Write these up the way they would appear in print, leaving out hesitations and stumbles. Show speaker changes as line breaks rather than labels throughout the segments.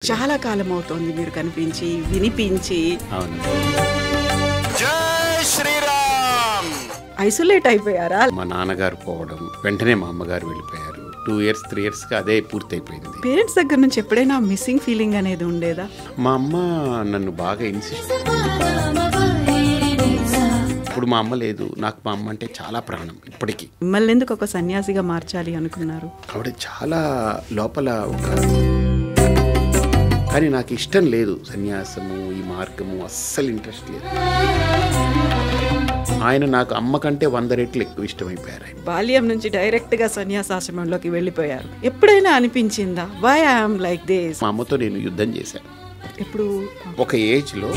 చాలా కాలం అవుతోంది మీరు కనిపించి వినిపించి.
అవును.
జై శ్రీరామ్.
ఐసోలేట్ అయిపోయారా?
మా నాన్నగారు పోవడం వెంటనే మా అమ్మగారు వెళ్ళిపోయారు. 2 years 3 yearsగా అదే పూర్తయిపోయింది.
పేరెంట్స్ దగ్గర నుంచి ఎప్పుడైనా మిస్సింగ్ ఫీలింగ్ అనేది ఉండేదా?
మా అమ్మ నన్ను బాగా ఇన్సిస్ట్. ఇప్పుడు మా అమ్మ లేదు, నాకు మా అమ్మ అంటే చాలా ప్రాణం ఇప్పటికీ.
మిమ్మల్ని ఎందుకు ఒక సన్యాసిగా మార్చాలి అనుకున్నారు?
ఆవిడ చాలా లోపల కానీ నాకు ఇష్టం లేదు సన్యాసము, ఈ మార్గము అస్సలు ఇంట్రెస్ట్ లేదు. ఆయన నాకు అమ్మ కంటే 100 రెట్లు ఎక్కువ ఇష్టమైపోయారు.
బాల్యం నుంచి డైరెక్ట్ గా సన్యాసాశ్రమంలోకి వెళ్ళిపోయారు. ఎప్పుడైనా అనిపించిందా వై ఐఎమ్ లైక్ దిస్?
మా అమ్మతో నేను యుద్ధం చేశాను.
ఎప్పుడు?
ఒక ఏజ్లో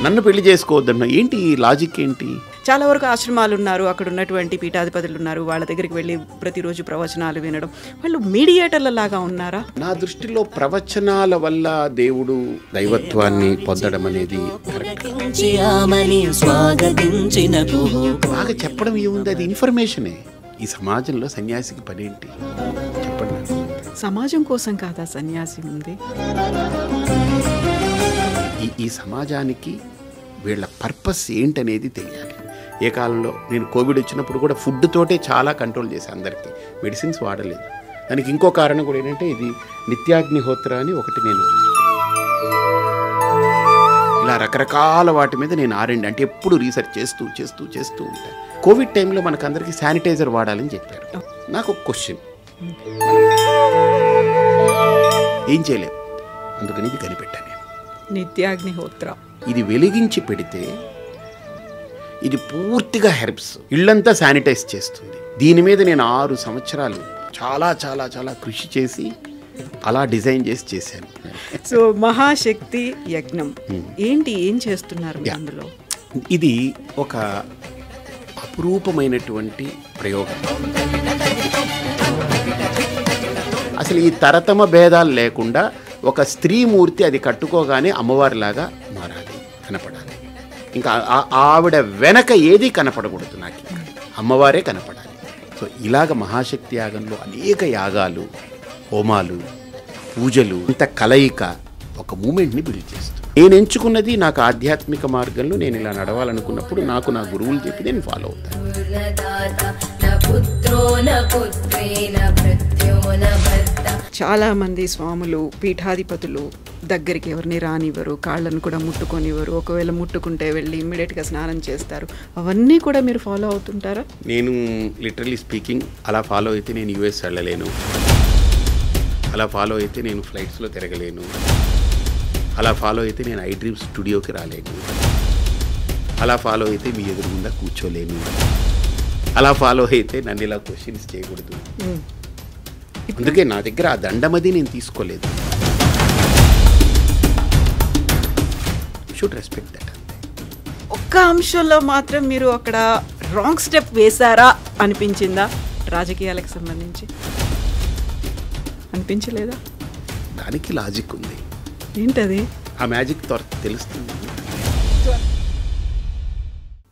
నన్ను పెళ్లి చేసుకోవద్దన్న ఏంటి లాజిక్ ఏంటి?
చాలా వరకు ఆశ్రమాలు ఉన్నారు, అక్కడ ఉన్నటువంటి పీఠాధిపతులు ఉన్నారు, వాళ్ళ దగ్గరికి వెళ్ళి ప్రతిరోజు ప్రవచనాలు వినడం, వాళ్ళు మీడియేటర్ల లాగా ఉన్నారా?
నా దృష్టిలో ప్రవచనాల వల్ల దేవుడు దైవత్వాన్ని పొందడం అనేది బాగా చెప్పడం ఏముంది, అది ఇన్ఫర్మేషనే. ఈ సమాజంలో సన్యాసికి పనేంటి చెప్పండి.
సమాజం కోసం కాదా సన్యాసి ఉంది?
ఈ సమాజానికి వీళ్ళ పర్పస్ ఏంటనేది తెలియాలి. ఏ కాలంలో నేను కోవిడ్ వచ్చినప్పుడు కూడా ఫుడ్ తోటే చాలా కంట్రోల్ చేశాను, అందరికీ మెడిసిన్స్ వాడలేదు. దానికి ఇంకో కారణం కూడా ఏంటంటే ఇది నిత్యాగ్నిహోత్ర అని ఒకటి, నేను ఇలా రకరకాల వాటి మీద నేను ఆరండి అంటే ఎప్పుడు రీసెర్చ్ చేస్తూ ఉంటాను. కోవిడ్ టైంలో మనకందరికీ శానిటైజర్ వాడాలని చెప్పారు. నాకు ఒక క్వశ్చన్, ఏం చేయలేదు, అందుకని ఇది కనిపెట్టాను నేను,
నిత్యాగ్నిహోత్ర.
ఇది వెలిగించి పెడితే ఇది పూర్తిగా హెర్బ్స్ ఇళ్ళంతా శానిటైజ్ చేస్తుంది. దీని మీద నేను 6 సంవత్సరాలు చాలా చాలా చాలా కృషి చేసి అలా డిజైన్ చేశాను.
సో మహాశక్తి యజ్ఞం ఏంటి, ఏం చేస్తున్నారు అందులో?
ఇది ఒక అపురూపమైనటువంటి ప్రయోగం. అసలు ఈ తరతమ భేదాలు లేకుండా ఒక స్త్రీమూర్తి అది కట్టుకోగానే అమ్మవారిలాగా మారాలి, కనపడాలి. ఇంకా ఆవిడ వెనక ఏది కనపడకూడదు, నాకు అమ్మవారే కనపడాలి. సో ఇలాగ మహాశక్తి యాగంలో అనేక యాగాలు, హోమాలు, పూజలు, ఇంత కలయిక ఒక మూమెంట్ని బిల్డ్ చేస్తుంది. నేను ఎంచుకున్నది నాకు ఆధ్యాత్మిక మార్గంలో నేను ఇలా నడవాలనుకున్నప్పుడు నాకు నా గురువులు చెప్పి నేను ఫాలో అవుతాను.
చాలా మంది స్వాములు, పీఠాధిపతులు దగ్గరికి ఎవరిని రానివ్వరు, కాళ్ళను కూడా ముట్టుకొనివ్వరు. ఒకవేళ ముట్టుకుంటే వెళ్ళి ఇమ్మీడియట్గా స్నానం చేస్తారు. అవన్నీ కూడా మీరు ఫాలో అవుతుంటారా?
నేను లిటరలీ స్పీకింగ్ అలా ఫాలో అయితే నేను యూఎస్ వెళ్ళలేను, అలా ఫాలో అయితే నేను ఫ్లైట్స్లో తిరగలేను, అలా ఫాలో అయితే నేను ఐ డ్రీమ్ స్టూడియోకి రాలేను, అలా ఫాలో అయితే మీ ఎదురుగుండా కూర్చోలేను, అలా ఫాలో అయితే నన్ను ఇలా క్వశ్చన్స్ చేయకూడదు. అందుకే నా దగ్గర ఆ దండమది నేను తీసుకోలేదు. Should respect that.
ఒక్క అంశంలో మాత్రం మీరు అక్కడ రాంగ్ స్టెప్ వేశారా అనిపించిందా? రాజకీయాలకు సంబంధించి అనిపించలేదా?
దానికి లాజిక్ ఉంది.
ఏంటది?
ఆ మ్యాజిక్ తెలుస్తుంది.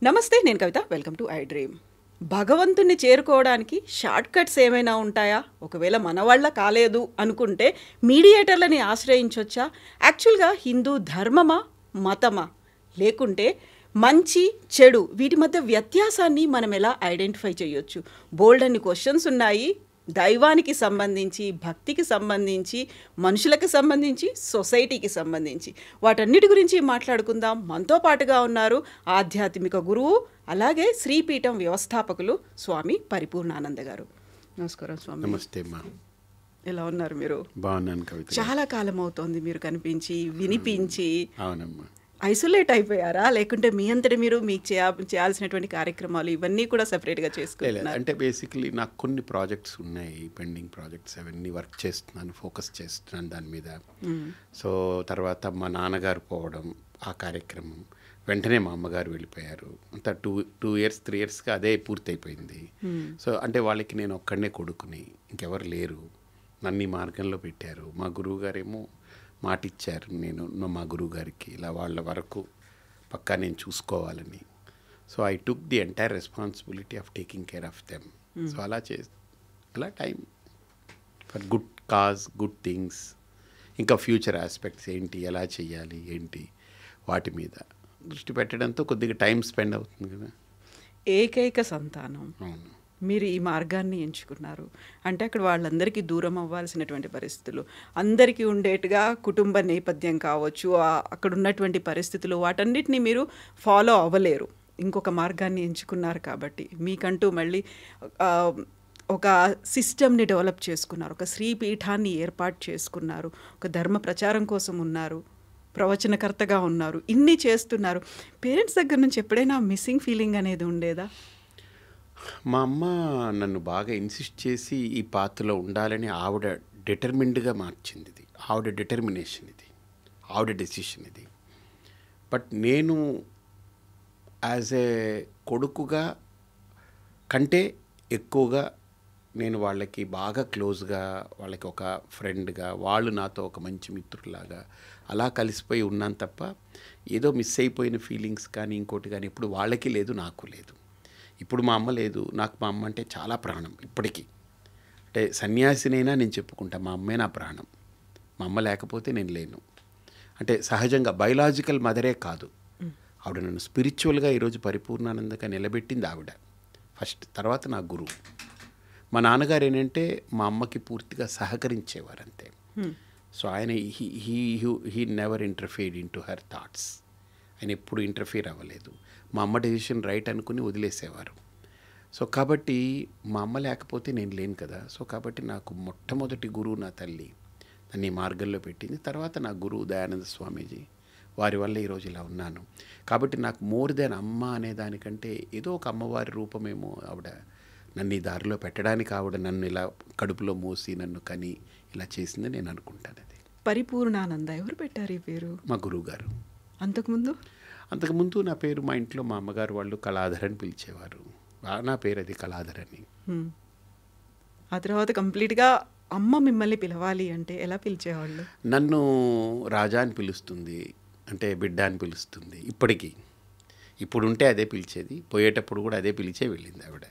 నమస్తే, నేను Kavitha. Welcome to iDream. భగవంతుని చేరుకోవడానికి షార్ట్ కట్స్ ఏమైనా ఉంటాయా? ఒకవేళ మన వల్ల కాలేదు అనుకుంటే మీడియేటర్లని ఆశ్రయించవచ్చా? యాక్చువల్గా హిందూ ధర్మమా, మతమా, లేకుంటే మంచి చెడు వీటి మధ్య వ్యత్యాసాన్ని మనం ఎలా ఐడెంటిఫై చేయొచ్చు? బోల్డ్ అన్ని క్వశ్చన్స్ ఉన్నాయి. దైవానికి సంబంధించి, భక్తికి సంబంధించి, మనుషులకు సంబంధించి, సొసైటీకి సంబంధించి వాటన్నిటి గురించి మాట్లాడుకుందాం. మనతో పాటుగా ఉన్నారు ఆధ్యాత్మిక గురువు, అలాగే శ్రీపీఠం వ్యవస్థాపకులు స్వామి పరిపూర్ణానంద గారు. నమస్కారం స్వామి.
నమస్తే అమ్మా.
ఎలా ఉన్నారు మీరు?
బాగున్నాను కవిత.
చాలా కాలం అవుతోంది మీరు కనిపించి వినిపించి.
అవునమ్మా.
ఐసోలేట్ అయిపోయారా, లేకుంటే మీ అంతటి మీరు మీకు చేయాల్సినటువంటి కార్యక్రమాలు ఇవన్నీ కూడా సెపరేట్గా చేసుకుంటున్నారు?
అంటే బేసిక్లీ నాకు కొన్ని ప్రాజెక్ట్స్ ఉన్నాయి, పెండింగ్ ప్రాజెక్ట్స్, అవన్నీ వర్క్ చేస్తున్నాను, ఫోకస్ చేస్తున్నాను దాని మీద. సో తర్వాత మా నాన్నగారు పోవడం, ఆ కార్యక్రమం, వెంటనే మా అమ్మగారు వెళ్ళిపోయారు. అంతా 2 years 3 yearsగా అదే పూర్తయిపోయింది. సో అంటే వాళ్ళకి నేను ఒక్కడనే కొడుకుని, ఇంకెవరు లేరు, నన్ను ఈ మార్గంలో పెట్టారు. మా గురువు గారేమో మాట ఇచ్చారు, నేను మా గురువు గారికి ఇలా వాళ్ళ వరకు పక్కా నేను చూసుకోవాలని. So I took the entire responsibility of taking care of them. So అలా time for good cause, good things, ఇంకా ఫ్యూచర్ ఆస్పెక్ట్స్ ఏంటి, ఎలా చేయాలి ఏంటి, వాటి మీద దృష్టి పెట్టడంతో కొద్దిగా టైం స్పెండ్ అవుతుంది కదా.
ఏకైక సంతానం,
అవును.
మీరు ఈ మార్గాన్ని ఎంచుకున్నారు అంటే అక్కడ వాళ్ళందరికీ దూరం అవ్వాల్సినటువంటి పరిస్థితులు, అందరికీ ఉండేట్టుగా కుటుంబ నేపథ్యం కావచ్చు, అక్కడ ఉన్నటువంటి పరిస్థితులు, వాటన్నిటిని మీరు ఫాలో అవ్వలేరు. ఇంకొక మార్గాన్ని ఎంచుకున్నారు కాబట్టి మీకంటూ మళ్ళీ ఒక సిస్టమ్ని డెవలప్ చేసుకున్నారు, ఒక శ్రీపీఠాన్ని ఏర్పాటు చేసుకున్నారు, ఒక ధర్మ ప్రచారం కోసం ఉన్నారు, ప్రవచనకర్తగా ఉన్నారు, ఇన్ని చేస్తున్నారు. పేరెంట్స్ దగ్గర నుంచి ఎప్పుడైనా మిస్సింగ్ ఫీలింగ్ అనేది ఉండేదా?
మా అమ్మ నన్ను బాగా ఇన్సిస్ట్ చేసి ఈ పాత్రలో ఉండాలని ఆవిడ డిటర్మిన్డ్గా మార్చింది. ఇది ఆవిడ డిటర్మినేషన్, ఇది ఆవిడ డెసిషన్ ఇది. బట్ నేను యాజ్ ఏ కొడుకుగా కంటే ఎక్కువగా నేను వాళ్ళకి బాగా క్లోజ్గా, వాళ్ళకి ఒక ఫ్రెండ్గా, వాళ్ళు నాతో ఒక మంచి మిత్రులాగా అలా కలిసిపోయి ఉన్నాను తప్ప ఏదో మిస్ అయిపోయిన ఫీలింగ్స్ కానీ ఇంకోటి కానీ ఇప్పుడు వాళ్ళకి లేదు, నాకు లేదు. ఇప్పుడు మా అమ్మ లేదు, నాకు మా అమ్మ అంటే చాలా ప్రాణం ఇప్పటికీ. అంటే సన్యాసినైనా నేను చెప్పుకుంటా, మా అమ్మే నా ప్రాణం. మా అమ్మ లేకపోతే నేను లేను. అంటే సహజంగా బయలాజికల్ మదరే కాదు, ఆవిడ నన్ను స్పిరిచువల్గా ఈరోజు పరిపూర్ణానందంగా నిలబెట్టింది ఆవిడ ఫస్ట్. తర్వాత నా గురువు. మా నాన్నగారు ఏంటంటే మా అమ్మకి పూర్తిగా సహకరించేవారు అంతే. సో ఆయన he never interfered in to her thoughts. ఆయన ఎప్పుడు ఇంటర్ఫీర్ అవ్వలేదు. మా అమ్మ డెసిషన్ రైట్ అనుకుని వదిలేసేవారు. సో కాబట్టి మా అమ్మ లేకపోతే నేను లేను కదా. సో కాబట్టి నాకు మొట్టమొదటి గురువు నా తల్లి నన్ను ఈ మార్గంలో పెట్టింది. తర్వాత నా గురువు దయానంద స్వామీజీ, వారి వల్ల ఈరోజు ఇలా ఉన్నాను. కాబట్టి నాకు మోర్ దెన్ అమ్మ అనే దానికంటే ఏదో ఒక అమ్మవారి రూపమేమో ఆవిడ నన్ను ఈ దారిలో పెట్టడానికి. ఆవిడ నన్ను ఇలా కడుపులో మోసి నన్ను కని ఇలా చేసిందని నేను అనుకుంటాను. అది
పరిపూర్ణానంద ఎవరు పెట్టారు ఈ పేరు?
మా గురువు గారు.
అంతకుముందు
నా పేరు మా ఇంట్లో మా అమ్మగారు వాళ్ళు కళాధర్ అని పిలిచేవారు. నా పేరు అది కళాధర్ అని.
ఆ తర్వాత కంప్లీట్గా అమ్మ మిమ్మల్ని పిలవాలి అంటే ఎలా పిలిచేవాళ్ళు?
నన్ను రాజా అని పిలుస్తుంది, అంటే బిడ్డ అని పిలుస్తుంది ఇప్పటికీ. ఇప్పుడు ఉంటే అదే పిలిచేది, పోయేటప్పుడు కూడా అదే పిలిచే వెళ్ళింది ఆవిడ.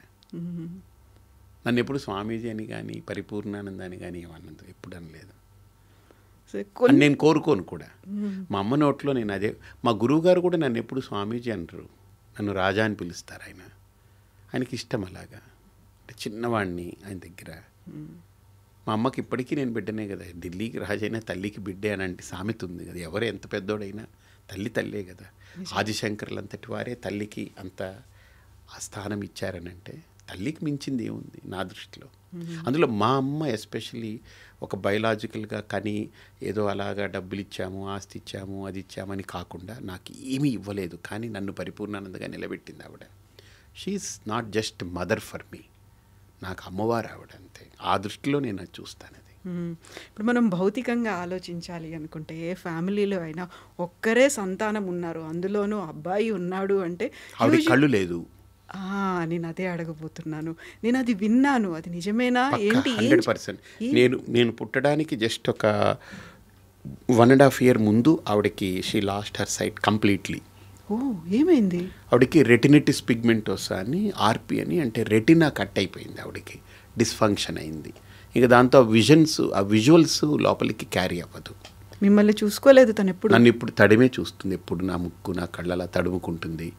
నన్ను ఎప్పుడు స్వామీజీ అని కానీ పరిపూర్ణానంద అని కానీ ఏమన్నది ఎప్పుడు అనలేదు. నేను కోరుకోను కూడా. మా అమ్మ నోట్లో నేను అదే. మా గురువుగారు కూడా నన్ను ఎప్పుడు స్వామీజీ అంటారు, నన్ను రాజా అని పిలుస్తారు. ఆయనకి ఇష్టం అలాగా. అంటే చిన్నవాడిని ఆయన దగ్గర. మా అమ్మకి ఇప్పటికీ నేను బిడ్డనే కదా. ఢిల్లీకి రాజైనా తల్లికి బిడ్డే అని అంటే సామెత ఉంది కదా. ఎవరు ఎంత పెద్దోడైనా తల్లే కదా. ఆదిశంకర్లు అంతటి వారే తల్లికి అంత ఆ స్థానం ఇచ్చారని అంటే తల్లికి మించింది ఏముంది నా దృష్టిలో. అందులో మా అమ్మ ఎస్పెషల్లీ ఒక బయలాజికల్గా కానీ ఏదో అలాగా డబ్బులు ఇచ్చాము, ఆస్తి ఇచ్చాము, అది ఇచ్చామని కాకుండా నాకు ఏమీ ఇవ్వలేదు, కానీ నన్ను పరిపూర్ణానందంగా నిలబెట్టింది ఆవిడ. She is not just mother for me, నాకు అమ్మవారు ఆవిడ అంతే. ఆ దృష్టిలో నేను అది చూస్తాను. అది
ఇప్పుడు మనం భౌతికంగా ఆలోచించాలి అనుకుంటే ఏ ఫ్యామిలీలో అయినా ఒక్కరే సంతానం ఉన్నారు, అందులోనూ అబ్బాయి ఉన్నాడు అంటే
ఆవిడ కళ్ళు లేదు.
నేను అదే అడగబోతున్నాను. నేను అది విన్నాను, అది నిజమేనా ఏంటి?
100%. నేను పుట్టడానికి జస్ట్ ఒక 1.5 year ముందు ఆవిడకి she lost her sight completely.
ఏమైంది?
ఆవిడకి రెటినిటిస్ పిగ్మెంటోసా అని, ఆర్పి అని, అంటే రెటినా కట్ అయిపోయింది ఆవిడకి, డిస్ఫంక్షన్ అయింది. ఇక దాంతో ఆ విజువల్స్ లోపలికి క్యారీ అవ్వదు.
మిమ్మల్ని చూసుకోలేదు తను ఎప్పుడు?
నన్ను ఇప్పుడు తడిమే చూస్తుంది, ఎప్పుడు నా ముక్కు నా కళ్ళలా తడుముకుంటుంది.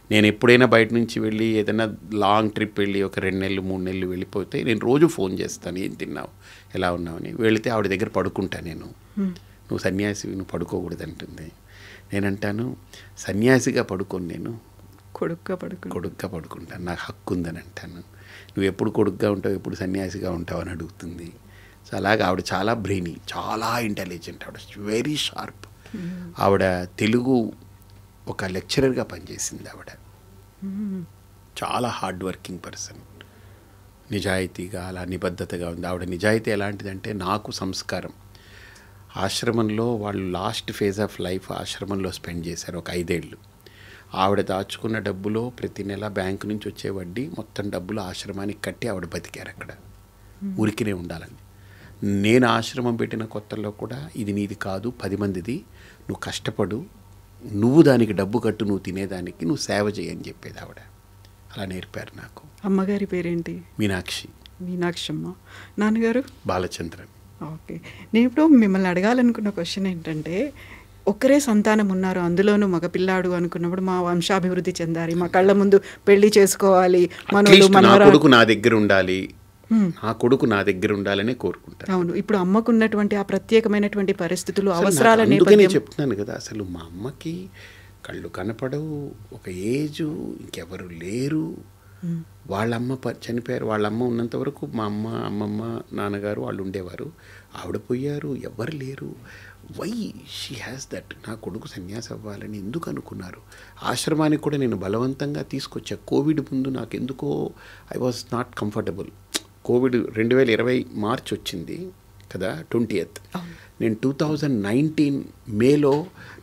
నేను ఎప్పుడైనా బయట నుంచి వెళ్ళి ఏదైనా లాంగ్ ట్రిప్ వెళ్ళి ఒక 2 నెలలు 3 నెలలు వెళ్ళిపోతే నేను రోజు ఫోన్ చేస్తాను, ఏం తిన్నావు, ఎలా ఉన్నావని. వెళితే ఆవిడ దగ్గర పడుకుంటాను. నువ్వు సన్యాసివి, నువ్వు పడుకోకూడదు అంటుంది. నేనంటాను సన్యాసిగా పడుకోను, నేను కొడుగ్గా పడుకుంటాను, నాకు హక్కు ఉందని అంటాను. నువ్వు ఎప్పుడు కొడుగ్గా ఉంటావు, ఎప్పుడు సన్యాసిగా ఉంటావు అని అడుగుతుంది. సో అలాగే ఆవిడ చాలా బ్రెయినీ, చాలా ఇంటెలిజెంట్, ఆవిడ వెరీ షార్ప్. ఆవిడ తెలుగు ఒక లెక్చరర్గా పనిచేసింది ఆవిడ. చాలా హార్డ్ వర్కింగ్ పర్సన్, నిజాయితీగా అలా నిబద్ధతగా ఉంది ఆవిడ. నిజాయితీ ఎలాంటిదంటే నాకు సంస్కారం. ఆశ్రమంలో వాళ్ళు లాస్ట్ ఫేజ్ ఆఫ్ లైఫ్ ఆశ్రమంలో స్పెండ్ చేశారు ఒక 5 ఏళ్ళు. ఆవిడ దాచుకున్న డబ్బులో ప్రతి నెల బ్యాంకు నుంచి వచ్చే వడ్డీ మొత్తం డబ్బులు ఆశ్రమానికి కట్టి ఆవిడ బతికారు అక్కడ, ఊరికినే ఉండాలని. నేను ఆశ్రమం పెట్టిన కొత్తల్లో కూడా ఇది నీది కాదు, 10 మందిది, నువ్వు కష్టపడు, నువ్వు దానికి డబ్బు కట్టు, నువ్వు తినేదానికి, నువ్వు సేవ చేయని చెప్పేది ఆవిడ. అలా నేర్పారు నాకు.
అమ్మగారి పేరేంటి?
మీనాక్షి.
మీనాక్షమ్మ. నాన్నగారు?
బాలచంద్రన్.
ఓకే. నేను ఇప్పుడు మిమ్మల్ని అడగాలనుకున్న క్వశ్చన్ ఏంటంటే, ఒక్కరే సంతానం ఉన్నారు, అందులోనూ మగపిల్లాడు అనుకున్నప్పుడు మా వంశాభివృద్ధి చెందాలి, మా కళ్ళ ముందు పెళ్లి చేసుకోవాలి, మనోళ్ళు
అట్లీస్ట్ నా
మనవరా.
కొడుకు నా దగ్గర ఉండాలి, నా కొడుకు నా దగ్గర ఉండాలనే కోరుకుంటాను.
అవును. ఇప్పుడు అమ్మకున్నటువంటి ఆ ప్రత్యేకమైనటువంటి పరిస్థితులు,
అసలు
అవసరాల
నాకు అందుకనే
నేపథ్యం.
చెప్తున్నాను కదా, అసలు మా అమ్మకి కళ్ళు కనపడవు, ఒక ఏజు, ఇంకెవరు లేరు. వాళ్ళమ్మ చనిపోయారు. వాళ్ళమ్మ ఉన్నంత వరకు మా అమ్మ, అమ్మమ్మ, నాన్నగారు వాళ్ళు ఉండేవారు. ఆవిడ పోయారు, ఎవ్వరు లేరు. Why she has that. నా కొడుకు సన్యాసి అవ్వాలని ఎందుకు అనుకున్నారు? ఆశ్రమానికి కూడా నేను బలవంతంగా తీసుకొచ్చా. కోవిడ్ ముందు నాకు ఎందుకో I was not comfortable. Covid 2020 March వచ్చింది కదా, 20th. నేను 2019 మేలో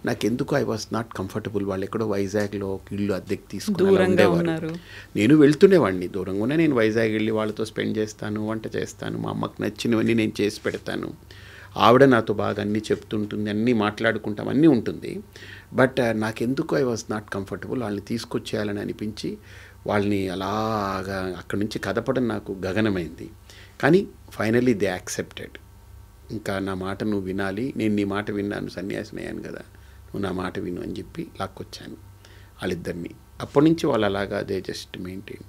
నాకెందుకు ఐ వాజ్ నాట్ కంఫర్టబుల్. వాళ్ళు ఎక్కడో వైజాగ్లో ఇల్లు అద్దెకి తీసుకుని ఉండేవారు. నేను వెళ్తుండేవాడిని దూరంగానే. నేను వైజాగ్ వెళ్ళి వాళ్ళతో స్పెండ్ చేస్తాను, వంట చేస్తాను, మా అమ్మకు నచ్చినవన్నీ నేను చేసి పెడతాను. ఆవిడ నాతో బాగా అన్నీ చెప్తుంటుంది, అన్నీ మాట్లాడుకుంటాం, అన్నీ ఉంటుంది. బట్ నాకెందుకు ఐ వాజ్ నాట్ కంఫర్టబుల్. వాళ్ళని తీసుకొచ్చేయాలని అనిపించి వాళ్ళని అలాగా అక్కడి నుంచి కదపడం నాకు గగనమైంది. కానీ ఫైనలీ దే యాక్సెప్టెడ్. ఇంకా నా మాట నువ్వు వినాలి, నేను నీ మాట విన్నాను, సన్యాసిని అయ్యాను కదా, నువ్వు నా మాట విను అని చెప్పి లాక్కొచ్చాను వాళ్ళిద్దరిని. అప్పటి నుంచి వాళ్ళు అలాగా దే జస్ట్ మెయింటైన్.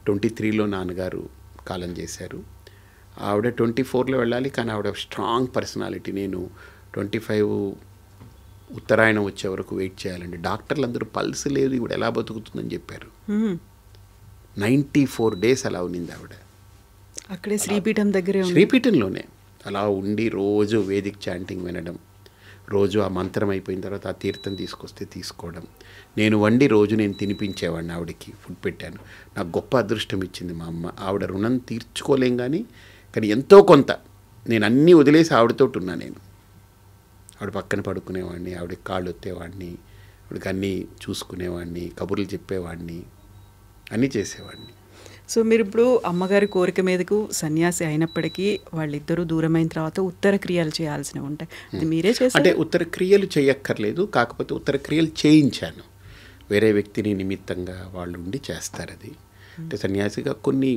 23లో నాన్నగారు కాలం చేశారు. ఆవిడ 24లో వెళ్ళాలి, కానీ ఆవిడ స్ట్రాంగ్ పర్సనాలిటీ. నేను 25 ఉత్తరాయణం వచ్చే వరకు వెయిట్ చేయాలండి. డాక్టర్లు అందరూ పల్స్ లేదు, ఇవిడ ఎలా బతుకుతుందని చెప్పారు. 94 days అలా ఉన్నింది ఆవిడ.
అక్కడే శ్రీపీఠం దగ్గరే ఉంది.
శ్రీపీఠంలోనే అలా ఉండి రోజు వేదిక్ చాంటింగ్ వినడం, రోజు ఆ మంత్రం అయిపోయిన తర్వాత ఆ తీర్థం తీసుకొస్తే తీసుకోవడం, నేను వండి రోజు నేను తినిపించేవాడిని, ఆవిడకి ఫుడ్ పెట్టాను. నాకు గొప్ప అదృష్టం ఇచ్చింది మా అమ్మ. ఆవిడ రుణం తీర్చుకోలేం కానీ ఎంతో కొంత నేను అన్నీ వదిలేసి ఆవిడతోటి ఉన్నా. నేను ఆవిడ పక్కన పడుకునేవాడిని, ఆవిడకి కాళ్ళు ఒత్తేవాడిని, ఆవిడకి అన్నీ చూసుకునేవాడిని, కబుర్లు చెప్పేవాడిని, అన్నీ చేసేవాడిని.
సో మీరు ఇప్పుడు అమ్మగారి కోరిక మీదకు సన్యాసి అయినప్పటికీ వాళ్ళిద్దరూ దూరమైన తర్వాత ఉత్తర క్రియలు చేయాల్సినవి ఉంటాయి. అది మీరే చేశారు?
అంటే ఉత్తర క్రియలు చేయక్కర్లేదు, కాకపోతే ఉత్తర క్రియలు చేయించాను. వేరే వ్యక్తిని నిమిత్తంగా వాళ్ళు ఉండి చేస్తారు. అది అంటే సన్యాసిగా కొన్ని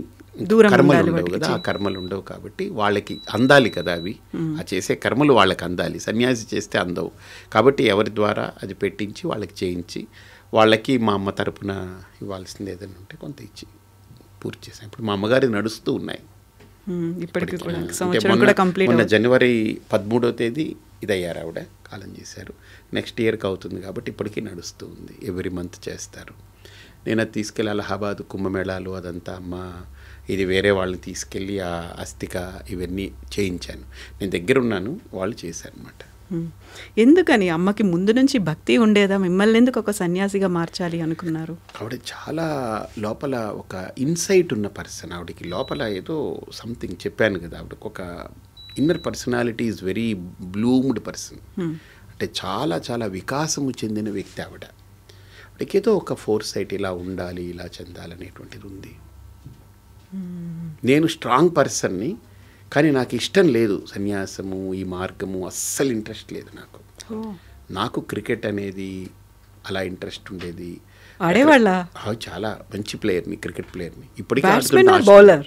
కర్మలు ఉండవు కదా, ఆ కర్మలు ఉండవు కాబట్టి వాళ్ళకి అందాలి కదా అవి. ఆ చేసే కర్మలు వాళ్ళకి అందాలి, సన్యాసి చేస్తే అందవు. కాబట్టి ఎవరి ద్వారా అది పెట్టించి వాళ్ళకి చేయించి, వాళ్ళకి మా అమ్మ తరపున ఇవ్వాల్సింది ఏదైనా ఉంటే కొంత ఇచ్చి పూర్తి చేశాను. ఇప్పుడు మా అమ్మగారి నడుస్తూ ఉన్నాయి
ఇప్పటికీ కూడా.
మొన్న జనవరి 13వ తేదీ ఇదయ్యారు, ఆవిడ కాలం చేశారు. నెక్స్ట్ ఇయర్కి అవుతుంది కాబట్టి ఇప్పటికీ నడుస్తూ ఉంది. ఎవ్రీ మంత్ చేస్తారు. నేను అది తీసుకెళ్ళి అలహాబాద్ కుంభమేళాలు అదంతా అమ్మ ఇది వేరే వాళ్ళని తీసుకెళ్ళి ఆ అస్థిక ఇవన్నీ చేయించాను. నేను దగ్గర ఉన్నాను, వాళ్ళు చేశారు అనమాట.
ఎందుకని అమ్మకి ముందు నుంచి భక్తి ఉండేదా? మిమ్మల్ని ఎందుకు ఒక సన్యాసిగా మార్చాలి అనుకున్నారు?
ఆవిడ చాలా లోపల ఒక ఇన్సైట్ ఉన్న పర్సన్. ఆవిడకి లోపల ఏదో సంథింగ్ చెప్పాను కదా, ఆవిడకి ఒక inner personality is very bloomed person. అంటే చాలా చాలా వికాసము చెందిన వ్యక్తి ఆవిడ. ఆవిడకి ఏదో ఒక ఫోర్సైట్, ఇలా ఉండాలి, ఇలా చెందాలనేటువంటిది ఉంది. నేను స్ట్రాంగ్ పర్సన్ని, కానీ నాకు ఇష్టం లేదు సన్యాసము, ఈ మార్గము అస్సలు ఇంట్రెస్ట్ లేదు నాకు. నాకు క్రికెట్ అనేది అలా ఇంట్రెస్ట్ ఉండేది.
ఆడేవాళ్ళ?
చాలా మంచి ప్లేయర్ని, క్రికెట్ ప్లేయర్ని. ఇప్పటికీ
బౌలర్,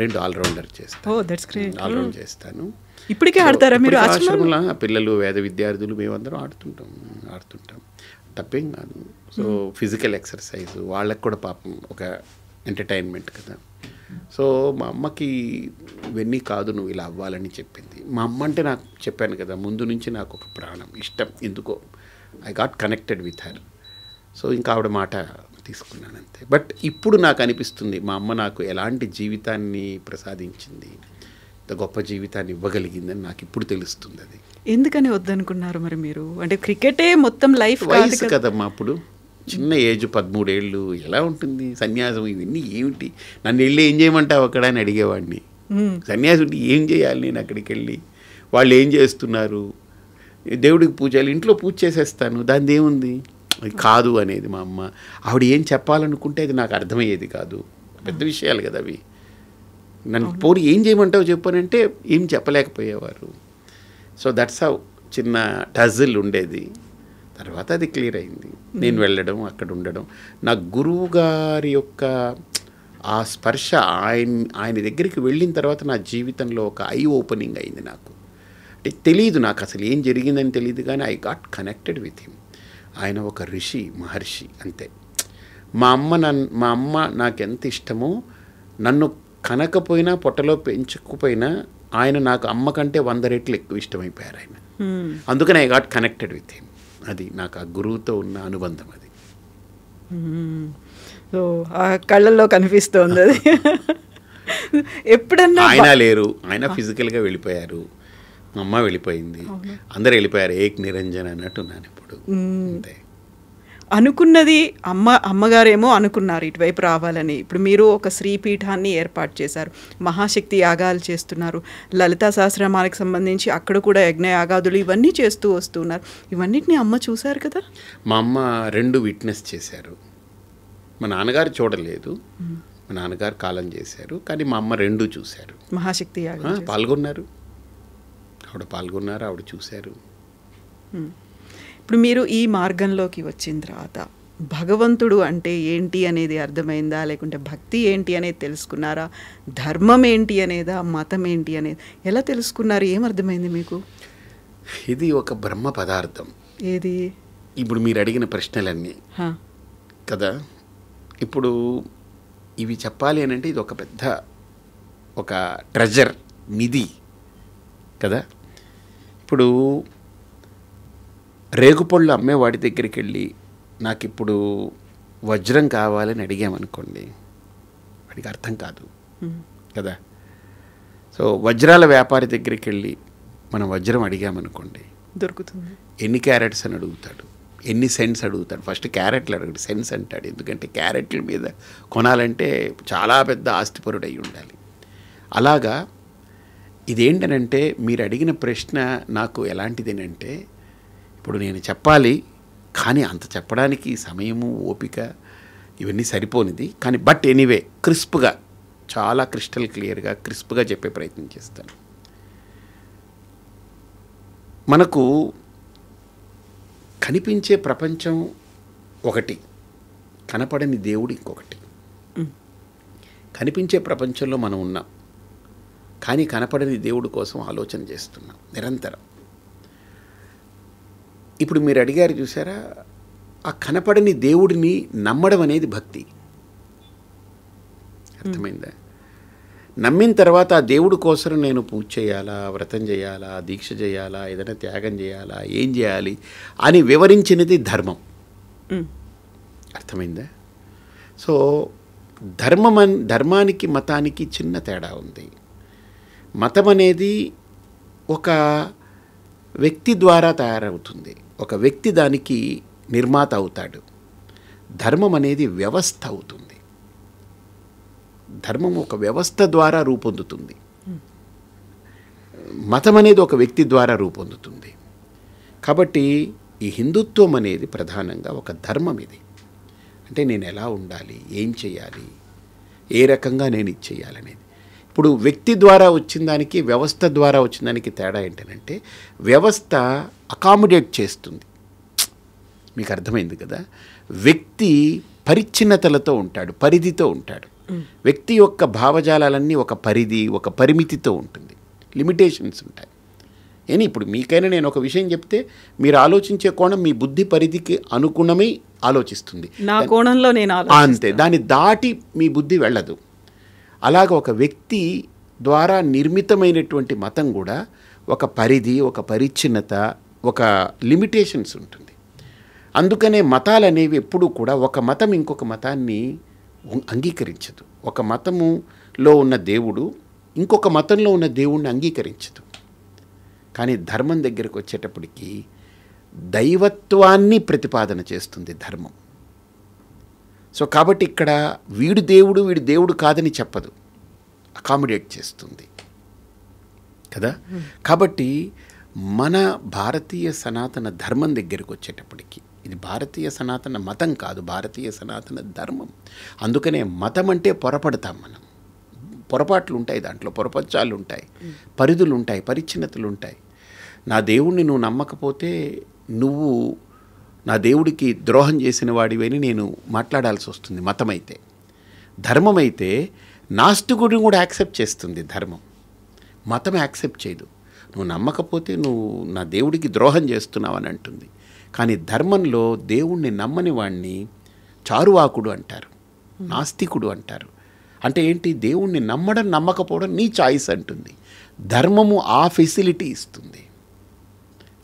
రెండు ఆల్రౌండర్ చేస్తాను. ఆల్రౌండ్ చేస్తాను.
ఇప్పటికే ఆడతారా మీరు?
ఆశ్రమంలో పిల్లలు, వేద విద్యార్థులు మేమందరం ఆడుతుంటాం. తప్పేం కాదు. సో ఫిజికల్ ఎక్సర్సైజ్ వాళ్ళకి కూడా పాపం ఒక ఎంటర్టైన్మెంట్ కదా. సో మా అమ్మకి ఇవన్నీ కాదు, నువ్వు ఇలా అవ్వాలని చెప్పింది. మా అమ్మ అంటే నాకు చెప్పాను కదా ముందు నుంచి నాకు ఒక ప్రాణం, ఇష్టం. ఎందుకో I got connected with her. So ఇంకా ఆవిడ మాట తీసుకున్నాను అంతే. బట్ ఇప్పుడు నాకు అనిపిస్తుంది మా అమ్మ నాకు ఎలాంటి జీవితాన్ని ప్రసాదించింది, ఇంత గొప్ప జీవితాన్ని ఇవ్వగలిగిందని నాకు ఇప్పుడు తెలుస్తుంది. అది
ఎందుకని వద్దనుకున్నారు మరి మీరు? అంటే క్రికెటే మొత్తం లైఫ్
వయసు కదమ్మా అప్పుడు, చిన్న ఏజ్ 13 ఏళ్ళు, ఎలా ఉంటుంది సన్యాసం, ఇవన్నీ ఏమిటి, నన్ను వెళ్ళి ఏం చేయమంటావు అక్కడ అని అడిగేవాడిని. సన్యాసం ఉంటే ఏం చేయాలి నేను అక్కడికి వెళ్ళి, వాళ్ళు ఏం చేస్తున్నారు, దేవుడికి పూజలు, ఇంట్లో పూజ చేసేస్తాను, దాని ఏముంది, అది కాదు అనేది మా అమ్మ. ఆవిడ ఏం చెప్పాలనుకుంటే అది నాకు అర్థమయ్యేది కాదు. పెద్ద విషయాలు కదా అవి. నన్ను పోరు ఏం చేయమంటావు చెప్పానంటే ఏం చెప్పలేకపోయేవారు. సో దట్స్ హౌ చిన్న టజిల్ ఉండేది. తర్వాత అది క్లియర్ అయింది. నేను వెళ్ళడం, అక్కడ ఉండడం, నా గురువు గారి యొక్క ఆ స్పర్శ ఆయన దగ్గరికి వెళ్ళిన తర్వాత నా జీవితంలో ఒక ఐ ఓపెనింగ్ అయింది నాకు. అంటే తెలియదు, నాకు అసలు ఏం జరిగిందని తెలియదు, కానీ I got connected with him. ఆయన ఒక ఋషి, మహర్షి అంతే. మా అమ్మ నాకు ఎంత ఇష్టమో, నన్ను కనకపోయినా పొట్టలో పెంచకపోయినా ఆయన నాకు అమ్మ కంటే 100 రెట్లు ఎక్కువ ఇష్టమైపోయారు ఆయన. అందుకని I got connected with him. అది నాకు ఆ గురువుతో ఉన్న అనుబంధం అది.
సో ఆ కళ్ళల్లో కనిపిస్తోంది అది. ఎప్పుడన్నా
ఆయన లేరు, ఆయన ఫిజికల్గా వెళ్ళిపోయారు, మా అమ్మ వెళ్ళిపోయింది, అందరు వెళ్ళిపోయారు, ఏక్ నిరంజన్ అన్నట్టున్నాను ఇప్పుడు. అంతే.
అనుకున్నది అమ్మగారేమో అనుకున్నారు ఇటువైపు రావాలని. ఇప్పుడు మీరు ఒక శ్రీపీఠాన్ని ఏర్పాటు చేశారు, మహాశక్తి యాగాలు చేస్తున్నారు, లలితా సహస్రనామానికి సంబంధించి అక్కడ కూడా యజ్ఞ యాగాదులు ఇవన్నీ చేస్తూ వస్తున్నారు. ఇవన్నిటిని అమ్మ చూశారు కదా.
మా అమ్మ 2 విట్నెస్ చేశారు. మా నాన్నగారు చూడలేదు, మా నాన్నగారు కాలం చేశారు, కానీ మా అమ్మ 2 చూశారు.
మహాశక్తి యాగం
పాల్గొన్నారు, ఆవిడ చూశారు.
ఇప్పుడు మీరు ఈ మార్గంలోకి వచ్చిన తర్వాత భగవంతుడు అంటే ఏంటి అనేది అర్థమైందా, లేకుంటే భక్తి ఏంటి అనేది తెలుసుకున్నారా, ధర్మం ఏంటి అనేదా, మతం ఏంటి అనేది ఎలా తెలుసుకున్నారు, ఏమర్థమైంది మీకు?
ఇది ఒక బ్రహ్మ పదార్థం.
ఏది?
ఇప్పుడు మీరు అడిగిన ప్రశ్నలన్నీ కదా. ఇప్పుడు ఇవి చెప్పాలి అని అంటే ఇది ఒక పెద్ద ఒక ట్రెజర్, నిధి కదా. ఇప్పుడు రేగుపళ్ళు అమ్మేవాడి దగ్గరికి వెళ్ళి నాకు ఇప్పుడు వజ్రం కావాలని అడిగామనుకోండి, వాడికి అర్థం కాదు కదా. సో వజ్రాల వ్యాపారి దగ్గరికి వెళ్ళి మనం వజ్రం అడిగామనుకోండి,
దొరుకుతుంది.
ఎన్ని క్యారెట్స్ అని అడుగుతాడు, ఎన్ని సెంట్స్ అడుగుతాడు. ఫస్ట్ క్యారెట్లు అడుగుతాడు, సెంట్స్ అంటాడు. ఎందుకంటే క్యారెట్ల మీద కొనాలంటే చాలా పెద్ద ఆస్తిపరుడు అయి ఉండాలి. అలాగా ఇదేంటనంటే మీరు అడిగిన ప్రశ్న నాకు ఎలాంటిదేనంటే, ఇప్పుడు నేను చెప్పాలి కానీ అంత చెప్పడానికి సమయము, ఓపిక ఇవన్నీ సరిపోనిది. కానీ బట్ ఎనీవే క్రిస్ప్గా, చాలా క్రిస్టల్ క్లియర్గా క్రిస్ప్గా చెప్పే ప్రయత్నం చేస్తాను. మనకు కనిపించే ప్రపంచం ఒకటి, కనపడని దేవుడు ఇంకొకటి. కనిపించే ప్రపంచంలో మనం ఉన్నాం, కానీ కనపడని దేవుడి కోసం ఆలోచన చేస్తున్నాం నిరంతరం. ఇప్పుడు మీరు అడిగారు చూసారా, ఆ కనపడని దేవుడిని నమ్మడం అనేది భక్తి. అర్థమైందా? నమ్మిన తర్వాత ఆ దేవుడి కోసం నేను పూజ చేయాలా, వ్రతం చేయాలా, దీక్ష చేయాలా, ఏదైనా త్యాగం చేయాలా, ఏం చేయాలి అని వివరించినది ధర్మం. అర్థమైందా? సో ధర్మానికి మతానికి చిన్న తేడా ఉంది. మతం అనేది ఒక వ్యక్తి ద్వారా తయారవుతుంది, ఒక వ్యక్తి దానికి నిర్మాత అవుతాడు. ధర్మం అనేది వ్యవస్థ అవుతుంది. ధర్మం ఒక వ్యవస్థ ద్వారా రూపొందుతుంది, మతం అనేది ఒక వ్యక్తి ద్వారా రూపొందుతుంది. కాబట్టి ఈ హిందుత్వం అనేది ప్రధానంగా ఒక ధర్మం. ఇది అంటే నేను ఎలా ఉండాలి, ఏం చేయాలి, ఏ రకంగా నేను ఇది చేయాలనేది. ఇప్పుడు వ్యక్తి ద్వారా వచ్చిన దానికి, వ్యవస్థ ద్వారా వచ్చిన దానికి తేడా ఏంటంటే, వ్యవస్థ అకామిడేట్ చేస్తుంది. మీకు అర్థమైంది కదా. వ్యక్తి పరిచ్ఛిన్నతలతో ఉంటాడు, పరిధితో ఉంటాడు. వ్యక్తి యొక్క భావజాలాలన్నీ ఒక పరిధి, ఒక పరిమితితో ఉంటుంది, లిమిటేషన్స్ ఉంటాయి. ఏని ఇప్పుడు మీకైనా నేను ఒక విషయం చెప్తే మీరు ఆలోచించే కోణం మీ బుద్ధి పరిధికి అనుగుణమై ఆలోచిస్తుంది.
నా కోణంలో నేను
అంతే, దాన్ని దాటి మీ బుద్ధి వెళ్ళదు. అలాగ ఒక వ్యక్తి ద్వారా నిర్మితమైనటువంటి మతం కూడా ఒక పరిధి, ఒక పరిచ్ఛిన్నత, ఒక లిమిటేషన్స్ ఉంటుంది. అందుకనే మతాలు అనేవి ఎప్పుడూ కూడా ఒక మతం ఇంకొక మతాన్ని అంగీకరించదు. ఒక మతములో ఉన్న దేవుడు ఇంకొక మతంలో ఉన్న దేవుణ్ణి అంగీకరించదు. కానీ ధర్మం దగ్గరికి వచ్చేటప్పటికి దైవత్వాన్ని ప్రతిపాదన చేస్తుంది ధర్మం. సో కాబట్టి ఇక్కడ వీడు దేవుడు కాదని చెప్పదు, అకామిడేట్ చేస్తుంది కదా. కాబట్టి మన భారతీయ సనాతన ధర్మం దగ్గరికి వచ్చేటప్పటికి ఇది భారతీయ సనాతన మతం కాదు, భారతీయ సనాతన ధర్మం. అందుకనే మతం అంటే పొరపడతాం మనం. పొరపాట్లు ఉంటాయి, దాంట్లో పొరపచ్చాలు ఉంటాయి, పరిధులు ఉంటాయి, పరిచ్ఛిన్నతలు ఉంటాయి. నా దేవుణ్ణి నువ్వు నమ్మకపోతే నువ్వు నా దేవుడికి ద్రోహం చేసిన వాడివని నేను మాట్లాడాల్సి వస్తుంది మతం అయితే. ధర్మం అయితే నాస్తికుడిని కూడా యాక్సెప్ట్ చేస్తుంది ధర్మం, మతం యాక్సెప్ట్ చేయదు. నువ్వు నమ్మకపోతే నువ్వు నా దేవుడికి ద్రోహం చేస్తున్నావని అంటుంది. కానీ ధర్మంలో దేవుణ్ణి నమ్మని వాణ్ణి చారువాకుడు అంటారు, నాస్తికుడు అంటారు. అంటే ఏంటి? దేవుణ్ణి నమ్మడం నమ్మకపోవడం నీ చాయిస్ అంటుంది. ధర్మము ఆ ఫెసిలిటీ ఇస్తుంది.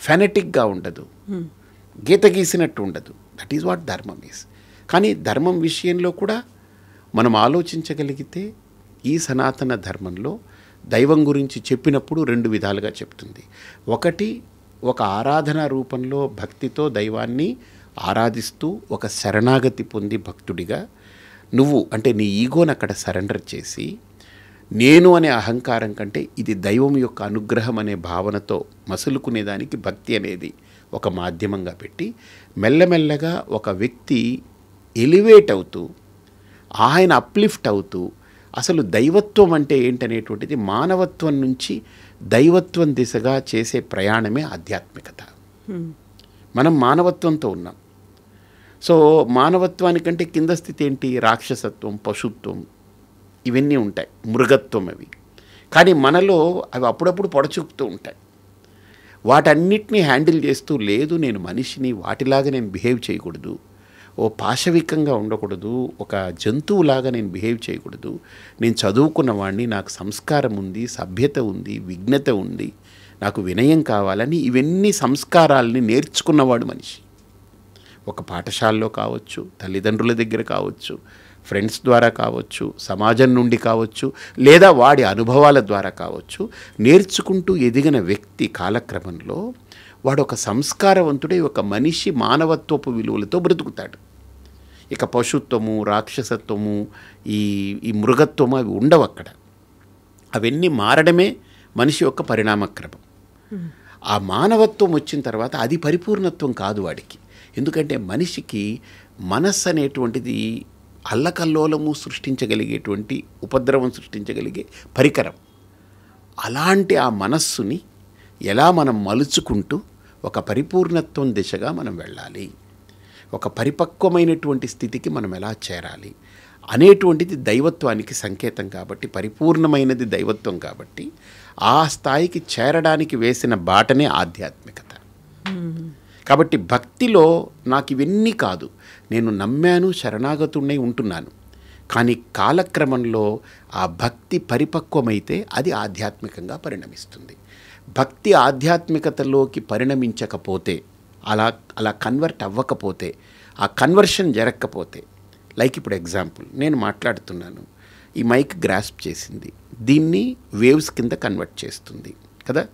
ఫెనటిక్గా ఉండదు, గీత గీసినట్టు ఉండదు. దట్ ఈజ్ వాట్ ధర్మం ఈజ్. కానీ ధర్మం విషయంలో కూడా మనం ఆలోచించగలిగితే ఈ సనాతన ధర్మంలో దైవం గురించి చెప్పినప్పుడు 2 విధాలుగా చెప్తుంది. ఒకటి, ఒక ఆరాధన రూపంలో భక్తితో దైవాన్ని ఆరాధిస్తూ ఒక శరణాగతి పొంది భక్తుడిగా నువ్వు అంటే నీ ఈగోని అక్కడ సరెండర్ చేసి నేను అనే అహంకారం కంటే ఇది దైవం యొక్క అనుగ్రహం అనే భావనతో మసులుకునేదానికి భక్తి అనేది ఒక మాధ్యమంగా పెట్టి మెల్లమెల్లగా ఒక వ్యక్తి ఎలివేట్ అవుతూ ఆయన అప్లిఫ్ట్ అవుతూ అసలు దైవత్వం అంటే ఏంటనేటువంటిది మానవత్వం నుంచి దైవత్వం దిశగా చేసే ప్రయాణమే ఆధ్యాత్మికత. మనం మానవత్వంతో ఉన్నాం. సో మానవత్వానికంటే కింద స్థితి ఏంటి? రాక్షసత్వం, పశుత్వం, ఇవన్నీ ఉంటాయి, మృగత్వం అవి. కానీ మనలో అవి అప్పుడప్పుడు పొడచూపుతూ ఉంటాయి. వాటన్నిటినీ హ్యాండిల్ చేస్తూ లేదు నేను మనిషిని, వాటిలాగా నేను బిహేవ్ చేయకూడదు, ఓ పాశవికంగా ఉండకూడదు, ఒక జంతువులాగా నేను బిహేవ్ చేయకూడదు, నేను చదువుకున్నవాడిని, నాకు సంస్కారం ఉంది, సభ్యత ఉంది, విజ్ఞత ఉంది, నాకు వినయం కావాలని ఇవన్నీ సంస్కారాలని నేర్చుకున్నవాడు మనిషి. ఒక పాఠశాలలో కావచ్చు, తల్లిదండ్రుల దగ్గర కావచ్చు, ఫ్రెండ్స్ ద్వారా కావచ్చు, సమాజం నుండి కావచ్చు, లేదా వాడి అనుభవాల ద్వారా కావచ్చు, నేర్చుకుంటూ ఎదిగిన వ్యక్తి కాలక్రమంలో వాడు ఒక సంస్కారవంతుడే, ఒక మనిషి మానవత్వపు విలువలతో బ్రతుకుతాడు. ఇక పశుత్వము, రాక్షసత్వము, ఈ మృగత్వము అవి ఉండవు అక్కడ. అవన్నీ మారడమే మనిషి యొక్క పరిణామక్రమం. ఆ మానవత్వం వచ్చిన తర్వాత అది పరిపూర్ణత్వం కాదు వాడికి. ఎందుకంటే మనిషికి మనస్సు అనేటువంటిది అల్లకల్లోలము సృష్టించగలిగేటువంటి, ఉపద్రవం సృష్టించగలిగే పరికరం. అలాంటి ఆ మనస్సుని ఎలా మనం మలుచుకుంటూ ఒక పరిపూర్ణత్వం దిశగా మనం వెళ్ళాలి, ఒక పరిపక్వమైనటువంటి స్థితికి మనం ఎలా చేరాలి అనేటువంటిది దైవత్వానికి సంకేతం. కాబట్టి పరిపూర్ణమైనది దైవత్వం. కాబట్టి ఆ స్థాయికి చేరడానికి వేసిన బాటనే ఆధ్యాత్మికత. కాబట్టి భక్తిలో నాకు ఇవన్నీ కాదు, నేను నమ్మాను, శరణాగతుడినై ఉంటున్నాను. కానీ కాలక్రమంలో ఆ భక్తి పరిపక్వమైతే అది ఆధ్యాత్మికంగా పరిణమిస్తుంది. భక్తి ఆధ్యాత్మికతలోకి పరిణమించకపోతే, అలా కన్వర్ట్ అవ్వకపోతే, ఆ కన్వర్షన్ జరగకపోతే, లైక్ ఇప్పుడు ఎగ్జాంపుల్ నేను మాట్లాడుతున్నాను, ఈ మైక్ గ్రాస్ప్ చేసింది, దీన్ని వేవ్స్ కింద కన్వర్ట్ చేస్తుంది కదా.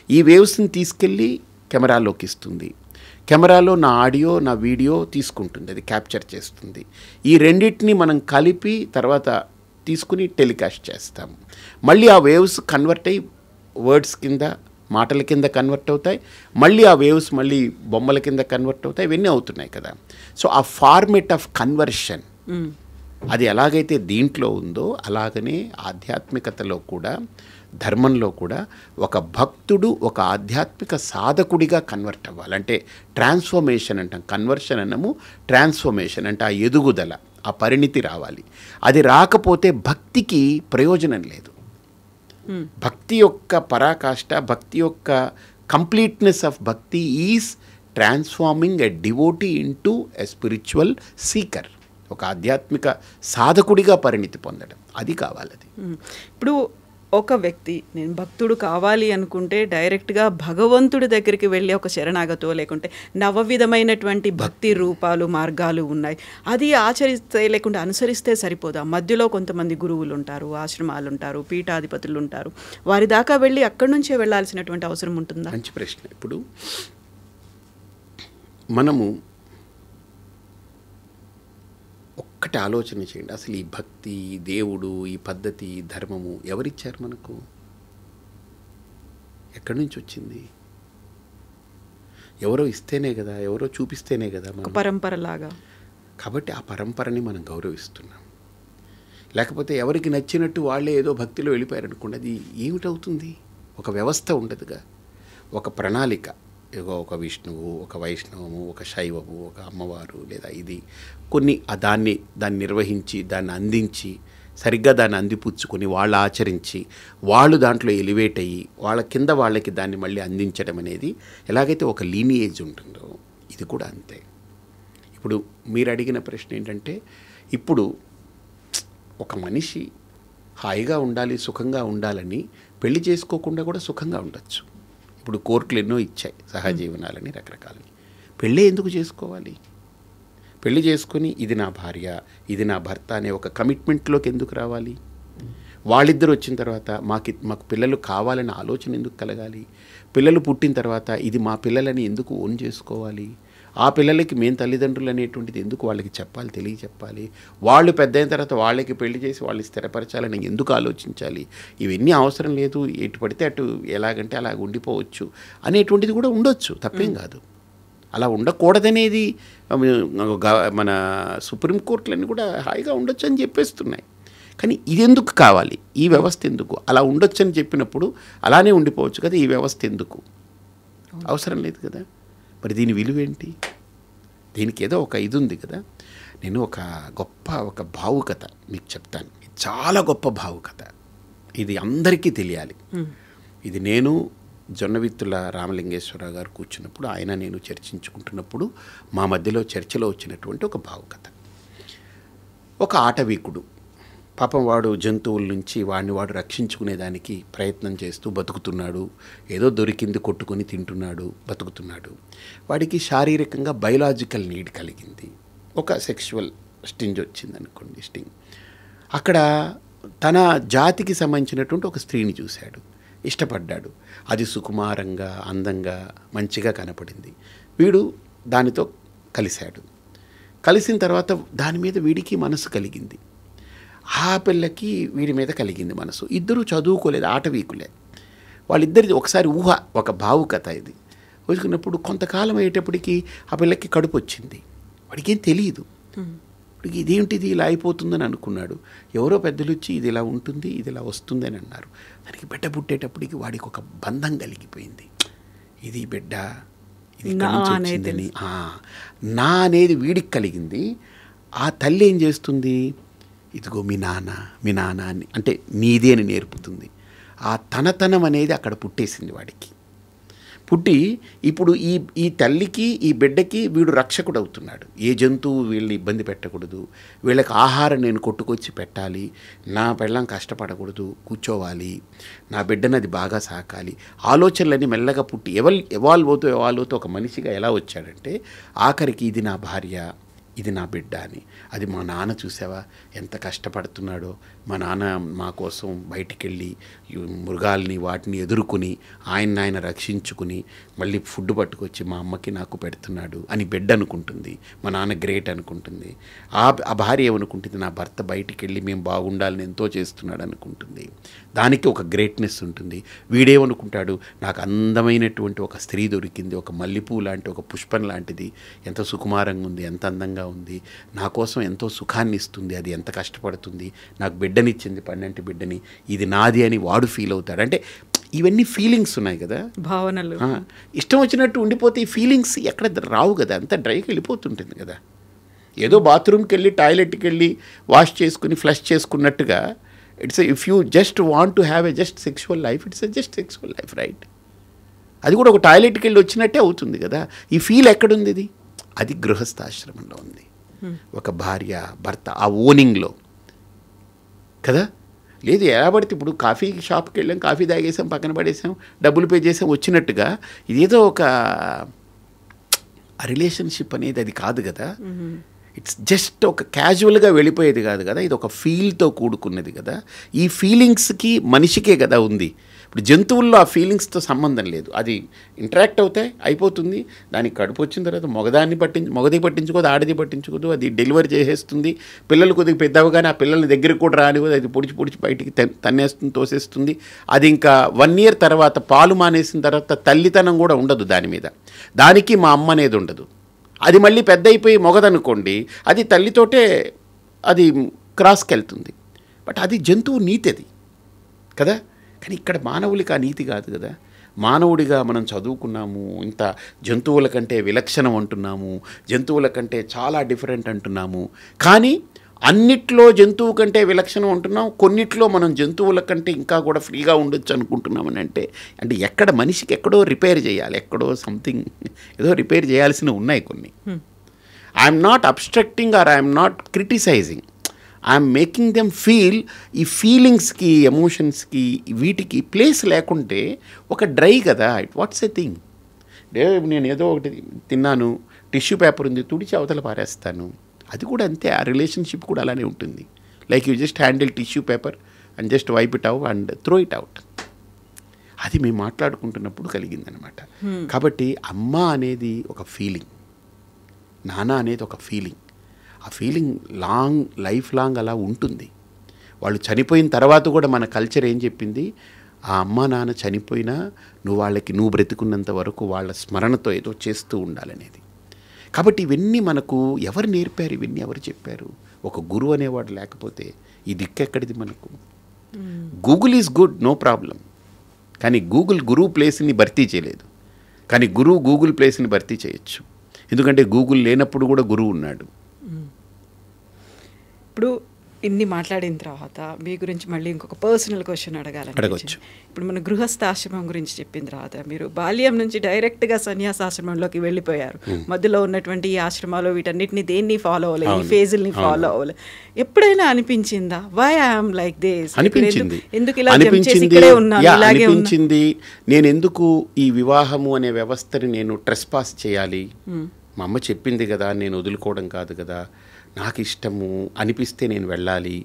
ఈ వేవ్స్ని తీసుకెళ్ళి కెమెరాలోకి ఇస్తుంది, కెమెరాలో నా ఆడియో నా వీడియో తీసుకుంటుంది, అది క్యాప్చర్ చేస్తుంది. ఈ రెండింటిని మనం కలిపి తర్వాత తీసుకుని టెలికాస్ట్ చేస్తాము. మళ్ళీ ఆ వేవ్స్ కన్వర్ట్ అయ్యి వర్డ్స్ కింద, మాటల కింద కన్వర్ట్ అవుతాయి. మళ్ళీ ఆ వేవ్స్ మళ్ళీ బొమ్మల కింద కన్వర్ట్ అవుతాయి. ఇవన్నీ అవుతున్నాయి కదా. సో ఆ ఫార్మేట్ ఆఫ్ కన్వర్షన్ అది ఎలాగైతే దీంట్లో ఉందో అలాగనే ఆధ్యాత్మికతలో కూడా, ధర్మంలో కూడా ఒక భక్తుడు ఒక ఆధ్యాత్మిక సాధకుడిగా కన్వర్ట్ అవ్వాలి. అంటే ట్రాన్స్ఫర్మేషన్ అంటాం, కన్వర్షన్ అన్నము ట్రాన్స్ఫర్మేషన్ అంటే ఆ ఎదుగుదల, ఆ పరిణితి రావాలి. అది రాకపోతే భక్తికి ప్రయోజనం లేదు. భక్తి యొక్క పరాకాష్ఠ, భక్తి యొక్క కంప్లీట్నెస్ ఆఫ్ భక్తి is transforming a devotee into a spiritual seeker. ఒక ఆధ్యాత్మిక సాధకుడిగా పరిణితి పొందడం, అది కావాలి. అది
ఇప్పుడు ఒక వ్యక్తి నేను భక్తుడు కావాలి అనుకుంటే డైరెక్ట్గా భగవంతుడి దగ్గరికి వెళ్ళి ఒక శరణాగతో, లేకుంటే నవవిధమైనటువంటి భక్తి రూపాలు, మార్గాలు ఉన్నాయి, అది ఆచరిస్తే లేకుంటే అనుసరిస్తే సరిపోదా? మధ్యలో కొంతమంది గురువులు ఉంటారు, ఆశ్రమాలు ఉంటారు, పీఠాధిపతులు ఉంటారు, వారి దాకా వెళ్ళి అక్కడి నుంచే వెళ్ళాల్సినటువంటి అవసరం ఉంటుందా?
మంచి ప్రశ్న. ఇప్పుడు మనము ఒక్కటి ఆలోచన చేయండి, అసలు ఈ భక్తి, దేవుడు, ఈ పద్ధతి, ధర్మము ఎవరిచ్చారు మనకు? ఎక్కడి నుంచి వచ్చింది? ఎవరో ఇస్తేనే కదా, ఎవరో చూపిస్తేనే కదా,
పరంపరలాగా.
కాబట్టి ఆ పరంపరని మనం గౌరవిస్తున్నాం. లేకపోతే ఎవరికి నచ్చినట్టు వాళ్ళే ఏదో భక్తిలో వెళ్ళిపోయారనుకోండి, అది ఏమిటవుతుంది? ఒక వ్యవస్థ ఉండదుగా, ఒక ప్రణాళిక, ఒక విష్ణువు, ఒక వైష్ణవము, ఒక శైవము, ఒక అమ్మవారు, లేదా ఇది కొన్ని దాన్ని నిర్వహించి దాన్ని అందించి సరిగ్గా దాన్ని అందిపుచ్చుకొని వాళ్ళు ఆచరించి వాళ్ళు దాంట్లో ఎలివేట్ అయ్యి వాళ్ళ కింద వాళ్ళకి దాన్ని మళ్ళీ అందించడం అనేది ఎలాగైతే ఒక లీనియేజ్ ఉంటుందో ఇది కూడా అంతే. ఇప్పుడు మీరు అడిగిన ప్రశ్న ఏంటంటే, ఇప్పుడు ఒక మనిషి హాయిగా ఉండాలి, సుఖంగా ఉండాలని పెళ్లి చేసుకోకుండా కూడా సుఖంగా ఉండొచ్చు. ఇప్పుడు కోర్టులు ఎన్నో ఇచ్చాయి సహజీవనాలని రకరకాలని. పెళ్ళి ఎందుకు చేసుకోవాలి? పెళ్లి చేసుకుని ఇది నా భార్య, ఇది నా భర్త అనే ఒక కమిట్మెంట్లోకి ఎందుకు రావాలి? వాళ్ళిద్దరు వచ్చిన తర్వాత మాకు పిల్లలు కావాలనే ఆలోచన ఎందుకు కలగాలి? పిల్లలు పుట్టిన తర్వాత ఇది మా పిల్లలని ఎందుకు ఓన్ చేసుకోవాలి? ఆ పిల్లలకి మేము తల్లిదండ్రులు అనేటువంటిది ఎందుకు వాళ్ళకి చెప్పాలి, తెలియచెప్పాలి? వాళ్ళు పెద్ద అయిన తర్వాత వాళ్ళకి పెళ్లి చేసి వాళ్ళు స్థిరపరచాలని ఎందుకు ఆలోచించాలి? ఇవన్నీ అవసరం లేదు, ఎటు పడితే అటు ఎలాగంటే అలాగ ఉండిపోవచ్చు అనేటువంటిది కూడా ఉండొచ్చు, తప్పేం కాదు. అలా ఉండకూడదనేది మన సుప్రీంకోర్టులన్నీ కూడా హాయిగా ఉండొచ్చు అని చెప్పేస్తున్నాయి. కానీ ఇది ఎందుకు కావాలి? ఈ వ్యవస్థ ఎందుకు? అలా ఉండొచ్చు అని చెప్పినప్పుడు అలానే ఉండిపోవచ్చు కదా, ఈ వ్యవస్థ ఎందుకు? అవసరం లేదు కదా. మరి దీని విలువేంటి? దీనికి ఏదో ఒక ఇది ఉంది కదా. నేను ఒక భావుకత మీకు చెప్తాను. చాలా గొప్ప భావుకత. ఇది అందరికీ తెలియాలి. ఇది నేను జొన్నవిత్తుల రామలింగేశ్వరరావు గారు కూర్చున్నప్పుడు ఆయన నేను చర్చించుకుంటున్నప్పుడు మా మధ్యలో చర్చలో వచ్చినటువంటి ఒక భావుకత. ఒక ఆటవీకుడు పాపం వాడు జంతువుల నుంచి వాడు రక్షించుకునేదానికి ప్రయత్నం చేస్తూ బతుకుతున్నాడు. ఏదో దొరికింది కొట్టుకొని తింటున్నాడు, బతుకుతున్నాడు. వాడికి శారీరకంగా బయలాజికల్ నీడ్ కలిగింది. ఒక సెక్షువల్ స్టింజ్ వచ్చింది అనుకోండి, స్టింగ్. అక్కడ తన జాతికి సంబంధించినటువంటి ఒక స్త్రీని చూశాడు, ఇష్టపడ్డాడు. అది సుకుమారంగా, అందంగా, మంచిగా కనపడింది. వీడు దానితో కలిశాడు. కలిసిన తర్వాత దాని మీద వీడికి మనసు కలిగింది. ఆ పిల్లకి వీడి మీద కలిగింది మనసు. ఇద్దరు చదువుకోలేదు, ఆటవీకులే. వాళ్ళిద్దరిది ఒకసారి ఊహ, ఒక భావుకత ఇది. వచ్చుకున్నప్పుడు కొంతకాలం అయ్యేటప్పటికి ఆ పిల్లకి కడుపు వచ్చింది. వాడికి ఏం తెలియదు. వాడికి ఇదేంటిది ఇలా అయిపోతుందని అనుకున్నాడు. ఎవరో పెద్దలు వచ్చి ఇది ఇలా ఉంటుంది, ఇది ఇలా వస్తుంది అని అన్నారు. దానికి బిడ్డ పుట్టేటప్పటికి వాడికి ఒక బంధం కలిగిపోయింది. ఇది బిడ్డ, ఇది ఇక్కడి నుంచి వచ్చిందని నా అనేది వీడికి కలిగింది. ఆ తల్లి ఏం చేస్తుంది? ఇదిగో మీ నాన్న అని, అంటే నీదే అని నేర్పుతుంది. ఆ తనతనం అనేది అక్కడ పుట్టేసింది వాడికి. పుట్టి ఇప్పుడు ఈ తల్లికి ఈ బిడ్డకి వీడు రక్షకుడు అవుతున్నాడు. ఏ జంతువు వీళ్ళని ఇబ్బంది పెట్టకూడదు, వీళ్ళకి ఆహారం నేను కొట్టుకొచ్చి పెట్టాలి, నా పెళ్ళం కష్టపడకూడదు, కూర్చోవాలి, నా బిడ్డను అది బాగా సాకాలి, ఆలోచనలన్నీ మెల్లగా పుట్టి ఎవాల్వ్ అవుతూ ఒక మనిషిగా ఎలా వచ్చాడంటే ఆఖరికి ఇది నా భార్య, ఇది నా బిడ్డ అని. అది మా నాన్న చూసావా ఎంత కష్టపడుతున్నాడో, మా నాన్న మా కోసం బయటికి వెళ్ళి మృగాల్ని వాటిని ఎదుర్కొని ఆయన రక్షించుకుని మళ్ళీ ఫుడ్ పట్టుకొచ్చి మా అమ్మకి నాకు పెడుతున్నాడు అని బిడ్డ అనుకుంటుంది. మా నాన్న గ్రేట్ అనుకుంటుంది. ఆ భార్య ఏమనుకుంటుంది? నా భర్త బయటికి వెళ్ళి మేము బాగుండాలని ఎంతో చేస్తున్నాడు అనుకుంటుంది. దానికి ఒక గ్రేట్నెస్ ఉంటుంది. వీడేమనుకుంటాడు? నాకు అందమైనటువంటి ఒక స్త్రీ దొరికింది, ఒక మల్లెపూ లాంటి ఒక పుష్పం లాంటిది, ఎంత సుకుమారంగా ఉంది, ఎంత అందంగా ఉంది, నా కోసం ఎంతో సుఖాన్ని ఇస్తుంది, అది ఎంత కష్టపడుతుంది, నాకు బిడ్డనిచ్చింది, 12 బిడ్డని, ఇది నాది అని వాడు ఫీల్ అవుతాడు. అంటే ఇవన్నీ ఫీలింగ్స్ ఉన్నాయి కదా, భావనలు. ఇష్టం వచ్చినట్టు ఉండిపోతే ఈ ఫీలింగ్స్ ఎక్కడ రావు కదా, అంతా డ్రైకి వెళ్ళిపోతుంటుంది కదా. ఏదో బాత్రూమ్కి వెళ్ళి టాయిలెట్కి వెళ్ళి వాష్ చేసుకుని ఫ్లష్ చేసుకున్నట్టుగా if you just want to have a just sexual life, it's a just sexual life, right? అది కూడా ఒక టాయిలెట్కి వెళ్ళి వచ్చినట్టే అవుతుంది కదా. ఈ ఫీల్ ఎక్కడుంది? అది గృహస్థాశ్రమంలో ఉంది. ఒక భార్య భర్త ఆ ఓనింగ్లో కదా. లేదు ఎలా పడితే ఇప్పుడు కాఫీ షాప్కి వెళ్ళాం, కాఫీ తాగేసాం, పక్కన పడేసాం, డబ్బులు పే చేసాం వచ్చినట్టుగా ఇదేదో ఒక రిలేషన్షిప్ అనేది అది కాదు కదా. ఇట్స్ జస్ట్ ఒక క్యాజువల్గా వెళ్ళిపోయేది కాదు కదా, ఇది ఒక ఫీల్తో కూడుకున్నది కదా. ఈ ఫీలింగ్స్కి మనిషికే కదా ఉంది. ఇప్పుడు జంతువుల్లో ఆ ఫీలింగ్స్తో సంబంధం లేదు. అది ఇంటరాక్ట్ అవుతాయి, అయిపోతుంది. దానికి కడుపు వచ్చిన తర్వాత మొగది పట్టించుకోదు, ఆడది పట్టించుకోదు, అది డెలివరీ చేసేస్తుంది. పిల్లలు కొద్దిగా పెద్దవగానే ఆ పిల్లల్ని దగ్గరికి కూడా రానివ్వదు, అది పొడిచి బయటికి తన్నేస్తుంది, తోసేస్తుంది. అది ఇంకా 1 year తర్వాత పాలు మానేసిన తర్వాత తల్లితనం కూడా ఉండదు దాని మీద. దానికి మా అమ్మ అనేది ఉండదు. అది మళ్ళీ పెద్ద అయిపోయి మొగదనుకోండి, అది తల్లితోటే అది క్రాస్కి వెళ్తుంది. బట్ అది జంతువు నీతి అది కదా. కానీ ఇక్కడ మానవులకి ఆ నీతి కాదు కదా. మానవుడిగా మనం చదువుకున్నాము, ఇంత జంతువుల కంటే విలక్షణం అంటున్నాము, జంతువుల కంటే చాలా డిఫరెంట్ అంటున్నాము. కానీ అన్నిట్లో జంతువు కంటే విలక్షణం అంటున్నాం, కొన్నిట్లో మనం జంతువుల కంటే ఇంకా కూడా ఫ్రీగా ఉండొచ్చు అనుకుంటున్నామని అంటే ఎక్కడ మనిషికి ఎక్కడో రిపేర్ చేయాలి, ఎక్కడో సంథింగ్ ఏదో రిపేర్ చేయాల్సినవి ఉన్నాయి కొన్ని. I'm not obstructing or I'm not criticising, I'm making them feel. ఈ ఫీలింగ్స్కి, ఎమోషన్స్కి, వీటికి ప్లేస్ లేకుంటే ఒక డ్రై కదా, వాట్స్ ఎ థింగ్. నేను ఏదో ఒకటి తిన్నాను, టిష్యూ పేపర్ ఉంది, తుడిచి అవతల పారేస్తాను. అది కూడా అంతే, ఆ రిలేషన్షిప్ కూడా అలానే ఉంటుంది. Like you just handle tissue paper and just wipe it out and throw it out. అది మేము మాట్లాడుకుంటున్నప్పుడు కలిగిందనమాట. కాబట్టి అమ్మ అనేది ఒక ఫీలింగ్, నాన్న అనేది ఒక ఫీలింగ్. ఆ ఫీలింగ్ లైఫ్ లాంగ్ అలా ఉంటుంది. వాళ్ళు చనిపోయిన తర్వాత కూడా మన కల్చర్ ఏం చెప్పింది, ఆ అమ్మ నాన్న చనిపోయినా నువ్వు బ్రతికున్నంత వరకు వాళ్ళ స్మరణతో ఏదో చేస్తూ ఉండాలనేది. కాబట్టి ఇవన్నీ మనకు ఎవరు నేర్పారు, ఇవన్నీ ఎవరు చెప్పారు? ఒక గురువు అనేవాడు లేకపోతే ఈ దిక్కెక్కడిది మనకు? Google is good, no problem. కానీ గురువు ప్లేస్ని భర్తీ చేయలేదు. కానీ గూగుల్ ప్లేస్ని భర్తీ చేయొచ్చు. ఎందుకంటే గూగుల్ లేనప్పుడు కూడా గురువు ఉన్నాడు.
ఇప్పుడు ఇన్ని మాట్లాడిన తర్వాత మీ గురించి మళ్ళీ ఇంకొక పర్సనల్ క్వశ్చన్
అడగచ్చు.
ఇప్పుడు మన గృహస్థాశ్రమం గురించి చెప్పిన తర్వాత మీరు బాల్యం నుంచి డైరెక్ట్గా సన్యాసాశ్రమంలోకి వెళ్ళిపోయారు. మధ్యలో ఉన్నటువంటి ఈ ఆశ్రమాలు వీటన్నిటిని దేన్ని ఫాలో అవ్వాలి, ఈ ఫేజుల్ని ఫాలో అవ్వాలి. ఎప్పుడైనా అనిపించిందా వై ఐఎమ్ లైక్ దిస్?
అనిపించింది.
ఎందుకు ఇలా చేసి ఇక్కడే ఉన్నాను, ఇలాగే
అనిపించింది. నేను ఎందుకు ఈ వివాహము అనే వ్యవస్థని నేను ట్రెస్పాస్ చేయాలి? మా అమ్మ చెప్పింది కదా, నేను వదులుకోవడం కాదు కదా, నాకు ఇష్టము అనిపిస్తే నేను వెళ్ళాలి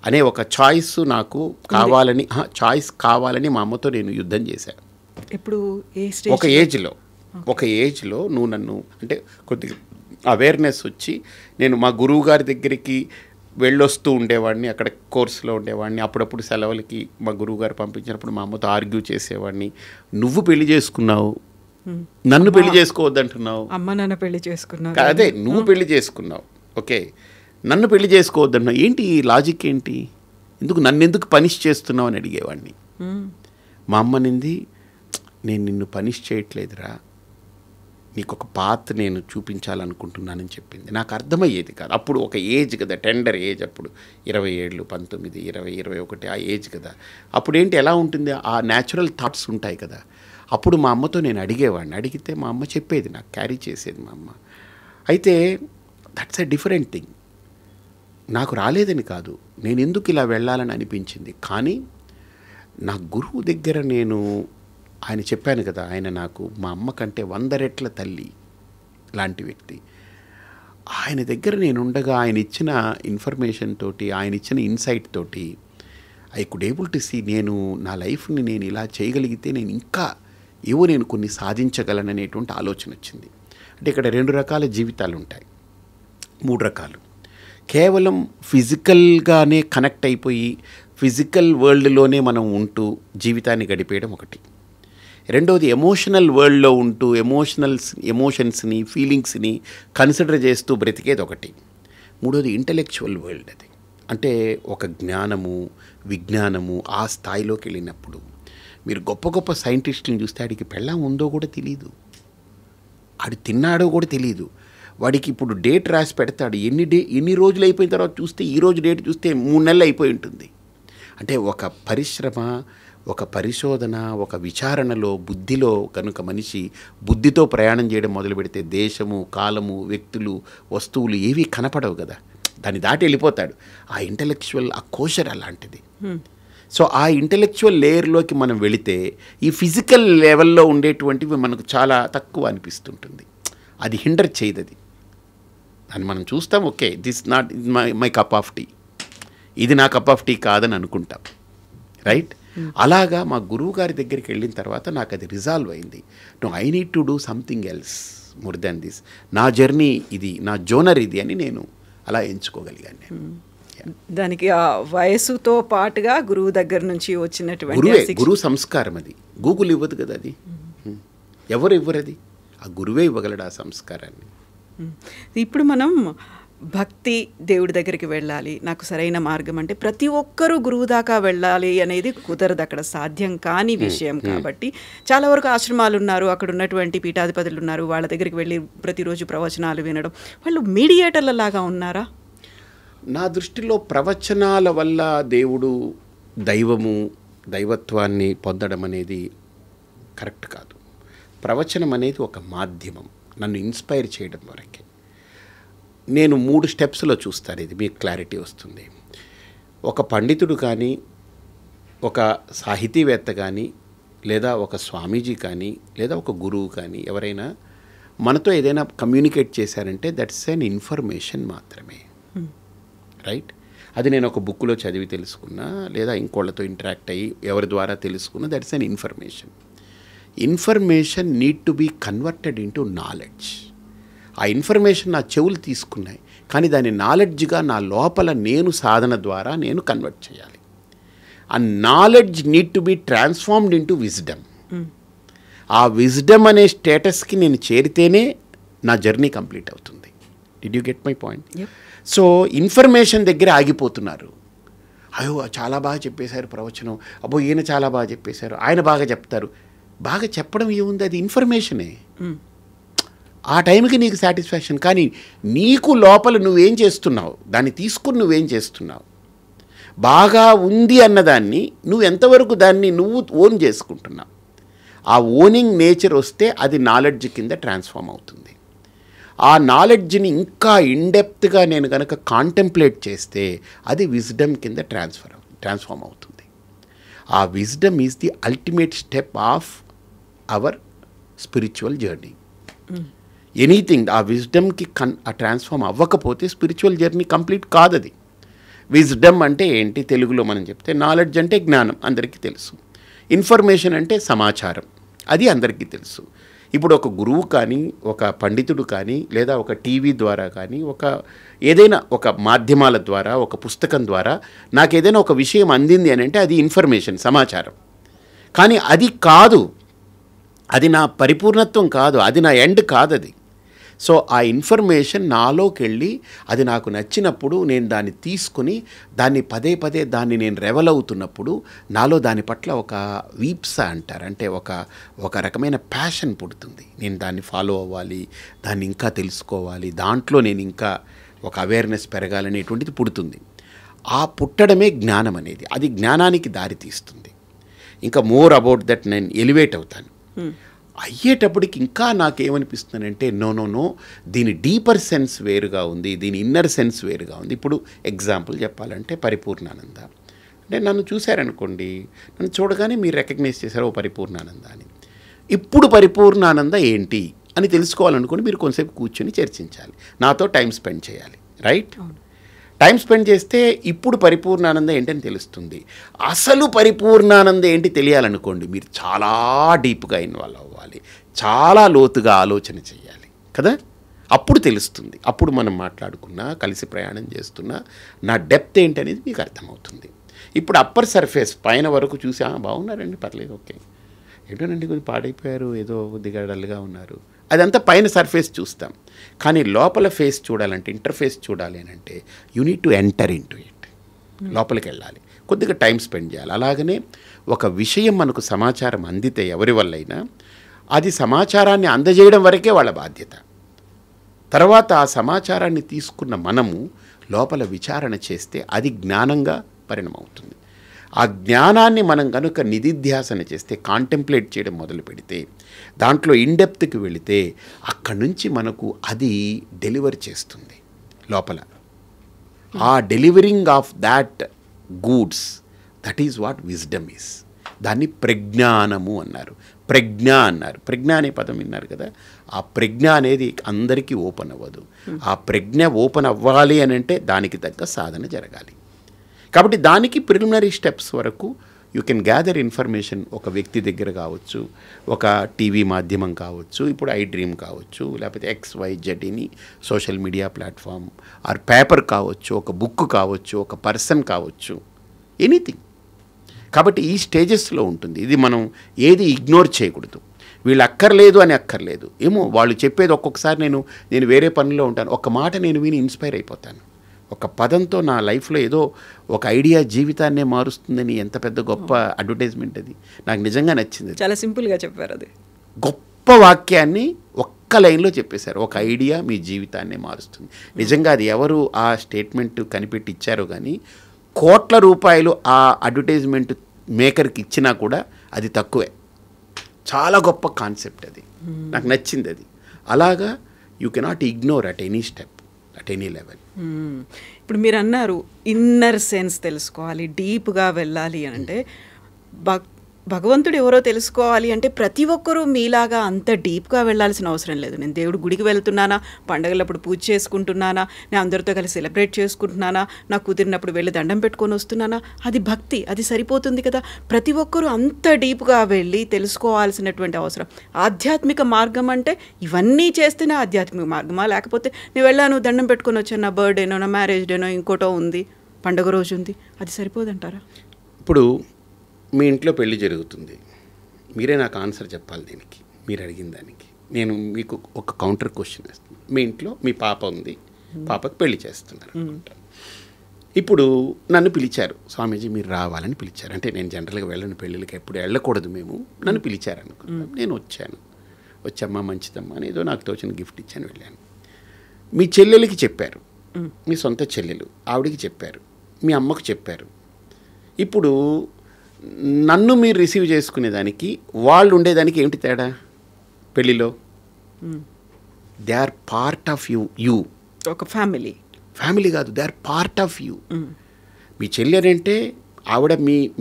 అనే ఒక చాయిస్ నాకు కావాలని మా అమ్మతో నేను యుద్ధం చేశాను.
ఇప్పుడు
ఒక ఏజ్లో నువ్వు నన్ను అంటే కొద్దిగా అవేర్నెస్ వచ్చి నేను మా గురువు గారి దగ్గరికి వెళ్ళొస్తూ ఉండేవాడిని, అక్కడ కోర్సులో ఉండేవాడిని. అప్పుడప్పుడు సెలవులకి మా గురువు గారు పంపించినప్పుడు మా అమ్మతో ఆర్గ్యూ చేసేవాడిని. నువ్వు పెళ్లి చేసుకున్నావు, నన్ను పెళ్లి చేసుకోవద్దంటున్నావు.
అమ్మ నాన్న పెళ్లి చేసుకున్నావు,
అదే నువ్వు పెళ్లి చేసుకున్నావు, ఓకే, నన్ను పెళ్లి చేసుకోవద్దన్నావు. ఏంటి ఈ లాజిక్ ఏంటి? నన్ను ఎందుకు పనిష్ చేస్తున్నావు అని అడిగేవాడిని. మా అమ్మనింది, నేను నిన్ను పనిష్ చేయట్లేదురా, నీకు ఒక పాత్ నేను చూపించాలనుకుంటున్నానని చెప్పింది. నాకు అర్థమయ్యేది కాదు అప్పుడు. ఒక ఏజ్ కదా, టెండర్ ఏజ్ అప్పుడు, 20 ఏళ్ళు, 19, 20, 21 ఆ ఏజ్ కదా. అప్పుడు ఏంటి ఎలా ఉంటుంది, ఆ న్యాచురల్ థాట్స్ ఉంటాయి కదా. అప్పుడు మా అమ్మతో నేను అడిగేవాడిని. అడిగితే మా అమ్మ చెప్పేది, నాకు క్యారీ చేసేది మా అమ్మ. అయితే దట్స్ ఎ డిఫరెంట్ థింగ్. నాకు రాలేదని కాదు, నేను ఎందుకు ఇలా వెళ్ళాలని అనిపించింది. కానీ నా గురువు దగ్గర ఆయన చెప్పాను కదా, ఆయన నాకు మా అమ్మ కంటే 100 రెట్ల తల్లి లాంటి వ్యక్తి. ఆయన దగ్గర నేను ఉండగా ఆయన ఇచ్చిన ఇన్ఫర్మేషన్ తోటి, ఆయన ఇచ్చిన ఇన్సైట్ తోటి I could able to see నా లైఫ్ని నేను ఇలా చేయగలిగితే నేను ఇంకా నేను కొన్ని సాధించగలననేటువంటి ఆలోచన వచ్చింది. అంటే ఇక్కడ 2 రకాల జీవితాలు ఉంటాయి, 3 రకాలు. కేవలం ఫిజికల్గానే కనెక్ట్ అయిపోయి ఫిజికల్ వరల్డ్లోనే మనం ఉంటూ జీవితాన్ని గడిపేయడం ఒకటి. రెండవది ఎమోషనల్ వరల్డ్లో ఉంటూ ఎమోషన్స్ని, ఫీలింగ్స్ని కన్సిడర్ చేస్తూ బ్రతికేది ఒకటి. మూడోది ఇంటలెక్చువల్ వరల్డ్. అది అంటే ఒక జ్ఞానము, విజ్ఞానము ఆ స్థాయిలోకి వెళ్ళినప్పుడు మీరు గొప్ప గొప్ప సైంటిస్టులను చూస్తే ఆడికి పెళ్ళాం ఉందో కూడా తెలియదు, ఆడు తిన్నాడో కూడా తెలియదు. వాడికి ఇప్పుడు డేట్ రాసి పెడతాడు, ఎన్ని రోజులు అయిపోయిన తర్వాత చూస్తే ఈ రోజు డేట్ చూస్తే 3 నెలలు అయిపోయి ఉంటుంది. అంటే ఒక పరిశ్రమ, ఒక పరిశోధన, ఒక విచారణలో, బుద్ధిలో కనుక మనిషి బుద్ధితో ప్రయాణం చేయడం మొదలు పెడితే దేశము, కాలము, వ్యక్తులు, వస్తువులు ఏవి కనపడవు కదా, దాన్ని దాటి వెళ్ళిపోతాడు. ఆ ఇంటలెక్చువల్, ఆ కోశర్ అలాంటిది. సో ఆ ఇంటలెక్చువల్ లేయర్లోకి మనం వెళితే ఈ ఫిజికల్ లెవెల్లో ఉండేటువంటివి మనకు చాలా తక్కువ అనిపిస్తుంటుంది. అది హిండర్ చేయదు. అది అని మనం చూస్తాం, okay this not my cup of tea, ఇది నా కప్ ఆఫ్ టీ కాదని అనుకుంటాం, రైట్? అలాగా మా గురువు గారి దగ్గరికి వెళ్ళిన తర్వాత నాకు అది రిజాల్వ్ అయింది. I need to do something else more than this. నా జర్నీ ఇది, నా జోనర్ ఇది అని నేను అలా ఎంచుకోగలిగాను. నేను
దానికి ఆ వయసుతో పాటుగా గురువు దగ్గర నుంచి వచ్చినటువంటి
గురువు సంస్కారం. అది గూగుల్ ఇవ్వదు కదా, అది ఎవరు ఇవ్వరు, అది ఆ గురువే ఇవ్వగలడు ఆ సంస్కారాన్ని.
ఇప్పుడు మనం భక్తి, దేవుడి దగ్గరికి వెళ్ళాలి, నాకు సరైన మార్గం అంటే ప్రతి ఒక్కరూ గురువు దాకా వెళ్ళాలి అనేది కుదరదు, అక్కడ సాధ్యం కాని విషయం. కాబట్టి చాలా వరకు ఆశ్రమాలు ఉన్నారు, అక్కడ ఉన్నటువంటి పీఠాధిపతులు ఉన్నారు, వాళ్ళ దగ్గరికి వెళ్ళి ప్రతిరోజు ప్రవచనాలు వినడం, వాళ్ళు మీడియేటర్ల లాగా ఉన్నారా?
నా దృష్టిలో ప్రవచనాల వల్ల దేవుడు, దైవము, దైవత్వాన్ని పొందడం అనేది కరెక్ట్ కాదు. ప్రవచనం అనేది ఒక మాధ్యమం, నన్ను ఇన్స్పైర్ చేయడం వరకే. నేను 3 స్టెప్స్లో చూస్తాను, ఇది మీకు క్లారిటీ వస్తుంది. ఒక పండితుడు కానీ, ఒక సాహితీవేత్త కానీ, లేదా ఒక స్వామీజీ కానీ, లేదా ఒక గురువు కానీ ఎవరైనా మనతో ఏదైనా కమ్యూనికేట్ చేశారంటే దట్స్ ఎన్ ఇన్ఫర్మేషన్ మాత్రమే, రైట్? అది నేను ఒక బుక్లో చదివి తెలుసుకున్నా, లేదా ఇంకోళ్ళతో ఇంటరాక్ట్ అయ్యి ఎవరి ద్వారా తెలుసుకున్నా, that's an information. Information need to be converted into knowledge. ఆ ఇన్ఫర్మేషన్ నా చెవులు తీసుకున్నాయి, కానీ దాని నాలెడ్జ్గా నా లోపల నేను సాధన ద్వారా నేను కన్వర్ట్ చేయాలి. ఆ knowledge need to be transformed into wisdom. ఆ విజ్డమ్ అనే స్టేటస్కి నేను చేరితేనే నా జర్నీ కంప్లీట్ అవుతుంది. Did you get my point? So information దగ్గర ఆగిపోతున్నారు. అయ్యో చాలా బాగా చెప్పేశారు ప్రవచనం, అబ్బో ఈయన చాలా బాగా చెప్పేశారు, ఆయన బాగా చెప్తారు. బాగా చెప్పడం ఏముంది, అది ఇన్ఫర్మేషనే. ఆ టైంకి నీకు సాటిస్ఫాక్షన్, కానీ నీకు లోపల నువ్వేం చేస్తున్నావు, దాన్ని తీసుకుని నువ్వేం చేస్తున్నావు, బాగా ఉంది అన్నదాన్ని నువ్వు ఎంతవరకు దాన్ని నువ్వు ఓన్ చేసుకుంటున్నావు. ఆ ఓనింగ్ నేచర్ వస్తే అది నాలెడ్జ్ కింద ట్రాన్స్ఫార్మ్ అవుతుంది. ఆ నాలెడ్జ్ని ఇంకా ఇన్డెప్త్గా నేను కనుక కాంటెంప్లేట్ చేస్తే అది విజ్డమ్ కింద ట్రాన్స్ఫార్మ్ అవుతుంది. ఆ wisdom is the ultimate step of our spiritual journey. Anything ఆ విజ్డమ్కి ట్రాన్స్ఫార్మ్ అవ్వకపోతే స్పిరిచువల్ జర్నీ కంప్లీట్ కాదు. అది విజ్డమ్ అంటే ఏంటి తెలుగులో మనం చెప్తే, నాలెడ్జ్ అంటే జ్ఞానం, అందరికీ తెలుసు. ఇన్ఫర్మేషన్ అంటే సమాచారం, అది అందరికీ తెలుసు. ఇప్పుడు ఒక గురువు కానీ, ఒక పండితుడు కానీ, లేదా ఒక టీవీ ద్వారా కానీ, ఏదైనా ఒక మాధ్యమాల ద్వారా, ఒక పుస్తకం ద్వారా నాకు ఏదైనా ఒక విషయం అందింది అని అంటే అది ఇన్ఫర్మేషన్, సమాచారం. కానీ అది కాదు, అది నా పరిపూర్ణత్వం కాదు, అది నా ఎండ్ కాదు. అది సో ఆ ఇన్ఫర్మేషన్ నాలోకి వెళ్ళి అది నాకు నచ్చినప్పుడు నేను దాన్ని తీసుకుని దాన్ని పదే పదే దాన్ని నేను రెవల్ అవుతున్నప్పుడు నాలో దాని పట్ల ఒక వీప్స అంటారు, అంటే ఒక రకమైన ప్యాషన్ పుడుతుంది. నేను దాన్ని ఫాలో అవ్వాలి, దాన్ని ఇంకా తెలుసుకోవాలి, దాంట్లో నేను ఇంకా ఒక అవేర్నెస్ పెరగాలనేటువంటిది పుడుతుంది. ఆ పుట్టడమే జ్ఞానం అనేది, అది జ్ఞానానికి దారి తీస్తుంది. ఇంకా మోర్ అబౌట్ దట్ నేను ఎలివేట్ అవుతాను. అయ్యేటప్పటికి ఇంకా నాకేమనిపిస్తుందంటే నో దీని డీపర్ సెన్స్ వేరుగా ఉంది, దీని ఇన్నర్ సెన్స్ వేరుగా ఉంది. ఇప్పుడు ఎగ్జాంపుల్ చెప్పాలంటే పరిపూర్ణానంద అంటే నన్ను చూశారనుకోండి, నన్ను చూడగానే మీరు రికగ్నైజ్ చేశారు ఓ పరిపూర్ణానంద అని. ఇప్పుడు పరిపూర్ణానంద ఏంటి అని తెలుసుకోవాలనుకోండి మీరు కొంతసేపు కూర్చొని చర్చించాలి, నాతో టైం స్పెండ్ చేయాలి, రైట్? టైం స్పెండ్ చేస్తే ఇప్పుడు పరిపూర్ణానంద ఏంటని తెలుస్తుంది. అసలు పరిపూర్ణానంద ఏంటి తెలియాలనుకోండి మీరు చాలా డీప్గా ఇన్వాల్వ్ అవ్వాలి, చాలా లోతుగా ఆలోచన చేయాలి కదా, అప్పుడు తెలుస్తుంది. అప్పుడు మనం మాట్లాడుకున్నా, కలిసి ప్రయాణం చేస్తున్నా నా డెప్త్ ఏంటనేది మీకు అర్థమవుతుంది. ఇప్పుడు అప్పర్ సర్ఫేస్ పైన వరకు చూసి బాగున్నారండి, పర్లేదు, ఓకే, ఏంటోనండి కొంచెం పాడైపోయారు, ఏదో కొద్దిగా డల్గా ఉన్నారు, అదంతా పైన సర్ఫేస్ చూస్తాం. కానీ లోపల ఫేస్ చూడాలంటే, ఇంటర్ఫేస్ చూడాలి అని అంటే you need to enter in to it, లోపలికి వెళ్ళాలి, కొద్దిగా టైం స్పెండ్ చేయాలి. అలాగనే ఒక విషయం మనకు సమాచారం అందితే ఎవరి వల్లైనా అది సమాచారాన్ని అందజేయడం వరకే వాళ్ళ బాధ్యత. తర్వాత ఆ సమాచారాన్ని తీసుకున్న మనము లోపల విచారణ చేస్తే అది జ్ఞానంగా పరిణమవుతుంది. ఆ జ్ఞానాన్ని మనం కనుక నిధిధ్యాసన చేస్తే, కాంటెంప్లేట్ చేయడం మొదలు పెడితే, దాంట్లో ఇన్డెప్త్కి వెళితే అక్కడి నుంచి మనకు అది డెలివర్ చేస్తుంది లోపల. ఆ delivering of that goods, that is what wisdom is. దాన్ని ప్రజ్ఞానము అన్నారు, ప్రజ్ఞ అన్నారు. ప్రజ్ఞ అనే పదం విన్నారు కదా, ఆ ప్రజ్ఞ అనేది అందరికీ ఓపెన్ అవ్వదు. ఆ ప్రజ్ఞ ఓపెన్ అవ్వాలి అని అంటే దానికి తగ్గ సాధన జరగాలి. కాబట్టి దానికి ప్రిలిమినరీ స్టెప్స్ వరకు యూ కెన్ గ్యాదర్ ఇన్ఫర్మేషన్. ఒక వ్యక్తి దగ్గర కావచ్చు, ఒక టీవీ మాధ్యమం కావచ్చు, ఇప్పుడు iDream కావచ్చు, లేకపోతే XYZ అని social media platform, are paper కావచ్చు, ఒక బుక్ కావచ్చు, ఒక పర్సన్ కావచ్చు, ఎనీథింగ్. కాబట్టి ఈ స్టేజెస్లో ఉంటుంది. ఇది మనం ఏది ఇగ్నోర్ చేయకూడదు. వీళ్ళు అక్కర్లేదు అని అక్కర్లేదు, ఏమో వాళ్ళు చెప్పేది ఒక్కొక్కసారి నేను వేరే పనిలో ఉంటాను, ఒక మాట నేను విని ఇన్స్పైర్ అయిపోతాను. ఒక పదంతో నా లైఫ్లో ఏదో ఒక ఐడియా జీవితాన్నే మారుస్తుందని ఎంత పెద్ద గొప్ప అడ్వర్టైజ్మెంట్ అది. నాకు నిజంగా నచ్చింది.
చాలా సింపుల్గా చెప్పారు. అది
గొప్ప వాక్యాన్ని ఒక్క లైన్లో చెప్పేశారు. ఒక ఐడియా మీ జీవితాన్నే మారుస్తుంది. నిజంగా అది ఎవరు ఆ స్టేట్మెంట్ కనిపెట్టి ఇచ్చారో కానీ కోట్ల రూపాయలు ఆ అడ్వర్టైజ్మెంట్ మేకర్కి ఇచ్చినా కూడా అది తక్కువే. చాలా గొప్ప కాన్సెప్ట్ అది, నాకు నచ్చింది అది. అలాగా you cannot ignore at any step, at any level.
ఇప్పుడు మీరు అన్నారు ఇన్నర్ సెన్స్ తెలుసుకోవాలి, డీప్గా వెళ్ళాలి అంటే భగవంతుడు ఎవరో తెలుసుకోవాలి అంటే ప్రతి ఒక్కరూ మీలాగా అంత డీప్గా వెళ్ళాల్సిన అవసరం లేదు. నేను దేవుడు గుడికి వెళ్తున్నానా, పండగలప్పుడు పూజ చేసుకుంటున్నానా, నేను అందరితో కలిసి సెలబ్రేట్ చేసుకుంటున్నానా, నాకు కుదిరినప్పుడు వెళ్ళి దండం పెట్టుకొని వస్తున్నానా, అది భక్తి, అది సరిపోతుంది కదా. ప్రతి ఒక్కరూ అంత డీప్గా వెళ్ళి తెలుసుకోవాల్సినటువంటి అవసరం. ఆధ్యాత్మిక మార్గం అంటే ఇవన్నీ చేస్తేనే ఆధ్యాత్మిక మార్గమా, లేకపోతే నేను వెళ్ళాను దండం పెట్టుకొని వచ్చాను, నా బర్త్డేనో నా మ్యారేజ్ డేనో ఇంకోటో ఉంది, పండుగ రోజు ఉంది, అది సరిపోదంటారా?
ఇప్పుడు మీ ఇంట్లో పెళ్లి జరుగుతుంది, మీరే నాకు ఆన్సర్ చెప్పాలి దీనికి, మీరు అడిగిన దానికి. నేను మీకు ఒక కౌంటర్ క్వశ్చన్ వేస్తాను. మీ ఇంట్లో మీ పాప ఉంది, పాపకు పెళ్లి చేస్తున్నారు అనుకుంటా. ఇప్పుడు నన్ను పిలిచారు, స్వామీజీ మీరు రావాలని పిలిచారు. అంటే నేను జనరల్గా వెళ్ళను పెళ్ళిళ్ళకి, ఎప్పుడు వెళ్ళకూడదు మేము, నన్ను పిలిచారు అనుకుంటాను. నేను వచ్చామ్మా మంచిదమ్మా అని ఏదో నాకు తోచిన గిఫ్ట్ ఇచ్చాను, వెళ్ళాను. మీ చెల్లెలకి చెప్పారు, మీ సొంత చెల్లెలు, ఆవిడికి చెప్పారు, మీ అమ్మకు చెప్పారు. ఇప్పుడు నన్ను మీరు రిసీవ్ చేసుకునేదానికి వాళ్ళు ఉండేదానికి ఏమిటి తేడా? పెళ్ళిలో they are part of you.
ఒక ఫ్యామిలీ
కాదు, they are part of you. మీ చెల్లెలంటే ఆవిడ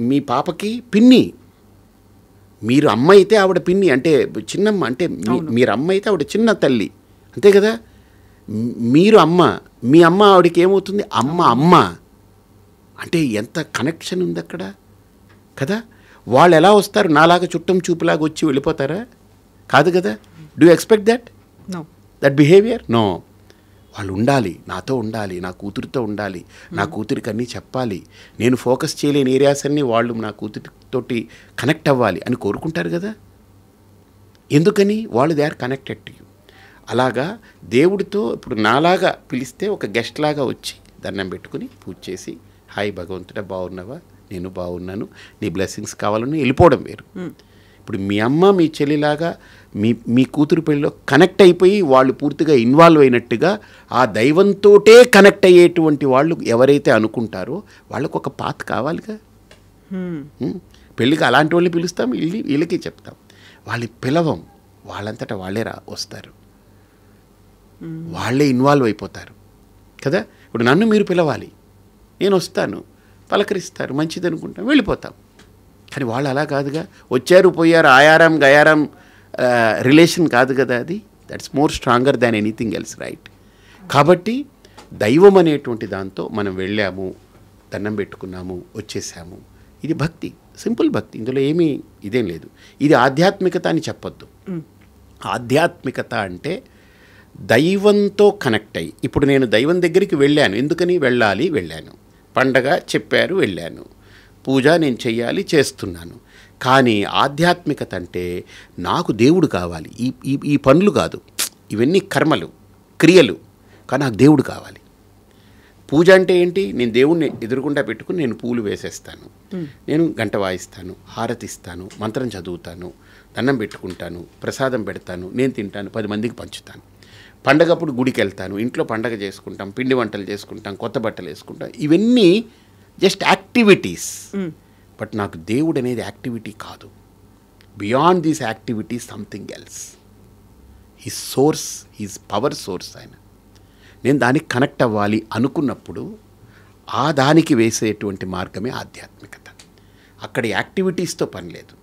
మీ పాపకి పిన్ని, మీరు అమ్మ అయితే ఆవిడ పిన్ని, అంటే చిన్నమ్మ, అంటే మీరు అమ్మ అయితే ఆవిడ చిన్న తల్లి, అంతే కదా. మీరు అమ్మ, మీ అమ్మ ఆవిడకి ఏమవుతుంది? అమ్మ అంటే ఎంత కనెక్షన్ ఉంది అక్కడ కదా. వాళ్ళు ఎలా వస్తారు? నాలాగా చుట్టం చూపులాగా వచ్చి వెళ్ళిపోతారా? కాదు కదా. Do you expect that behaviour? No. వాళ్ళు ఉండాలి, నాతో ఉండాలి, నా కూతురితో ఉండాలి, నా కూతురికి అన్నీ చెప్పాలి, నేను ఫోకస్ చేయలేని ఏరియాస్ అన్నీ వాళ్ళు నా కూతురితోటి కనెక్ట్ అవ్వాలి అని కోరుకుంటారు కదా. ఎందుకని? వాళ్ళు they are connected to you. అలాగా దేవుడితో ఇప్పుడు నాలాగా పిలిస్తే ఒక గెస్ట్ లాగా వచ్చి దండం పెట్టుకుని పూజ చేసి, హాయ్ భగవంతుడా బాగున్నావా, నేను బాగున్నాను, నీ బ్లెస్సింగ్స్ కావాలని వెళ్ళిపోవడం వేరు. ఇప్పుడు మీ అమ్మ మీ చెల్లిలాగా మీ కూతురు పెళ్ళిలో కనెక్ట్ అయిపోయి వాళ్ళు పూర్తిగా ఇన్వాల్వ్ అయినట్టుగా ఆ దైవంతోటే కనెక్ట్ అయ్యేటువంటి వాళ్ళు ఎవరైతే అనుకుంటారో వాళ్ళకు ఒక పాత్ కావాలిగా. పెళ్ళికి అలాంటి వాళ్ళని పిలుస్తాం, వీళ్ళకి చెప్తాం, వాళ్ళని పిలవం, వాళ్ళంతటా వాళ్ళే వస్తారు, వాళ్ళే ఇన్వాల్వ్ అయిపోతారు కదా. ఇప్పుడు నన్ను మీరు పిలవాలి, నేను వస్తాను, పలకరిస్తారు, మంచిది అనుకుంటాం, వెళ్ళిపోతాం. కానీ వాళ్ళు అలా కాదుగా, వచ్చారు పోయారు, ఆయారం గయారం రిలేషన్ కాదు కదా అది. That's more stronger than anything else, right. కాబట్టి దైవం అనేటువంటి దాంతో మనం వెళ్ళాము, దండం పెట్టుకున్నాము, వచ్చేసాము, ఇది భక్తి, సింపుల్ భక్తి, ఇందులో ఏమీ ఇదేం లేదు. ఇది ఆధ్యాత్మికత అని చెప్పొద్దు. ఆధ్యాత్మికత అంటే దైవంతో కనెక్ట్ అయ్యి, ఇప్పుడు నేను దైవం దగ్గరికి వెళ్ళాను, ఎందుకని వెళ్ళాను, పండగ చెప్పారు వెళ్ళాను, పూజ నేను చెయ్యాలి చేస్తున్నాను. కానీ ఆధ్యాత్మికత అంటే నాకు దేవుడు కావాలి, ఈ పనులు కాదు, ఇవన్నీ కర్మలు క్రియలు, కానీ నాకు దేవుడు కావాలి. పూజ అంటే ఏంటి? నేను దేవుణ్ణి ఎదురుగుండా పెట్టుకుని నేను పూలు వేసేస్తాను, నేను గంట వాయిస్తాను, హారతిస్తాను, మంత్రం చదువుతాను, దండం పెట్టుకుంటాను, ప్రసాదం పెడతాను, నేను తింటాను, 10 మందికి పంచుతాను. పండగప్పుడు గుడికి వెళ్తాను, ఇంట్లో పండగ చేసుకుంటాం, పిండి వంటలు చేసుకుంటాం, కొత్త బట్టలు వేసుకుంటాం, ఇవన్నీ జస్ట్ యాక్టివిటీస్. బట్ నాకు దేవుడు అనేది యాక్టివిటీ కాదు. Beyond these activities something else. His source, his power source ఆయన. నేను దానికి కనెక్ట్ అవ్వాలి అనుకున్నప్పుడు ఆ దానికి వేసేటువంటి మార్గమే ఆధ్యాత్మికత. అక్కడ యాక్టివిటీస్తో పని లేదు.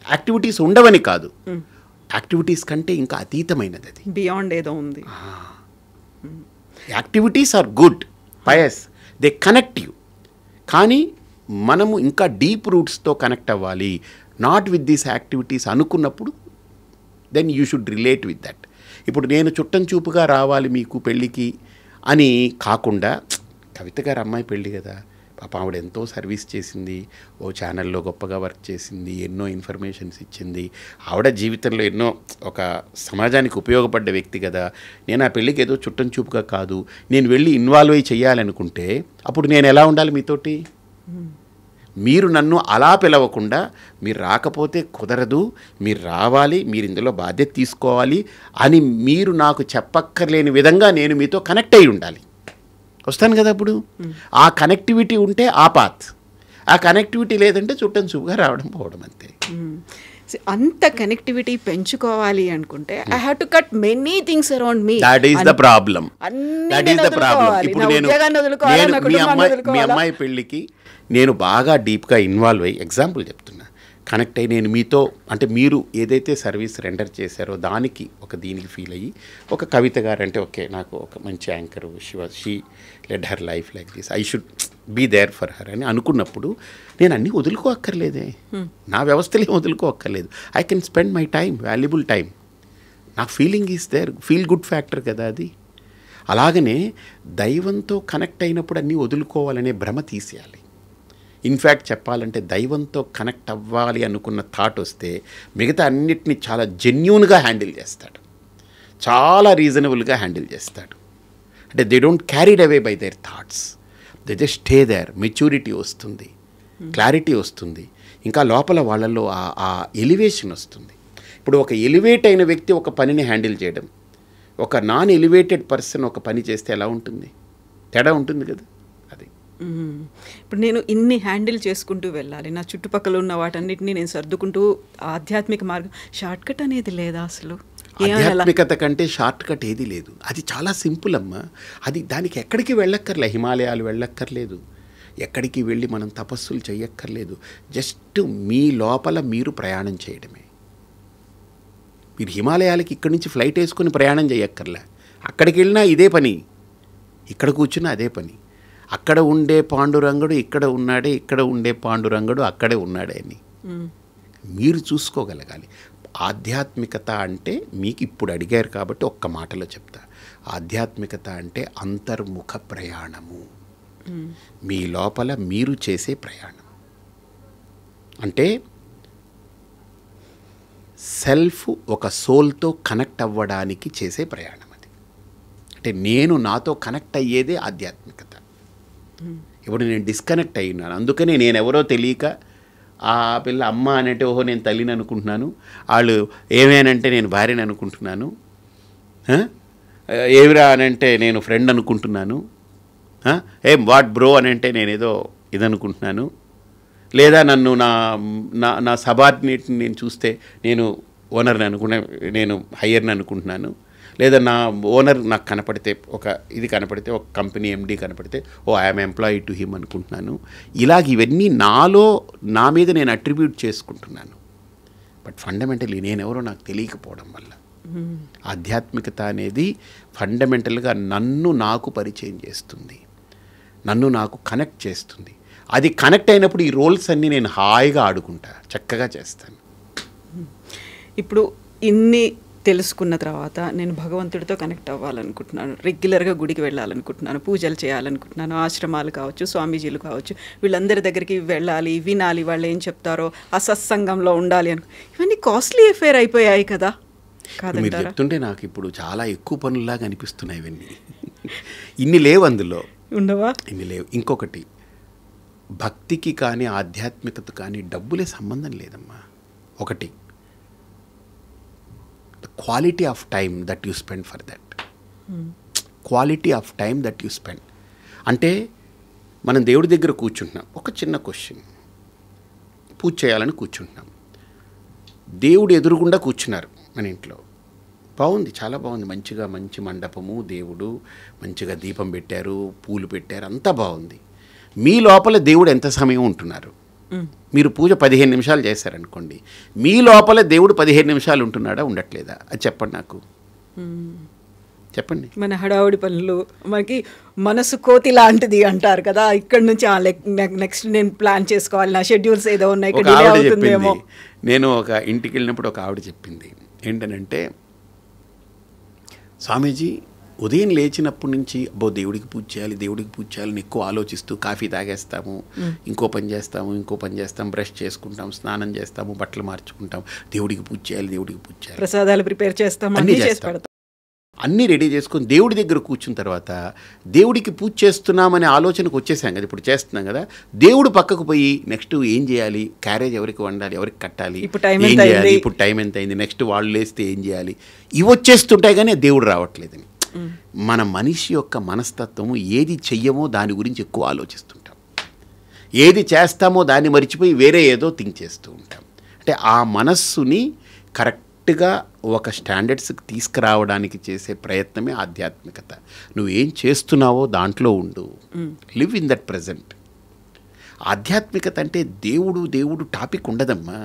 యాక్టివిటీస్ ఉండవని కాదు, యాక్టివిటీస్ కంటే ఇంకా అతీతమైనది అది,
బియాండ్ ఏదో ఉంది.
Activities are good, pious, they connect you. కానీ మనము ఇంకా డీప్ రూట్స్తో కనెక్ట్ అవ్వాలి, నాట్ విత్ దీస్ యాక్టివిటీస్ అనుకున్నప్పుడు then you should relate with that. ఇప్పుడు నేను చుట్టం చూపుగా రావాలి మీకు పెళ్ళికి అని కాకుండా, కవిత గారు అమ్మాయి పెళ్ళి కదా, పాప ఆవిడ ఎంతో సర్వీస్ చేసింది, ఓ ఛానల్లో గొప్పగా వర్క్ చేసింది, ఎన్నో ఇన్ఫర్మేషన్స్ ఇచ్చింది, ఆవిడ జీవితంలో ఎన్నో ఒక సమాజానికి ఉపయోగపడ్డ వ్యక్తి కదా. నేను ఆ పెళ్ళికి ఏదో చుట్టం చూపుగా కాదు, నేను వెళ్ళి ఇన్వాల్వ్ అయ్యి చెయ్యాలనుకుంటే అప్పుడు నేను ఎలా ఉండాలి మీతోటి? మీరు నన్ను అలా పిలవకుండా, మీరు రాకపోతే కుదరదు, మీరు రావాలి, మీరు ఇందులో బాధ్యత తీసుకోవాలి అని మీరు నాకు చెప్పక్కర్లేని విధంగా నేను మీతో కనెక్ట్ అయి ఉండాలి. వస్తాను కదా అప్పుడు. ఆ కనెక్టివిటీ ఉంటే ఆ పాత్, ఆ కనెక్టివిటీ లేదంటే చుట్టం చూపుగా రావడం పోవడం అంతే.
అంత కనెక్టివిటీ పెంచుకోవాలి అనుకుంటే I have to cut many things around me.
That is the problem. That is the problem. ఇప్పుడు మీ అమ్మాయి పెళ్ళికి నేను బాగా డీప్గా ఇన్వాల్వ్ అయ్యి, ఎగ్జాంపుల్ చెప్తున్నా, కనెక్ట్ అయ్యి నేను మీతో, అంటే మీరు ఏదైతే సర్వీస్ రెండర్ చేశారో దానికి దీనికి ఫీల్ అయ్యి, ఒక కవిత గారు అంటే ఓకే నాకు ఒక మంచి anchor, she led her life like this, I should be there for her అని అనుకున్నప్పుడు నేను అన్నీ వదులుకోక్కర్లేదే, నా వ్యవస్థలే వదులుకోక్కర్లేదు. I can spend my time, valuable time. నాకు feeling is there, feel good factor కదా అది. అలాగనే దైవంతో కనెక్ట్ అయినప్పుడు అన్నీ వదులుకోవాలనే భ్రమ తీసేయాలి. ఇన్ఫ్యాక్ట్ చెప్పాలంటే దైవంతో కనెక్ట్ అవ్వాలి అనుకున్న థాట్ వస్తే మిగతా అన్నిటినీ చాలా జెన్యూన్గా హ్యాండిల్ చేస్తాడు, చాలా రీజనబుల్గా హ్యాండిల్ చేస్తాడు. అంటే they don't carried away by their thoughts, they just stay there. Maturity వస్తుంది, క్లారిటీ వస్తుంది, ఇంకా లోపల వాళ్ళల్లో ఆ ఎలివేషన్ వస్తుంది. ఇప్పుడు ఒక ఎలివేట్ అయిన వ్యక్తి ఒక పనిని హ్యాండిల్ చేయడం, ఒక నాన్ ఎలివేటెడ్ పర్సన్ ఒక పని చేస్తే ఎలా ఉంటుంది? తేడా ఉంటుంది కదా. అది
ఇప్పుడు నేను ఇన్ని హ్యాండిల్ చేసుకుంటూ వెళ్ళాలి, నా చుట్టుపక్కల ఉన్న వాటన్నిటిని నేను సర్దుకుంటూ, ఆధ్యాత్మిక మార్గం షార్ట్ కట్ అనేది లేదా అసలు?
ఆధ్యాత్మికత కంటే షార్ట్ కట్ ఏది లేదు. అది చాలా సింపుల్ అమ్మా. అది దానికి ఎక్కడికి వెళ్ళక్కర్లే, హిమాలయాలు వెళ్ళక్కర్లేదు, ఎక్కడికి వెళ్ళి మనం తపస్సులు చేయక్కర్లేదు. జస్ట్ మీ లోపల మీరు ప్రయాణం చేయడమే. మీరు హిమాలయాలకి ఇక్కడి నుంచి ఫ్లైట్ వేసుకొని ప్రయాణం చేయక్కర్లే, అక్కడికి వెళ్ళినా ఇదే పని, ఇక్కడ కూర్చున్నా అదే పని. అక్కడ ఉండే పాండురంగడు ఇక్కడ ఉన్నాడే, ఇక్కడ ఉండే పాండురంగడు అక్కడే ఉన్నాడే అని మీరు చూసుకోగలగాలి. ఆధ్యాత్మికత అంటే మీకు ఇప్పుడు అడిగారు కాబట్టి ఒక్క మాటలో చెప్తా. ఆధ్యాత్మికత అంటే అంతర్ముఖ ప్రయాణము, మీ లోపల మీరు చేసే ప్రయాణం. అంటే సెల్ఫ్ ఒక సోల్తో కనెక్ట్ అవ్వడానికి చేసే ప్రయాణం అది. అంటే నేను నాతో కనెక్ట్ అయ్యేదే ఆధ్యాత్మికత. ఇప్పుడు నేను డిస్కనెక్ట్ అయినాను, అందుకనే నేను ఎవరో తెలియక ఆ పిల్ల అమ్మ అనంటే ఓహో నేను తల్లిని అనుకుంటున్నాను, వాళ్ళు ఏమేనంటే నేను భార్యని అనుకుంటున్నాను, ఏమిరా అనంటే నేను ఫ్రెండ్ అనుకుంటున్నాను, ఏం వాట్ బ్రో అనంటే నేనేదో ఇదనుకుంటున్నాను, లేదా నన్ను నా సబార్డినేట్ని నేను చూస్తే నేను ఓనర్ని అనుకున్నా, నేను హయ్యర్ని అనుకుంటున్నాను, లేదా నా ఓనర్ నాకు కనపడితే ఇది కనపడితే ఒక కంపెనీ ఎండీ కనపడితే ఓ ఐఎమ్ ఎంప్లాయీ టు హిమ్ అనుకుంటున్నాను. ఇలాగ ఇవన్నీ నా మీద నేను అట్రిబ్యూట్ చేసుకుంటున్నాను. బట్ ఫండమెంటల్లీ నేనెవరో నాకు తెలియకపోవడం వల్ల ఆధ్యాత్మికత అనేది ఫండమెంటల్గా నన్ను నాకు పరిచయం చేస్తుంది, నన్ను నాకు కనెక్ట్ చేస్తుంది. అది కనెక్ట్ అయినప్పుడు ఈ రోల్స్ అన్నీ నేను హాయిగా ఆడుకుంటా, చక్కగా చేస్తాను.
ఇప్పుడు ఇన్ని తెలుసుకున్న తర్వాత నేను భగవంతుడితో కనెక్ట్ అవ్వాలనుకుంటున్నాను, రెగ్యులర్గా గుడికి వెళ్ళాలనుకుంటున్నాను, పూజలు చేయాలనుకుంటున్నాను, ఆశ్రమాలు కావచ్చు, స్వామీజీలు కావచ్చు, వీళ్ళందరి దగ్గరికి వెళ్ళాలి, వినాలి, వాళ్ళు ఏం చెప్తారో, ఆ సత్సంగంలో ఉండాలి ఇవన్నీ కాస్ట్లీ అఫేర్ అయిపోయాయి కదా.
మీరు చెప్తుంటే నాకు ఇప్పుడు చాలా ఎక్కువ పనుల్లాగా అనిపిస్తున్నాయి ఇవన్నీ. ఇన్ని లేవు అందులో,
ఉండవా?
ఇన్ని లేవు. ఇంకొకటి, భక్తికి కానీ ఆధ్యాత్మికత కానీ డబ్బులే సంబంధం లేదమ్మా. ఒకటి, quality of time that you spend for that, quality of time that you spend. అంటే మనం దేవుడి దగ్గర కూర్చుంటున్నాం, ఒక చిన్న క్వశ్చన్, పూజ చేయాలని కూర్చుంటున్నాం, దేవుడు ఎదురుగుండా కూర్చున్నారు మన ఇంట్లో, బాగుంది, చాలా బాగుంది, మంచిగా మంచి మండపము, దేవుడు మంచిగా దీపం పెట్టారు, పూలు పెట్టారు, అంతా బాగుంది. మీ లోపల దేవుడు ఎంత సమయం ఉంటున్నారు? మీరు పూజ 15 నిమిషాలు చేశారనుకోండి, మీ లోపల దేవుడు 15 నిమిషాలు ఉంటున్నాడా, ఉండట్లేదా? అది చెప్పండి నాకు, చెప్పండి.
మన హడావుడి పనులు, మనకి మనసు కోతి లాంటిది అంటారు కదా, ఇక్కడ నుంచి నెక్స్ట్ నేను ప్లాన్ చేసుకోవాలి, నా షెడ్యూల్స్ ఏదో ఉన్నాయి.
నేను ఒక ఇంటికి వెళ్ళినప్పుడు ఒక ఆవిడ చెప్పింది ఏంటనంటే, స్వామీజీ ఉదయం లేచినప్పటి నుంచి అబ్బో దేవుడికి పూజ చేయాలి, దేవుడికి పూజ చేయాలని ఎక్కువ ఆలోచిస్తూ కాఫీ తాగేస్తాము, ఇంకో పని చేస్తాం, బ్రష్ చేసుకుంటాం, స్నానం చేస్తాము, బట్టలు మార్చుకుంటాం, దేవుడికి పూజ చేయాలి, దేవుడికి పూజ చేయాలి,
ప్రసాదాలు ప్రిపేర్ చేస్తాం,
అన్నీ
అన్నీ చేసి
చేస్తాం.
పెడతాం.
అన్నీ రెడీ చేసుకొని దేవుడి దగ్గర కూర్చున్న తర్వాత దేవుడికి పూజ చేస్తున్నామనే ఆలోచనకు వచ్చేసాం కదా, ఇప్పుడు చేస్తున్నాం కదా, దేవుడు పక్కకు పోయి నెక్స్ట్ ఏం చేయాలి, క్యారేజ్ ఎవరికి వండాలి, ఎవరికి కట్టాలి,
ఇప్పుడు టైం
ఏం
ఎంత
చేయాలి,
అయింది?
ఇప్పుడు టైం ఎంత అయింది, నెక్స్ట్ వాళ్ళు లేస్తే ఏం చేయాలి, ఇవి వచ్చేస్తుంటాయి కానీ దేవుడు రావట్లేదని. మన మనిషి యొక్క మనస్తత్వము ఏది చెయ్యమో దాని గురించి ఎక్కువ ఆలోచిస్తుంటాం, ఏది చేస్తామో దాన్ని మర్చిపోయి వేరే ఏదో థింక్ చేస్తూ ఉంటాం. అంటే ఆ మనస్సుని కరెక్ట్గా ఒక స్టాండర్డ్స్కి తీసుకురావడానికి చేసే ప్రయత్నమే ఆధ్యాత్మికత. నువ్వు ఏం చేస్తున్నావో దాంట్లో ఉండు, లివ్ ఇన్ దట్ ప్రజెంట్. ఆధ్యాత్మికత అంటే దేవుడు టాపిక్ ఉండదమ్మా.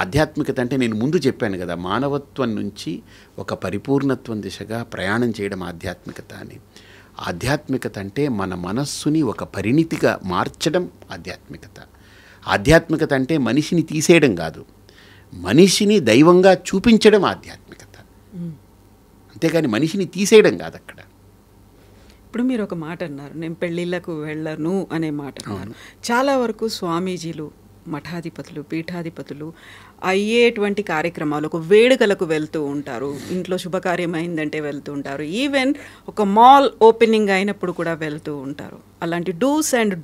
ఆధ్యాత్మికత అంటే నేను ముందు చెప్పాను కదా, మానవత్వం నుంచి ఒక పరిపూర్ణత్వం దిశగా ప్రయాణం చేయడం ఆధ్యాత్మికత అని. ఆధ్యాత్మికత అంటే మన మనస్సుని ఒక పరిణితిగా మార్చడం ఆధ్యాత్మికత. ఆధ్యాత్మికత అంటే మనిషిని తీసేయడం కాదు, మనిషిని దైవంగా చూపించడం ఆధ్యాత్మికత, అంతేగాని మనిషిని తీసేయడం కాదు అక్కడ.
ఇప్పుడు మీరు ఒక మాట అన్నారు, నేను పెళ్ళిళ్ళకు వెళ్ళను అనే మాట అన్నారు. చాలా వరకు స్వామీజీలు, మఠాధిపతులు, పీఠాధిపతులు అయ్యేటువంటి కార్యక్రమాలకు, వేడుకలకు వెళ్తూ ఉంటారు, ఇంట్లో శుభకార్యం అయిందంటే వెళ్తూ ఉంటారు, ఈవెన్ ఒక మాల్ ఓపెనింగ్ అయినప్పుడు కూడా వెళ్తూ ఉంటారు. అలాంటి డూస్ అండ్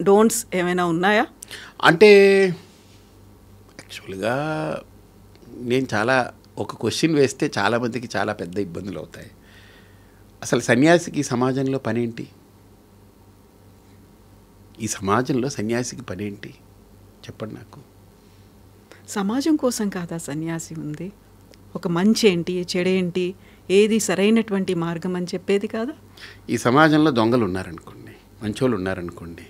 డోంట్స్ ఏమైనా ఉన్నాయా?
అంటే యాక్చువల్గా నేను ఒక క్వశ్చన్ వేస్తే చాలామందికి చాలా పెద్ద ఇబ్బందులు అవుతాయి. అసలు సన్యాసికి సమాజంలో పనేంటి? ఈ సమాజంలో సన్యాసికి పనేంటి చెప్పండి నాకు.
సమాజం కోసం కాదా సన్యాసి ఉంది? ఒక మంచి ఏంటి, చెడేంటి, ఏది సరైనటువంటి మార్గం అని చెప్పేది కాదా?
ఈ సమాజంలో దొంగలు ఉన్నారనుకోండి, మంచోళ్ళు ఉన్నారనుకోండి,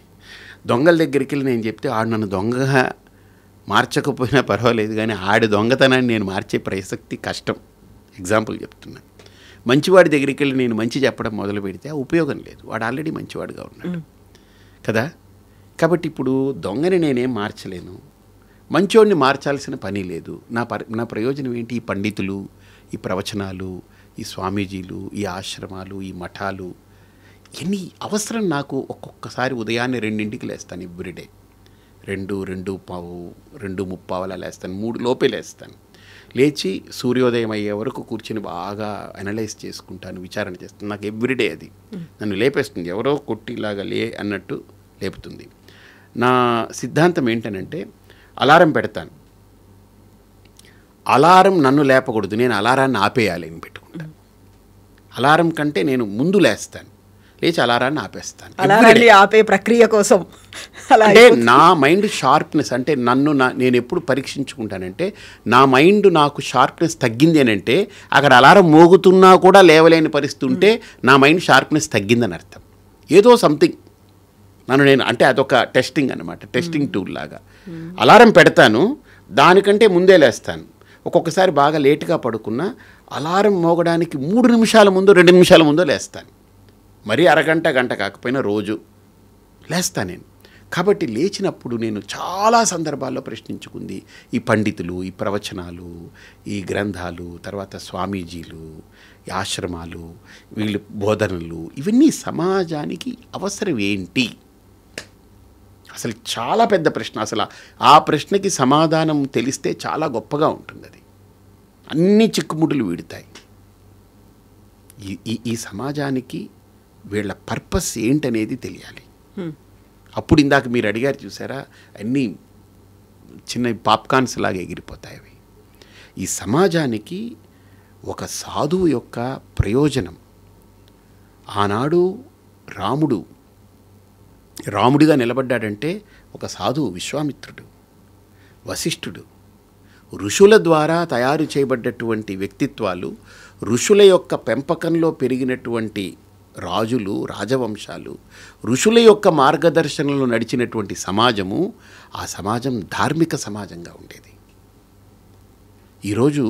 దొంగల దగ్గరికి వెళ్ళి నేను చెప్తే ఆడు నన్ను దొంగగా మార్చకపోయినా పర్వాలేదు, కానీ ఆడి దొంగతనాన్ని నేను మార్చే ప్రసక్తి కష్టం. ఎగ్జాంపుల్ చెప్తున్నా. మంచివాడి దగ్గరికి వెళ్ళి నేను మంచి చెప్పడం మొదలు పెడితే ఉపయోగం లేదు, వాడు ఆల్రెడీ మంచివాడుగా ఉన్నాడు కదా. కాబట్టి ఇప్పుడు దొంగని నేనేం మార్చలేను, మంచోడిని మార్చాల్సిన పని లేదు. నా ప్రయోజనం ఏంటి? ఈ పండితులు, ఈ ప్రవచనాలు, ఈ స్వామీజీలు, ఈ ఆశ్రమాలు, ఈ మఠాలు, ఎన్ని అవసరం నాకు? ఒక్కొక్కసారి ఉదయాన్నే 2ంటికి లేస్తాను, ఎవ్రీడే 2:30 లేస్తాను, 3 లోపే లేస్తాను. లేచి సూర్యోదయం అయ్యే వరకు కూర్చొని బాగా అనలైజ్ చేసుకుంటాను, విచారణ చేస్తాను. నాకు ఎవ్రీడే అది నన్ను లేపేస్తుంది, ఎవరో కొట్టిలాగా లే అన్నట్టు లేపుతుంది. నా సిద్ధాంతం ఏంటనంటే అలారం పెడతాను, అలారం నన్ను లేపకూడదు, నేను అలారాన్ని ఆపేయాలి అని పెట్టుకుంటాను. అలారం కంటే నేను ముందు లేస్తాను, లేచి అలారాన్ని ఆపేస్తాను.
అలారాన్ని ఆపే ప్రక్రియ కోసం
అంటే నా మైండ్ షార్ప్నెస్, అంటే నేను ఎప్పుడు పరీక్షించుకుంటానంటే నా మైండ్ నాకు షార్ప్నెస్ తగ్గింది అని అంటే అక్కడ అలారం మోగుతున్నా కూడా లేవలేని పరిస్థితి ఉంటే నా మైండ్ షార్ప్నెస్ తగ్గిందని అర్థం. ఏదో సంథింగ్ నేను అంటే అదొక టెస్టింగ్ అనమాట, టెస్టింగ్ టూల్ లాగా. అలారం పెడతాను, దానికంటే ముందే లేస్తాను. ఒక్కొక్కసారి బాగా లేటుగా పడుకున్నా అలారం మోగడానికి 3 నిమిషాల ముందో 2 నిమిషాల ముందో లేస్తాను. మరీ అరగంట గంట కాకపోయినా రోజు లేస్తాను నేను. కాబట్టి లేచినప్పుడు నేను చాలా సందర్భాల్లో ప్రశ్నించుకుంది ఈ పండితులు, ఈ ప్రవచనాలు, ఈ గ్రంథాలు, తర్వాత స్వామీజీలు, ఈ ఆశ్రమాలు, వీళ్ళు బోధనలు, ఇవన్నీ సమాజానికి అవసరం ఏంటి? అసలు చాలా పెద్ద ప్రశ్న. అసలు ఆ ప్రశ్నకి సమాధానం తెలిస్తే చాలా గొప్పగా ఉంటుంది. అది అన్ని చిక్కుముడులు వీడుతాయి. ఈ సమాజానికి వీళ్ళ పర్పస్ ఏంటనేది తెలియాలి. అప్పుడు ఇందాక మీరు అడిగారు చూసారా, అన్నీ చిన్న పాప్కార్న్స్ లాగా ఎగిరిపోతాయి అవి. ఈ సమాజానికి ఒక సాధువు యొక్క ప్రయోజనం, ఆనాడు రాముడిగా నిలబడ్డాడంటే ఒక సాధువు విశ్వామిత్రుడు, వశిష్ఠుడు, ఋషుల ద్వారా తయారు చేయబడ్డటువంటి వ్యక్తిత్వాలు, ఋషుల యొక్క పెంపకంలో పెరిగినటువంటి రాజులు, రాజవంశాలు, ఋషుల యొక్క మార్గదర్శనంలో నడిచినటువంటి సమాజము, ఆ సమాజం ధార్మిక సమాజంగా ఉండేది. ఈరోజు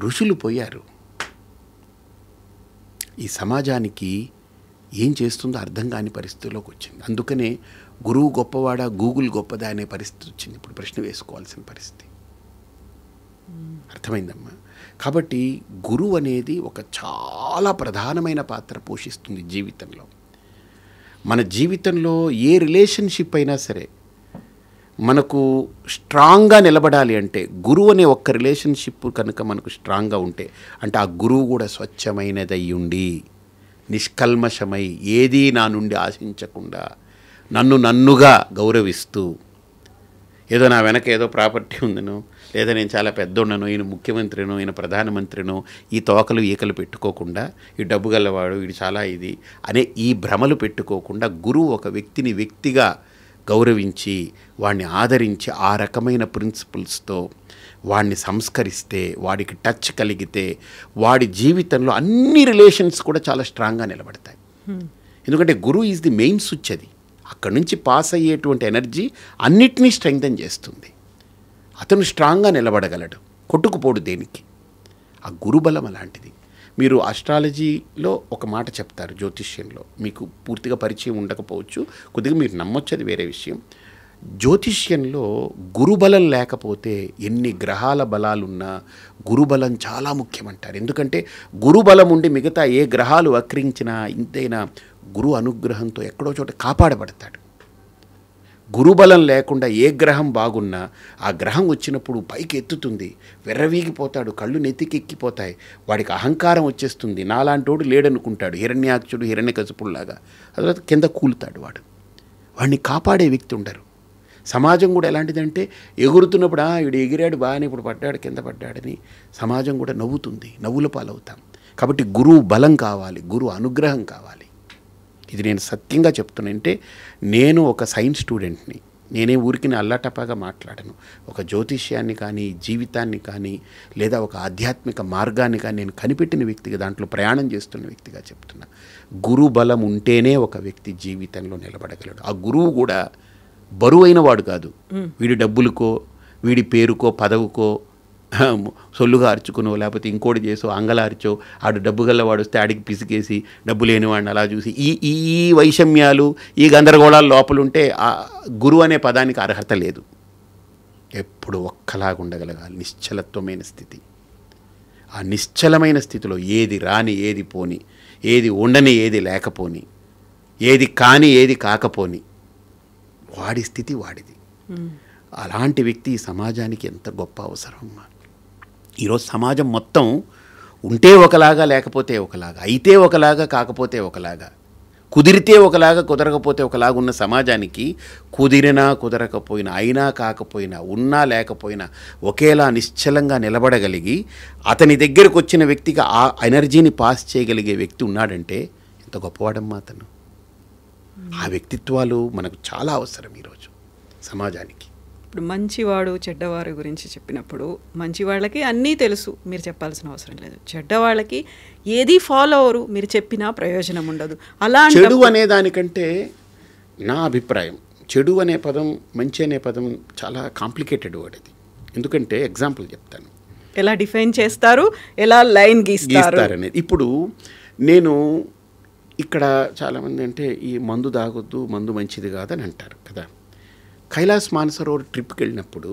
ఋషులు పోయారు. ఈ సమాజానికి ఏం చేస్తుందో అర్థం కాని పరిస్థితిలోకి వచ్చింది. అందుకనే గురువు గొప్పవాడా, గూగుల్ గొప్పదా అనే పరిస్థితి వచ్చింది. ఇప్పుడు ప్రశ్న వేసుకోవాల్సిన పరిస్థితి. అర్థమైందమ్మా. కాబట్టి గురువు అనేది ఒక చాలా ప్రధానమైన పాత్ర పోషిస్తుంది జీవితంలో. మన జీవితంలో ఏ రిలేషన్షిప్ అయినా సరే మనకు స్ట్రాంగ్గా నిలబడాలి అంటే గురువు అనే ఒక్క రిలేషన్షిప్ కనుక మనకు స్ట్రాంగ్గా ఉంటే, అంటే ఆ గురువు కూడా స్వచ్ఛమైనదై ఉండి నిష్కల్మషమై ఏదీ నా నుండి ఆశించకుండా నన్నుగా గౌరవిస్తూ, ఏదో నా వెనక ఏదో ప్రాపర్టీ ఉందనో, లేదా నేను చాలా పెద్దోడనో, ఈయన ముఖ్యమంత్రినో, ఈయన ప్రధానమంత్రినో, ఈ తోకలు ఈకలు పెట్టుకోకుండా, ఈ డబ్బు గల్లవాడు, ఇది చాలా ఇది అనే ఈ భ్రమలు పెట్టుకోకుండా గురువు ఒక వ్యక్తిని వ్యక్తిగా గౌరవించి వాడిని ఆదరించి ఆ రకమైన ప్రిన్సిపల్స్తో వాడిని సంస్కరిస్తే, వాడికి టచ్ కలిగితే వాడి జీవితంలో అన్ని రిలేషన్స్ కూడా చాలా స్ట్రాంగ్గా నిలబడతాయి. ఎందుకంటే గురువు ఈజ్ ది మెయిన్ స్విచ్. అది అక్కడి నుంచి పాస్ అయ్యేటువంటి ఎనర్జీ అన్నిటినీ స్ట్రెంగ్థెన్ చేస్తుంది. అతను స్ట్రాంగ్గా నిలబడగలడు, కొట్టుకుపోడు దేనికి. ఆ గురుబలం అలాంటిది. మీరు ఆస్ట్రాలజీలో ఒక మాట చెప్తారు, జ్యోతిష్యంలో మీకు పూర్తిగా పరిచయం ఉండకపోవచ్చు, కొద్దిగా మీరు నమ్మొచ్చు, అది వేరే విషయం. జ్యోతిష్యంలో గురుబలం లేకపోతే ఎన్ని గ్రహాల బలాలున్నా గురుబలం చాలా ముఖ్యమంటారు. ఎందుకంటే గురుబలం ఉండి మిగతా ఏ గ్రహాలు వక్రించినా ఇంతైనా గురు అనుగ్రహంతో ఎక్కడో చోట కాపాడబడతాడు. గురుబలం లేకుండా ఏ గ్రహం బాగున్నా ఆ గ్రహం వచ్చినప్పుడు పైకి ఎత్తుతుంది, వెర్రవీగిపోతాడు, కళ్ళు నెత్తికెక్కిపోతాయి, వాడికి అహంకారం వచ్చేస్తుంది, నాలాంటోడు లేడనుకుంటాడు, హిరణ్యాక్షుడు హిరణ్యకశిపుల్లాగా. తర్వాత కింద కూలుతాడు వాడిని కాపాడే వ్యక్తి ఉండరు. సమాజం కూడా ఎలాంటిదంటే ఎగురుతున్నప్పుడు వీడు ఎగిరాడు బాగానే, ఇప్పుడు పడ్డాడు కింద పడ్డాడని సమాజం కూడా నవ్వుతుంది, నవ్వుల పాలవుతాం. కాబట్టి గురువు బలం కావాలి, గురువు అనుగ్రహం కావాలి. ఇది నేను సత్యంగా చెప్తున్నానంటే, నేను ఒక సైన్స్ స్టూడెంట్ని, నేనే ఊరికి అల్లాటపాగా మాట్లాడను. ఒక జ్యోతిష్యాన్ని కానీ, జీవితాన్ని కానీ, లేదా ఒక ఆధ్యాత్మిక మార్గాన్ని కానీ నేను కనిపెట్టిన వ్యక్తిగా, దాంట్లో ప్రయాణం చేస్తున్న వ్యక్తిగా చెప్తున్నా. గురు బలం ఉంటేనే ఒక వ్యక్తి జీవితంలో నిలబడగలడు. ఆ గురువు కూడా బరువైన వాడు కాదు. వీడి డబ్బులకో, వీడి పేరుకో, పదవుకో సొల్లుగా అరుచుకునో, లేకపోతే ఇంకోటి చేసో, అంగలార్చో, ఆడు డబ్బు గల్లవాడు వస్తే ఆడికి పిసికేసి డబ్బు లేనివాడిని అలా చూసి ఈ వైషమ్యాలు, ఈ గందరగోళాలు లోపలుంటే ఆ గురువు అనే పదానికి అర్హత లేదు. ఎప్పుడు ఒక్కలాగా ఉండగలగాలి, నిశ్చలత్వమైన స్థితి. ఆ నిశ్చలమైన స్థితిలో ఏది రాని ఏది పోని, ఏది ఉండని ఏది లేకపోని, ఏది కాని ఏది కాకపోని, వాడి స్థితి వాడిది. అలాంటి వ్యక్తి ఈ సమాజానికి ఎంత గొప్ప అవసరం అమ్మా. ఈరోజు సమాజం మొత్తం ఉంటే ఒకలాగా, లేకపోతే ఒకలాగా, అయితే ఒకలాగా, కాకపోతే ఒకలాగా, కుదిరితే ఒకలాగా, కుదరకపోతే ఒకలాగా ఉన్న సమాజానికి కుదిరినా కుదరకపోయినా, అయినా కాకపోయినా, ఉన్నా లేకపోయినా ఒకేలా నిశ్చలంగా నిలబడగలిగి అతని దగ్గరకు వచ్చిన వ్యక్తికి ఆ ఎనర్జీని పాస్ చేయగలిగే వ్యక్తి ఉన్నాడంటే ఎంత గొప్పవాడమ్మా అతను. ఆ వ్యక్తిత్వాలు మనకు చాలా అవసరం ఈరోజు సమాజానికి.
ఇప్పుడు మంచివాడు చెడ్డవారి గురించి చెప్పినప్పుడు, మంచివాళ్ళకి అన్నీ తెలుసు, మీరు చెప్పాల్సిన అవసరం లేదు. చెడ్డవాళ్ళకి ఏది ఫాలో అవరు, మీరు చెప్పినా ప్రయోజనం ఉండదు. అలా
చెడు అనే దానికంటే నా అభిప్రాయం, చెడు అనే పదం, మంచి అనే పదం చాలా కాంప్లికేటెడ్ వర్డ్ అది. ఎందుకంటే ఎగ్జాంపుల్ చెప్తాను,
ఎలా డిఫైన్ చేస్తారు, ఎలా లైన్ గీస్తారనేది.
ఇప్పుడు నేను ఇక్కడ చాలామంది అంటే ఈ మందు తాగొద్దు, మందు మంచిది కాదని అంటారు కదా. కైలాస్ మానసరోవర్ ట్రిప్కి వెళ్ళినప్పుడు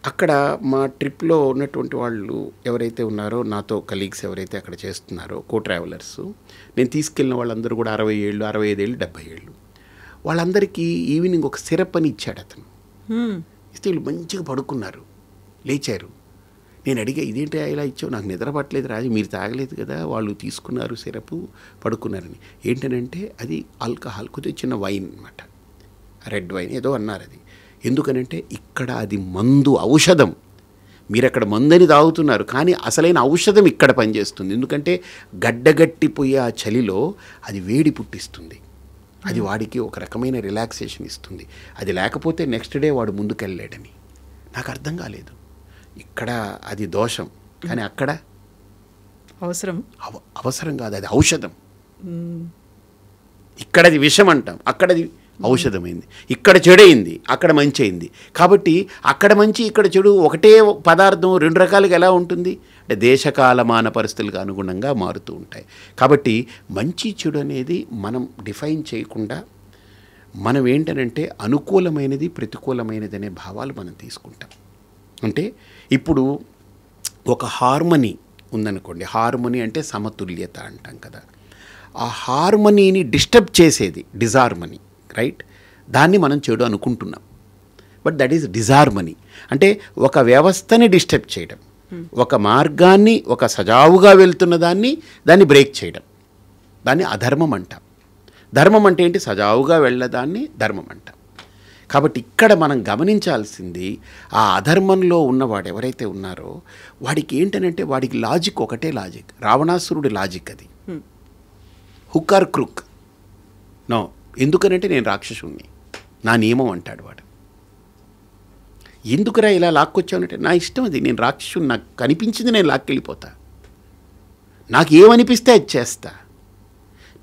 అక్కడ మా ట్రిప్లో ఉన్నటువంటి వాళ్ళు ఎవరైతే ఉన్నారో, నాతో కలీగ్స్ ఎవరైతే అక్కడ చేస్తున్నారో, కో ట్రావెలర్స్, నేను తీసుకెళ్ళిన వాళ్ళందరూ కూడా 60 ఏళ్ళు, 65 ఏళ్ళు, 70 ఏళ్ళు. వాళ్ళందరికీ ఈవినింగ్ ఒక సిరప్ అని ఇచ్చాడు అతను. ఇస్తే వీళ్ళు మంచిగా పడుకున్నారు, లేచారు. నేను అడిగా, ఇదేంటి ఇలా ఇచ్చావు, నాకు నిద్ర పట్టలేదు రాజు, మీరు తాగలేదు కదా. వాళ్ళు తీసుకున్నారు సిరప్, పడుకున్నారని. ఏంటనంటే అది ఆల్కహాల్, కొద్దిగా చిన్న వైన్ అనమాట, రెడ్ వైన్ ఏదో అన్నారు. అది ఎందుకనంటే ఇక్కడ అది మందు, ఔషధం. మీరు అక్కడ మందని తాగుతున్నారు, కానీ అసలైన ఔషధం ఇక్కడ పనిచేస్తుంది. ఎందుకంటే గడ్డగట్టిపోయే ఆ చలిలో అది వేడి పుట్టిస్తుంది, అది వాడికి ఒక రకమైన రిలాక్సేషన్ ఇస్తుంది. అది లేకపోతే నెక్స్ట్ డే వాడు ముందుకెళ్ళలేడని నాకు అర్థం కాలేదు. ఇక్కడ అది దోషం, కానీ అక్కడ అవసరం కాదు, అది ఔషధం. ఇక్కడ అది విషం అంటాం, అక్కడ అది ఔషధమైంది. ఇక్కడ చెడైంది, అక్కడ మంచి అయింది. కాబట్టి అక్కడ మంచి, ఇక్కడ చెడు ఒకటే పదార్థం 2 రకాలుగా ఎలా ఉంటుంది అంటే దేశకాలమాన పరిస్థితులకు అనుగుణంగా మారుతూ ఉంటాయి. కాబట్టి మంచి చెడు అనేది మనం డిఫైన్ చేయకుండా, మనం ఏంటనంటే అనుకూలమైనది ప్రతికూలమైనది అనే భావాలు మనం తీసుకుంటాం. అంటే ఇప్పుడు ఒక హార్మనీ ఉందనుకోండి, హార్మనీ అంటే సమతుల్యత అంటాం కదా, ఆ హార్మనీని డిస్టర్బ్ చేసేది డిజార్మనీ, రైట్? దాన్ని మనం చెడు అనుకుంటున్నాం, బట్ దట్ ఈస్ డిజార్మనీ. అంటే ఒక వ్యవస్థని డిస్టర్బ్ చేయడం, ఒక మార్గాన్ని, ఒక సజావుగా వెళ్తున్న దాన్ని బ్రేక్ చేయడం, దాన్ని అధర్మం అంటాం. ధర్మం అంటే ఏంటి? సజావుగా వెళ్ళదాన్ని ధర్మం అంటాం. కాబట్టి ఇక్కడ మనం గమనించాల్సింది, ఆ అధర్మంలో ఉన్నవాడు ఎవరైతే ఉన్నారో వాడికి ఏంటనంటే, వాడికి లాజిక్ ఒకటే లాజిక్, రావణాసురుడి లాజిక్ అది. హుక్ ఆర్ క్రుక్ నో, ఎందుకనంటే నేను రాక్షసుణ్ణి, నా నియమం అంటాడు వాడు. ఎందుకురా ఇలా లాక్కొచ్చావునంటే, నా ఇష్టం అది, నేను రాక్షసుని, నాకు కనిపించింది నేను లాక్కెళ్ళిపోతా, నాకు ఏమనిపిస్తే అది చేస్తా,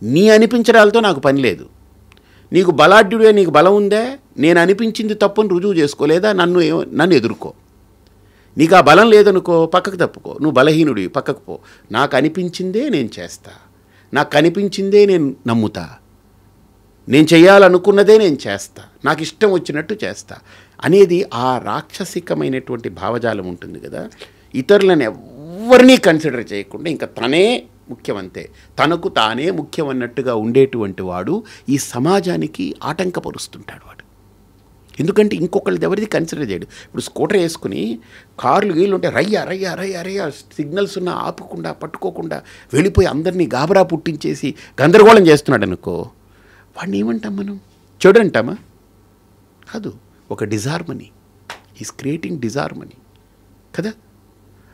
నీ అనిపించడాలతో నాకు పని లేదు. నీకు బలాఢ్యుడే, నీకు బలం ఉందే, నేను అనిపించింది తప్పుని రుజువు చేసుకోలేదా, నన్ను ఎదుర్కో. నీకు ఆ బలం లేదనుకో, పక్కకు తప్పుకో, నువ్వు బలహీనుడి, పక్కకు పో. నాకు అనిపించిందే నేను చేస్తా, నాకు కనిపించిందే నేను నమ్ముతా, నేను చేయాలనుకున్నదే నేను చేస్తా, నాకు ఇష్టం వచ్చినట్టు చేస్తా అనేది ఆ రాక్షసికమైనటువంటి భావజాలం ఉంటుంది కదా. ఇతరులను ఎవరినీ కన్సిడర్ చేయకుండా ఇంకా తనే ముఖ్యమంతే, తనకు తానే ముఖ్యమన్నట్టుగా ఉండేటువంటి వాడు ఈ సమాజానికి ఆటంకపరుస్తుంటాడు వాడు. ఎందుకంటే ఇంకొకళ్ళది ఎవరిది కన్సిడర్ చేయడు. ఇప్పుడు స్కూటర్ వేసుకుని కార్లు గీళ్ళు ఉంటే రయ్యా రయ్యా రయ్యా రయ్యా సిగ్నల్స్ ఉన్నా ఆపకుండా పట్టుకోకుండా వెళ్ళిపోయి అందరినీ గాబరా పుట్టించేసి గందరగోళం చేస్తున్నాడు అనుకో, వాడిని ఏమంటాం మనం? చెడు అంటామా? కాదు, ఒక డిజార్మనీ. ఈజ్ క్రియేటింగ్ డిజార్మనీ కదా.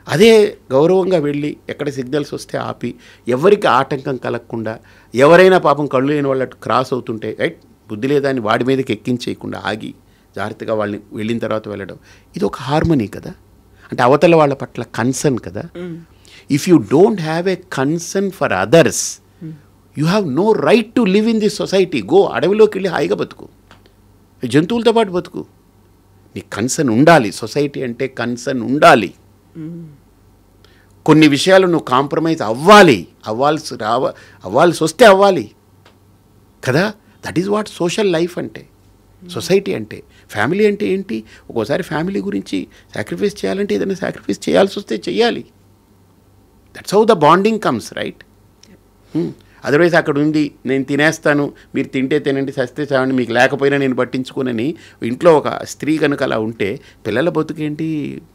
అదే గౌరవంగా వెళ్ళి ఎక్కడ సిగ్నల్స్ వస్తే ఆపి, ఎవరికి ఆటంకం కలగకుండా, ఎవరైనా పాపం కళ్ళు లేని వాళ్ళు క్రాస్ అవుతుంటే రైట్ బుద్ధి లేదని వాడి మీదకి ఎక్కించేయకుండా ఆగి జాగ్రత్తగా వాళ్ళని వెళ్ళిన తర్వాత వెళ్ళడం, ఇది ఒక హార్మనీ కదా. అంటే అవతల వాళ్ళ పట్ల కన్సర్న్ కదా. If you don't have a concern for others, you have no right to live in this society. Go, అడవిలోకి వెళ్ళి హాయిగా బతుకు, జంతువులతో పాటు బతుకు. నీకు కన్సర్న్ ఉండాలి, సొసైటీ అంటే కన్సర్న్ ఉండాలి. కొన్ని విషయాలు నువ్వు కాంప్రమైజ్ అవ్వాల్సి వస్తే అవ్వాలి కదా. That is what social life అంటే, సొసైటీ అంటే. ఫ్యామిలీ అంటే ఏంటి? ఒక్కోసారి ఫ్యామిలీ గురించి సాక్రిఫైస్ చేయాలంటే ఏదైనా సాక్రిఫైస్ చేయాల్సి వస్తే చెయ్యాలి. That's how the bonding comes, right? Otherwise అక్కడ ఉంది, నేను తినేస్తాను, మీరు తింటే తినండి, సస్తే చావండి, మీకు లేకపోయినా నేను పట్టించుకోనని ఇంట్లో ఒక స్త్రీ కనుక అలా ఉంటే పిల్లల బతుకేంటి,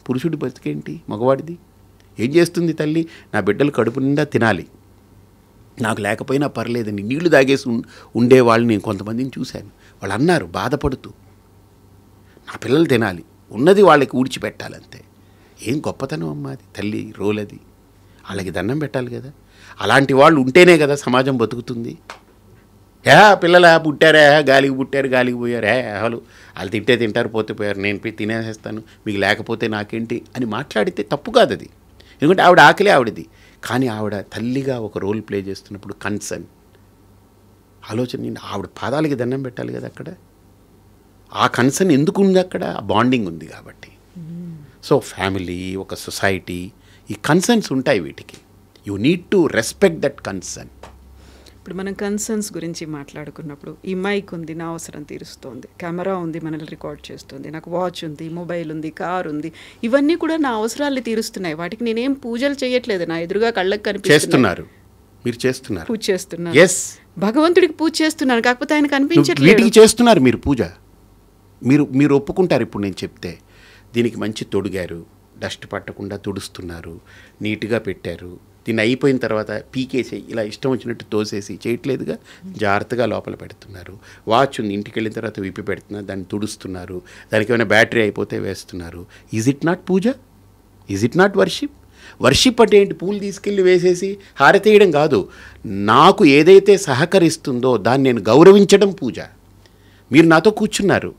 పురుషుడి బతుకేంటి, మగవాడిది? ఏం చేస్తుంది తల్లి? నా బిడ్డలు కడుపు నిండా తినాలి, నాకు లేకపోయినా పర్లేదని నీళ్లు తాగేసి ఉండేవాళ్ళు నేను కొంతమందిని చూశాను. వాళ్ళు అన్నారు బాధపడుతూ, నా పిల్లలు తినాలి, ఉన్నది వాళ్ళకి ఊడ్చిపెట్టాలంతే. ఏం గొప్పతనం అమ్మా అది, తల్లి రోల్ అది. వాళ్ళకి దండం పెట్టాలి కదా. అలాంటి వాళ్ళు ఉంటేనే కదా సమాజం బతుకుతుంది. పిల్లలా పుట్టారా, గాలికి పుట్టారు, గాలికి పోయారు, వాళ్ళు తింటే తింటారు, పోతే పోయారు, నేను తినేసేస్తాను, మీకు లేకపోతే నాకేంటి అని మాట్లాడితే తప్పు కాదు అది. ఎందుకంటే ఆవిడ ఆకలే ఆవిడది. కానీ ఆవిడ తల్లిగా ఒక రోల్ ప్లే చేస్తున్నప్పుడు కన్సర్న్, ఆలోచన, ఆవిడ పాదాలకి దండం పెట్టాలి కదా. అక్కడ ఆ కన్సర్న్ ఎందుకు ఉంది? అక్కడ ఆ బాండింగ్ ఉంది కాబట్టి. సో ఫ్యామిలీ, ఒక సొసైటీ, ఈ కన్సర్న్స్ ఉంటాయి వీటికి. You need to respect that concern.
ఇప్పుడు మనం కన్సర్న్స్ గురించి మాట్లాడుకున్నప్పుడు, ఈ మైక్ ఉంది, నా అవసరం తీరుస్తోంది, కెమెరా ఉంది, మనల్ని రికార్డ్ చేస్తుంది, నాకు వాచ్ ఉంది, మొబైల్ ఉంది, కార్ ఉంది, ఇవన్నీ కూడా నా అవసరాలు తీరుస్తున్నాయి. వాటికి నేనేం పూజలు చేయట్లేదు, నా ఎదురుగా కళ్ళకి కనిపిస్తున్నారు.
మీరు చేస్తున్నారు,
పూజ చేస్తున్నారు.
yes,
భగవంతుడికి పూజ చేస్తున్నాను, కాకపోతే ఆయన కనిపించట్లేదు.
వీటికి చేస్తున్నారు మీరు పూజ. మీరు ఒప్పుకుంటారు. ఇప్పుడు నేను చెప్తే దీనికి మంచి తొడిగారు, డస్ట్ పట్టకుండా తుడుస్తున్నారు, నీట్గా పెట్టారు. దీన్ని అయిపోయిన తర్వాత పీకేసి ఇలా ఇష్టం వచ్చినట్టు తోసేసి చేయట్లేదుగా, జాగ్రత్తగా లోపల పెడుతున్నారు. వాచ్ ఉంది, ఇంటికి వెళ్ళిన తర్వాత విప్పి పెడుతున్నారు, దాన్ని తుడుస్తున్నారు, దానికి ఏమైనా బ్యాటరీ అయిపోతే వేస్తున్నారు. Is it not puja? Is it not worship? Worship అంటే ఏంటి? పూలు తీసుకెళ్ళి వేసేసి హారతేయడం కాదు. నాకు ఏదైతే సహకరిస్తుందో దాన్ని నేను గౌరవించడం పూజ. మీరు నాతో కూర్చున్నారు,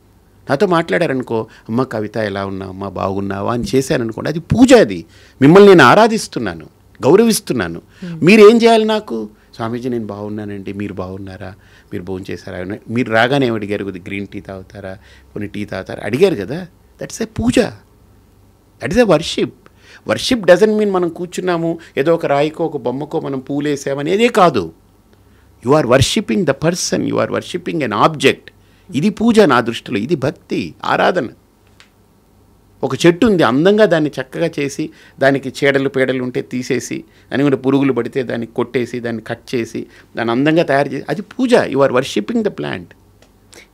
నాతో మాట్లాడారనుకో, అమ్మ కవిత ఎలా ఉన్నావు, అమ్మ బాగున్నావా అని చేశారనుకోండి, అది పూజ. అది మిమ్మల్ని నేను ఆరాధిస్తున్నాను, గౌరవిస్తున్నాను. మీరేం చేయాలి? నాకు స్వామీజీ నేను బాగున్నానండి, మీరు బాగున్నారా, మీరు భోజనం చేశారా, మీరు రాగానే ఏమి అడిగారు, కొద్దిగా గ్రీన్ టీ తాగుతారా, కొన్ని టీ తాగుతారా అడిగారు కదా. That's a puja, that is a worship. Worship doesn't mean మనం కూర్చున్నాము ఏదో ఒక రాయికో ఒక బొమ్మకో మనం పూలేసామనేదే కాదు. You are worshipping the person, you are worshipping an object. ఇది పూజ నా దృష్టిలో, ఇది భక్తి, ఆరాధన. ఒక చెట్టు ఉంది, అందంగా దాన్ని చక్కగా చేసి దానికి చీడలు పీడలు ఉంటే తీసేసి, దాని కూడా పురుగులు పడితే దాన్ని కొట్టేసి దాన్ని కట్ చేసి దాన్ని అందంగా తయారు చేసి, అది పూజ. You are worshipping the plant.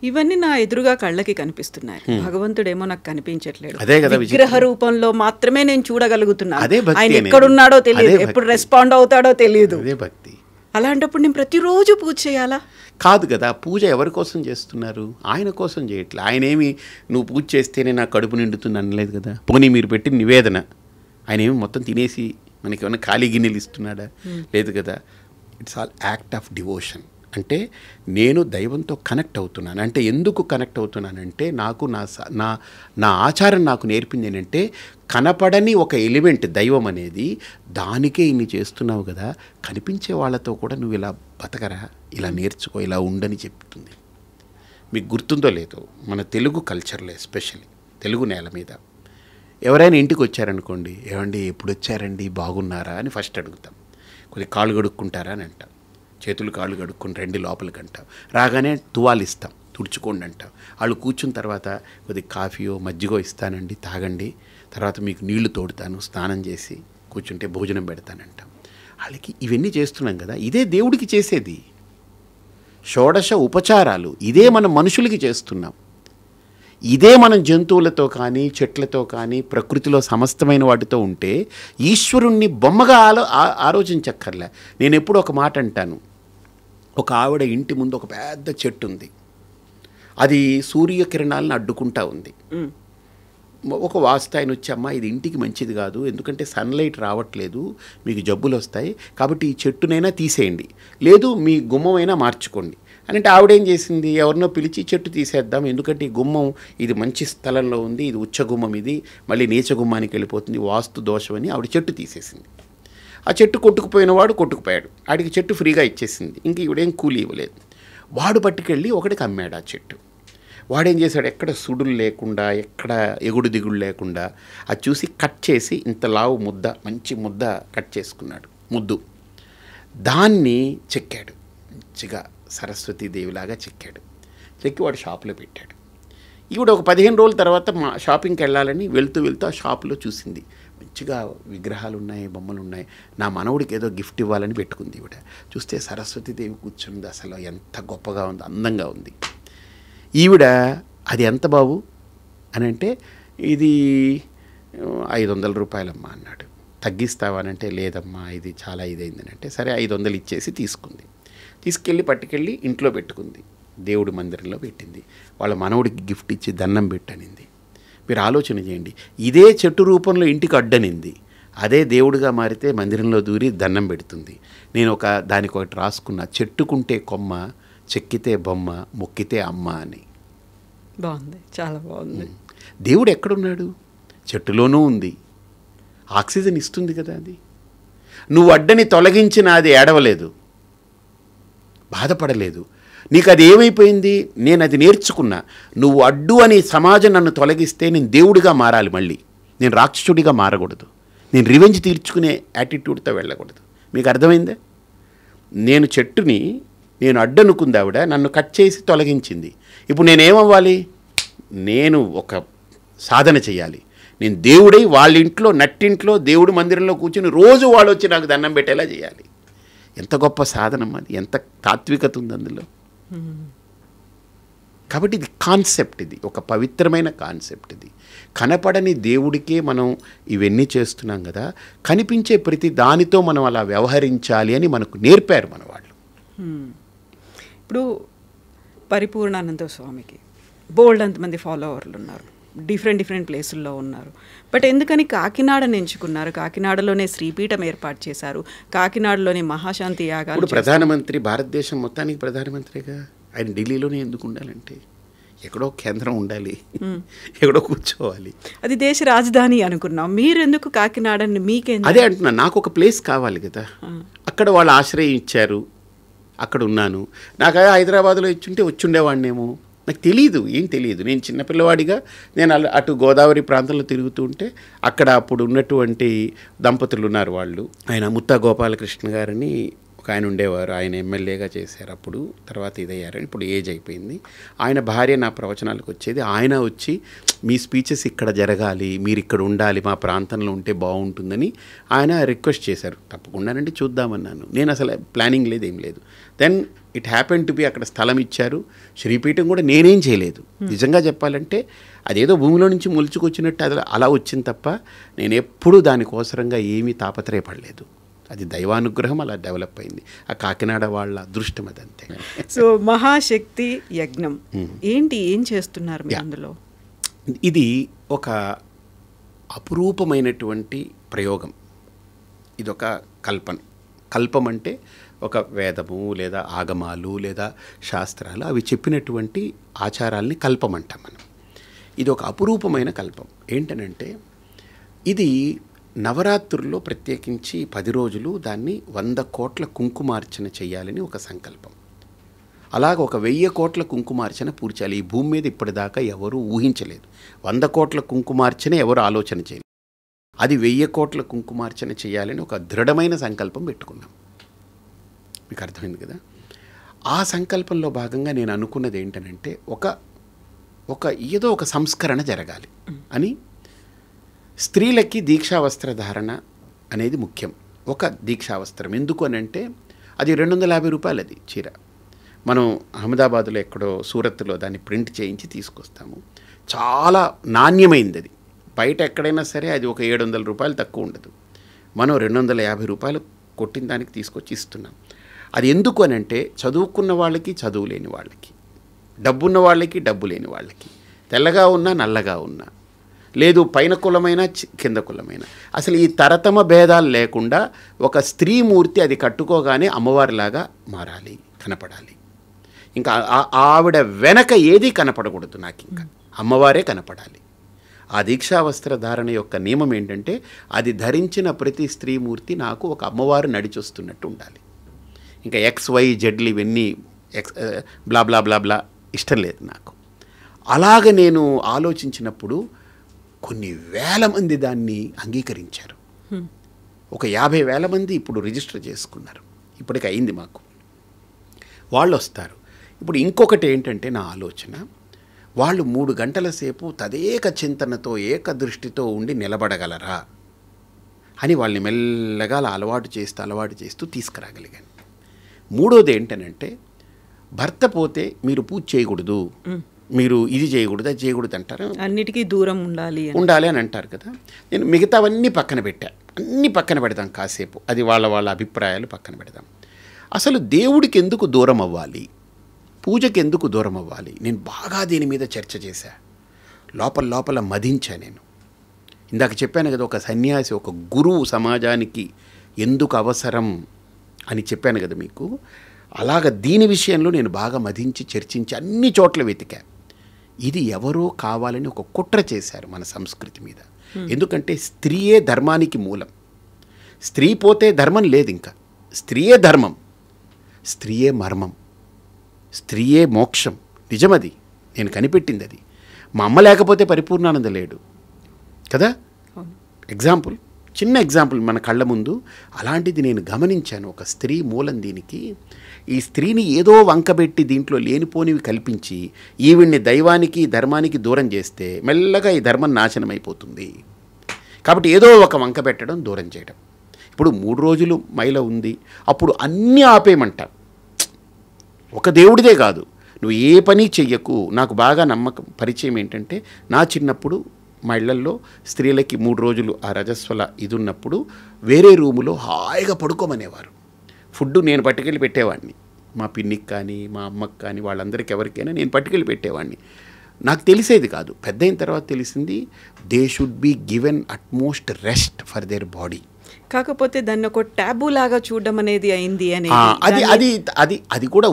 ఇవన్నీ నా ఎదురుగా కళ్ళకి కనిపిస్తున్నాయి, భగవంతుడేమో నాకు కనిపించట్లేదు.
అదే కదా
విగ్రహ రూపంలో మాత్రమే నేను చూడగలుగుతున్నాను.
అదే భక్తి
ఆయన
అనేది.
ఎక్కడున్నాడో తెలియదు,
అదే
ఎప్పుడు
భక్తి.
రెస్పాండ్ అవుతాడో తెలియదు.
అదే భక్తి.
అలాంటప్పుడు నేను ప్రతిరోజు పూజ చేయాలా?
కాదు కదా, పూజ ఎవరి కోసం చేస్తున్నారు? ఆయన కోసం చేయట్లే. ఆయన ఏమి నువ్వు పూజ చేస్తేనే నా కడుపు నిండుతుంది అనలేదు కదా. పోనీ మీరు పెట్టిన నివేదన ఆయన ఏమి మొత్తం తినేసి మనకి ఏమైనా ఖాళీ గిన్నెలు ఇస్తున్నాడా? లేదు కదా. It's all act of devotion. అంటే నేను దైవంతో కనెక్ట్ అవుతున్నాను. అంటే ఎందుకు కనెక్ట్ అవుతున్నానంటే నాకు నా ఆచారం నాకు నేర్పింది ఏంటంటే, కనపడని ఒక ఎలిమెంట్ దైవం అనేది, దానికే ఇన్ని చేస్తున్నావు కదా, కనిపించే వాళ్ళతో కూడా నువ్వు ఇలా బతకరా, ఇలా నేర్చుకో, ఇలా ఉండని చెప్తుంది. మీకు గుర్తుందో లేదో, మన తెలుగు కల్చర్లో ఎస్పెషల్లీ తెలుగు నేల మీద ఎవరైనా ఇంటికి వచ్చారనుకోండి, ఏమండి ఎప్పుడు వచ్చారండి, బాగున్నారా అని ఫస్ట్ అడుగుతాం. కొద్ది కాళ్ళు కడుక్కుంటారా అని అంటాం. చేతులు కాళ్ళు కడుక్కొని రండి లోపలికి అంటాం. రాగానే తువాలు ఇస్తాం, తుడుచుకోండి అంటాం. వాళ్ళు కూర్చున్న తర్వాత కొద్ది కాఫీయో మజ్జిగో ఇస్తానండి, తాగండి, తర్వాత మీకు నీళ్లు తోడుతాను, స్నానం చేసి కూర్చుంటే భోజనం పెడతానంటాం. వాళ్ళకి ఇవన్నీ చేస్తున్నాం కదా. ఇదే దేవుడికి చేసేది. షోడశ ఉపచారాలు ఇదే మనం మనుషులకి చేస్తున్నాం. ఇదే మనం జంతువులతో కానీ చెట్లతో కానీ ప్రకృతిలో సమస్తమైన వాటితో ఉంటే ఈశ్వరుణ్ణి బొమ్మగా ఆలోచించక్కర్లే. నేను ఎప్పుడు ఒక మాట అంటాను. ఒక ఆవిడ ఇంటి ముందు ఒక పెద్ద చెట్టు ఉంది, అది సూర్యకిరణాలను అడ్డుకుంటా ఉంది. ఒక వాస్తు ఆయన వచ్చి, అమ్మ ఇది ఇంటికి మంచిది కాదు, ఎందుకంటే సన్లైట్ రావట్లేదు, మీకు జబ్బులు వస్తాయి, కాబట్టి ఈ చెట్టునైనా తీసేయండి, లేదు మీ గుమ్మమైనా మార్చుకోండి అని అంటే, ఆవిడేం చేసింది, ఎవరినో పిలిచి చెట్టు తీసేద్దాం, ఎందుకంటే ఈ గుమ్మం ఇది మంచి స్థలంలో ఉంది, ఇది ఉచ్చ గుమ్మం, ఇది మళ్ళీ నీచ గుమ్మానికి వెళ్ళిపోతుంది, వాస్తు దోషమని ఆవిడ చెట్టు తీసేసింది. ఆ చెట్టు కొట్టుకుపోయినవాడు కొట్టుకుపోయాడు, ఆడికి చెట్టు ఫ్రీగా ఇచ్చేసింది, ఇంక ఈవిడేం కూలి ఇవ్వలేదు. వాడు పట్టుకెళ్ళి ఒకటికి అమ్మాడు ఆ చెట్టు. వాడేం చేశాడు, ఎక్కడ సుడులు లేకుండా, ఎక్కడ ఎగుడు దిగుడు లేకుండా అది చూసి కట్ చేసి ఇంత లావు ముద్ద, మంచి ముద్ద కట్ చేసుకున్నాడు, ముద్దు. దాన్ని చెక్కాడు, మంచిగా సరస్వతీదేవిలాగా చెక్కాడు. చెక్కి వాడు షాపులో పెట్టాడు. ఈవిడ ఒక 15 రోజుల తర్వాత మా షాపింగ్కి వెళ్ళాలని వెళ్తూ ఆ షాపులో చూసింది, మంచిగా విగ్రహాలు ఉన్నాయి, బొమ్మలు ఉన్నాయి, నా మనవుడికి ఏదో గిఫ్ట్ ఇవ్వాలని పెట్టుకుంది. ఈవిడ చూస్తే సరస్వతీదేవి కూర్చుంది, అసలు ఎంత గొప్పగా ఉంది, అందంగా ఉంది. ఈవిడ అది ఎంత బాబు అని అంటే, ఇది 500 రూపాయలమ్మా అన్నాడు. తగ్గిస్తావా అని అంటే, లేదమ్మా ఇది చాలా ఇదైందని అంటే, సరే 500 ఇచ్చేసి తీసుకుంది. తీసుకెళ్ళి పట్టుకెళ్ళి ఇంట్లో పెట్టుకుంది, దేవుడి మందిరంలో పెట్టింది. వాళ్ళ మనవుడికి గిఫ్ట్ ఇచ్చి దండం పెట్టనింది. మీరు ఆలోచన చేయండి, ఇదే చెట్టు రూపంలో ఇంటికి అడ్డనింది, అదే దేవుడిగా మారితే మందిరంలో దూరి దండం పెడుతుంది. నేను దానికి ఒకటి రాసుకున్నా, చెట్టుకుంటే కొమ్మ, చెక్కితే బొమ్మ, మొక్కితే అమ్మ అని.
బాగుంది, చాలా బాగుంది.
దేవుడు ఎక్కడున్నాడు? చెట్టులోనూ ఉంది, ఆక్సిజన్ ఇస్తుంది కదా అది. నువ్వు అడ్డని తొలగించిన అది ఏడవలేదు, బాధపడలేదు. నీకు అది ఏమైపోయింది, నేను అది నేర్చుకున్నా. నువ్వు అడ్డు అని సమాజం నన్ను తొలగిస్తే నేను దేవుడిగా మారాలి, మళ్ళీ నేను రాక్షసుడిగా మారకూడదు, నేను రివెంజ్ తీర్చుకునే యాటిట్యూడ్తో వెళ్ళకూడదు. మీకు అర్థమైందే? నేను చెట్టుని నేను అడ్డనుకుంది, ఆవిడ నన్ను కట్ చేసి తొలగించింది. ఇప్పుడు నేనేమవ్వాలి? నేను ఒక సాధన చేయాలి. నేను దేవుడై వాళ్ళ ఇంట్లో, నట్టింట్లో, దేవుడి మందిరంలో కూర్చుని రోజు వాళ్ళు వచ్చి నాకు దండం పెట్టేలా చేయాలి. ఎంత గొప్ప సాధనం అది, ఎంత తాత్వికత ఉంది అందులో. కాబట్టి ఇది కాన్సెప్ట్, ఇది ఒక పవిత్రమైన కాన్సెప్ట్. ఇది కనపడని దేవుడికే మనం ఇవన్నీ చేస్తున్నాం కదా, కనిపించే ప్రతి దానితో మనం అలా వ్యవహరించాలి అని మనకు నేర్పారు మన వాళ్ళు.
ఇప్పుడు పరిపూర్ణానంద స్వామికి బోల్డ్ అంతమంది ఫాలోవర్లు ఉన్నారు, డిఫరెంట్ ప్లేసుల్లో ఉన్నారు. బట్ ఎందుకని కాకినాడని ఎంచుకున్నారు? కాకినాడలోనే శ్రీపీఠం ఏర్పాటు చేశారు, కాకినాడలోనే మహాశాంతి యాగాలు.
ఇప్పుడు ప్రధానమంత్రి, భారతదేశం మొత్తానికి ప్రధానమంత్రిగా ఆయన ఢిల్లీలోనే ఎందుకు ఉండాలంటే, ఎక్కడో కేంద్రం ఉండాలి, ఎక్కడో కూర్చోవాలి.
అది దేశ రాజధాని అనుకున్నాం, మీరు ఎందుకు కాకినాడని? మీకే
అదే అంటున్నా, నాకు ఒక ప్లేస్ కావాలి కదా. అక్కడ వాళ్ళు ఆశ్రయం ఇచ్చారు, అక్కడ ఉన్నాను. నాకు హైదరాబాద్లో ఇచ్చుంటే వచ్చుండేవాడినేమో, నాకు తెలియదు, ఏం తెలియదు. నేను చిన్నపిల్లవాడిగా నేను అటు గోదావరి ప్రాంతంలో తిరుగుతూ ఉంటే అక్కడ అప్పుడు ఉన్నటువంటి దంపతులు ఉన్నారు, వాళ్ళు ఆయన ముత్తా గోపాలకృష్ణ గారని ఒక ఒక ఆయన ఉండేవారు, ఆయన ఎమ్మెల్యేగా చేశారు అప్పుడు, తర్వాత ఇదయ్యారు, ఇప్పుడు ఏజ్ అయిపోయింది. ఆయన భార్య నా ప్రవచనాలకు వచ్చేది. ఆయన వచ్చి మీ స్పీచెస్ ఇక్కడ జరగాలి, మీరు ఇక్కడ ఉండాలి, మా ప్రాంతంలో ఉంటే బాగుంటుందని ఆయన రిక్వెస్ట్ చేశారు. తప్పకుండానండి, చూద్దామన్నాను. నేను అసలు ప్లానింగ్ లేదు, ఏం లేదు. Then it happen to be అక్కడ స్థలం ఇచ్చారు. శ్రీపీఠం కూడా నేనేం చేయలేదు. నిజంగా చెప్పాలంటే అదేదో భూమిలో నుంచి మొలుచుకొచ్చినట్టు అది అలా వచ్చింది తప్ప నేను ఎప్పుడూ దానికోసరంగా ఏమీ తాపత్రయపడలేదు. అది దైవానుగ్రహం, అలా డెవలప్ అయింది. ఆ కాకినాడ వాళ్ళ అదృష్టం అదంతే.
సో మహాశక్తి యజ్ఞం ఏంటి, ఏం చేస్తున్నారు మీరు అందులో?
ఇది ఒక అపురూపమైనటువంటి ప్రయోగం. ఇదొక కల్పం అంటే ఒక వేదము లేదా ఆగమాలు లేదా శాస్త్రాలు అవి చెప్పినటువంటి ఆచారాల్ని కల్పం అంటాం మనం. ఇది ఒక అపురూపమైన కల్పం. ఏంటనంటే ఇది నవరాత్రుల్లో ప్రత్యేకించి 10 రోజులు దాన్ని 100 కోట్ల కుంకుమార్చన చేయాలని ఒక సంకల్పం. అలాగ ఒక 1000 కోట్ల కుంకుమార్చన పూర్తి చేయాలి. ఈ భూమి మీద ఇప్పటిదాకా ఎవరు ఊహించలేదు. 100 కోట్ల కుంకుమార్చన ఎవరు ఆలోచన చేయలేదు. అది 1000 కోట్ల కుంకుమార్చన చేయాలని ఒక దృఢమైన సంకల్పం పెట్టుకున్నాం. మీకు అర్థమైంది కదా. ఆ సంకల్పంలో భాగంగా నేను అనుకున్నది ఏంటనంటే ఏదో ఒక సంస్కరణ జరగాలి అని. స్త్రీలకి దీక్షావస్త్రధారణ అనేది ముఖ్యం. ఒక దీక్షావస్త్రం ఎందుకు అని అంటే అది 250 రూపాయలు అది చీర. మనం అహ్మదాబాద్లో ఎక్కడో సూరత్లో దాన్ని ప్రింట్ చేయించి తీసుకొస్తాము. చాలా నాణ్యమైంది అది. బయట ఎక్కడైనా సరే అది ఒక 700 రూపాయలు తక్కువ ఉండదు. మనం 250 రూపాయలు కొట్టిన దానికి తీసుకొచ్చి ఇస్తున్నాం. అది ఎందుకు అని అంటే చదువుకున్న వాళ్ళకి, చదువు లేని వాళ్ళకి, డబ్బున్న వాళ్ళకి, డబ్బు లేని వాళ్ళకి, తెల్లగా ఉన్నా నల్లగా ఉన్నా, లేదు పైన కులమైన కింద కులమైన, అసలు ఈ తరతమ భేదాలు లేకుండా ఒక స్త్రీమూర్తి అది కట్టుకోగానే అమ్మవారిలాగా మారాలి, కనపడాలి. ఇంకా ఆవిడ వెనక ఏది కనపడకూడదు, నాకు ఇంకా అమ్మవారే కనపడాలి. ఆ దీక్షావస్త్ర ధారణ యొక్క నియమం ఏంటంటే అది ధరించిన ప్రతి స్త్రీమూర్తి నాకు ఒక అమ్మవారు నడిచొస్తున్నట్టు ఉండాలి. ఇంకా XYZ ఇవన్నీ బ్లా బ్లా బ్లా బ్లా ఇష్టం లేదు నాకు. అలాగ నేను ఆలోచించినప్పుడు కొన్ని వేల మంది దాన్ని అంగీకరించారు. ఒక 50,000 మంది ఇప్పుడు రిజిస్టర్ చేసుకున్నారు. ఇప్పటికి అయింది మాకు. వాళ్ళు వస్తారు. ఇప్పుడు ఇంకొకటి ఏంటంటే నా ఆలోచన, వాళ్ళు 3 గంటల సేపు తదేక చింతనతో ఏకదృష్టితో ఉండి నిలబడగలరా అని వాళ్ళని మెల్లగా అలవాటు చేస్తూ తీసుకురాగలిగాను. మూడోది ఏంటనంటే భర్త పోతే మీరు పూజ చేయకూడదు, మీరు ఇది చేయకూడదు, అది చేయకూడదు అంటారు.
అన్నిటికీ దూరం ఉండాలి
అని అంటారు కదా. నేను మిగతావన్నీ పక్కన పెట్టా. అన్నీ పక్కన పెడదాం కాసేపు, అది వాళ్ళ అభిప్రాయాలు పక్కన పెడదాం. అసలు దేవుడికి ఎందుకు దూరం అవ్వాలి, పూజకి ఎందుకు దూరం అవ్వాలి, నేను బాగా దీని మీద చర్చ చేశా. లోపల మదించా. నేను ఇందాక చెప్పాను కదా, ఒక సన్యాసి, ఒక గురువు సమాజానికి ఎందుకు అవసరం అని చెప్పాను కదా మీకు. అలాగ దీని విషయంలో నేను బాగా మదించి చర్చించి అన్ని చోట్ల వెతికా. ఇది ఎవరో కావాలని ఒక కుట్ర చేశారు మన సంస్కృతి మీద. ఎందుకంటే స్త్రీయే ధర్మానికి మూలం. స్త్రీ పోతే ధర్మం లేదు. ఇంకా స్త్రీయే ధర్మం, స్త్రీయే మర్మం, స్త్రీయే మోక్షం. నిజమది, నేను కనిపెట్టింది అది. మా అమ్మ లేకపోతే పరిపూర్ణానంద లేడు కదా. చిన్న ఎగ్జాంపుల్ మన కళ్ళ ముందు. అలాంటిది నేను గమనించాను. ఒక స్త్రీ మూలం దీనికి. ఈ స్త్రీని ఏదో వంకబెట్టి దీంట్లో లేనిపోనివి కల్పించి ఈవిడ్ని దైవానికి, ధర్మానికి దూరం చేస్తే మెల్లగా ఈ ధర్మం నాశనం అయిపోతుంది. కాబట్టి ఏదో ఒక వంక పెట్టడం, దూరం చేయడం. ఇప్పుడు 3 రోజులు మైల ఉంది, అప్పుడు అన్నీ ఆపేయమంటాం. ఒక దేవుడిదే కాదు, నువ్వు ఏ పని చెయ్యకు. నాకు బాగా పరిచయం ఏంటంటే, నా చిన్నప్పుడు మా ఇళ్లల్లో స్త్రీలకి 3 రోజులు ఆ రజస్వల ఇది ఉన్నప్పుడు వేరే రూములో హాయిగా పడుకోమనేవారు. ఫుడ్ నేను పట్టుకెళ్ళి పెట్టేవాడిని. మా పిన్నికి కానీ, మా అమ్మకి కానీ, వాళ్ళందరికీ ఎవరికైనా నేను పట్టుకెళ్ళి పెట్టేవాడిని. నాకు తెలిసేది కాదు. పెద్ద అయిన తర్వాత తెలిసింది, they should be given utmost rest for their body.
కాకపోతే దాన్ని ఒక ట్యాబు లాగా చూడడం అనేది అయింది అని
అది కూడా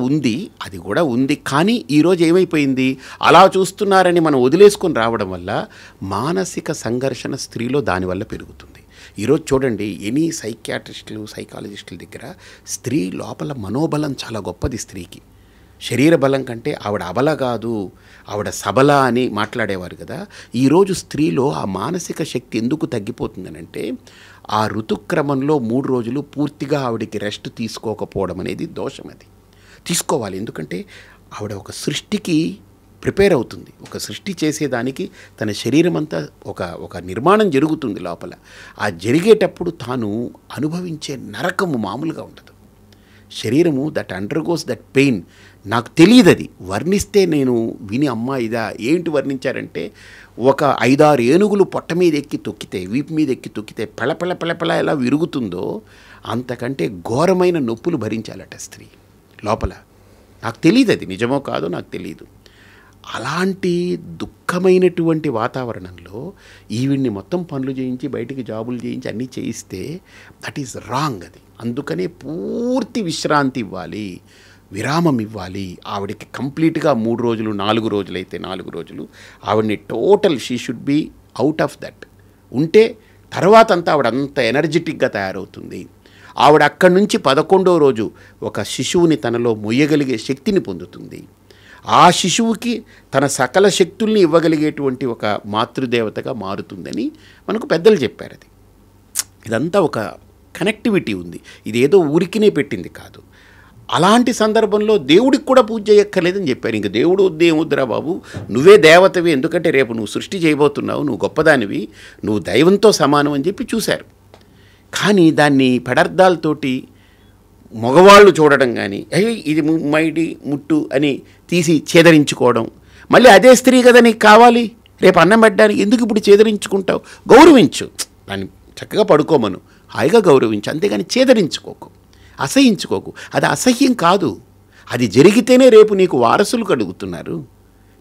ఉంది. కానీ ఈరోజు ఏమైపోయింది, అలా చూస్తున్నారని మనం వదిలేసుకొని రావడం వల్ల మానసిక సంఘర్షణ స్త్రీలో దానివల్ల పెరుగుతుంది. ఈరోజు చూడండి, ఎనీ సైకాలజిస్టుల దగ్గర స్త్రీ లోపల మనోబలం చాలా గొప్పది. స్త్రీకి శరీర బలం కంటే ఆవిడ అబల కాదు, ఆవిడ సబల అని మాట్లాడేవారు కదా. ఈరోజు స్త్రీలో ఆ మానసిక శక్తి ఎందుకు తగ్గిపోతుందనంటే ఆ ఋతుక్రమంలో 3 రోజులు పూర్తిగా ఆవిడికి రెస్ట్ తీసుకోకపోవడం అనేది దోషం. అది తీసుకోవాలి. ఎందుకంటే ఆవిడ ఒక సృష్టికి ప్రిపేర్ అవుతుంది. ఒక సృష్టి చేసేదానికి తన శరీరం అంతా ఒక నిర్మాణం జరుగుతుంది లోపల. ఆ జరిగేటప్పుడు తాను అనుభవించే నరకము మామూలుగా ఉండదు. శరీరము దట్ అండర్గోస్ దట్ పెయిన్. నాకు తెలియదు, అది వర్ణిస్తే నేను విని అమ్మా ఇదా ఏంటి వర్ణించారంటే, ఒక 5-6 ఏనుగులు పొట్ట మీద ఎక్కి తొక్కితే, వీపు మీద ఎక్కి తొక్కితే పెళపెళ ఎలా విరుగుతుందో అంతకంటే ఘోరమైన నొప్పులు భరించాలట స్త్రీ లోపల. నాకు తెలియదు, అది నిజమో కాదో నాకు తెలియదు. అలాంటి దుఃఖమైనటువంటి వాతావరణంలో ఈవిడ్ని మొత్తం పనులు చేయించి బయటికి జాబులు చేయించి అన్నీ చేయిస్తే దట్ ఈజ్ రాంగ్. అది అందుకనే పూర్తి విశ్రాంతి ఇవ్వాలి, విరామం ఇవ్వాలి ఆవిడకి. కంప్లీట్గా 3 రోజులు 4 రోజులు అయితే 4 రోజులు ఆవిడని total she should be out of that ఉంటే తర్వాత అంతా ఆవిడ అంత ఎనర్జెటిక్గా తయారవుతుంది. ఆవిడ అక్కడి నుంచి 11వ రోజు ఒక శిశువుని తనలో మొయ్యగలిగే శక్తిని పొందుతుంది. ఆ శిశువుకి తన సకల శక్తుల్ని ఇవ్వగలిగేటువంటి ఒక మాతృదేవతగా మారుతుందని మనకు పెద్దలు చెప్పారు. అది ఇదంతా ఒక కనెక్టివిటీ ఉంది. ఇదేదో ఊరికినే పెట్టింది కాదు. అలాంటి సందర్భంలో దేవుడికి కూడా పూజ చేయక్కర్లేదని చెప్పారు. ఇంక దేవుడు వద్దేముద్దురా బాబు, నువ్వే దేవతవి, ఎందుకంటే రేపు నువ్వు సృష్టి చేయబోతున్నావు, నువ్వు గొప్పదానివి, నువ్వు దైవంతో సమానం అని చెప్పి చూశారు. కానీ దాన్ని పెడార్థాలతోటి మగవాళ్ళు చూడడం కానీ, ఇది మైడి ముట్టు అని తీసి చేదరించుకోవడం, మళ్ళీ అదే స్త్రీ కదా నీకు కావాలి రేపు అన్నం పెట్టడానికి, ఎందుకు ఇప్పుడు చేదరించుకుంటావు? గౌరవించు, దాన్ని చక్కగా పడుకోమను, హాయిగా గౌరవించు, అంతేగాని చేదరించుకోకు, అసహించుకోకు. అది అసహ్యం కాదు, అది జరిగితేనే రేపు నీకు వారసులు కలుగుతున్నారు,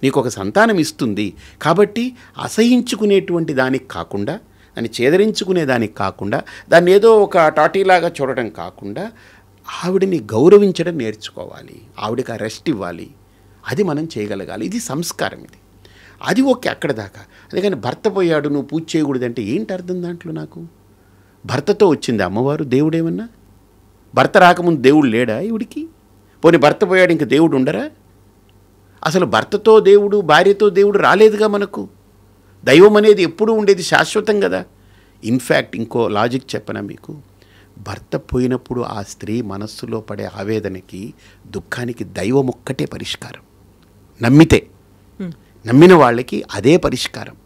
నీకు ఒక సంతానం ఇస్తుంది. కాబట్టి అసహించుకునేటువంటి దానికి కాకుండా, దాన్ని చేదరించుకునే దానికి కాకుండా, దాన్ని ఏదో ఒక టాటీలాగా చూడటం కాకుండా ఆవిడని గౌరవించడం నేర్చుకోవాలి, ఆవిడకి ఆ రెస్ట్ ఇవ్వాలి. అది మనం చేయగలగాలి. ఇది సంస్కారం. ఇది అది ఓకే అక్కడ దాకా. అందుకని భర్త పోయాడు నువ్వు పూజ చేయకూడదంటే ఏంటి అర్థం దాంట్లో? నాకు భర్తతో వచ్చింది అమ్మవారు, దేవుడేమన్నా? భర్త రాకముందు దేవుడు లేడా ఈవిడికి? పోనీ భర్త పోయాడు ఇంక దేవుడు ఉండరా? అసలు భర్తతో దేవుడు భార్యతో దేవుడు రాలేదుగా మనకు. దైవం అనేది ఎప్పుడూ ఉండేది, శాశ్వతం కదా. ఇన్ఫ్యాక్ట్ ఇంకో లాజిక్ చెప్పనా మీకు, భర్త పోయినప్పుడు ఆ స్త్రీ మనస్సులో పడే ఆవేదనకి దుఃఖానికి దైవం ఒక్కటే పరిష్కారం. నమ్మితే, నమ్మిన వాళ్ళకి అదే పరిష్కారం.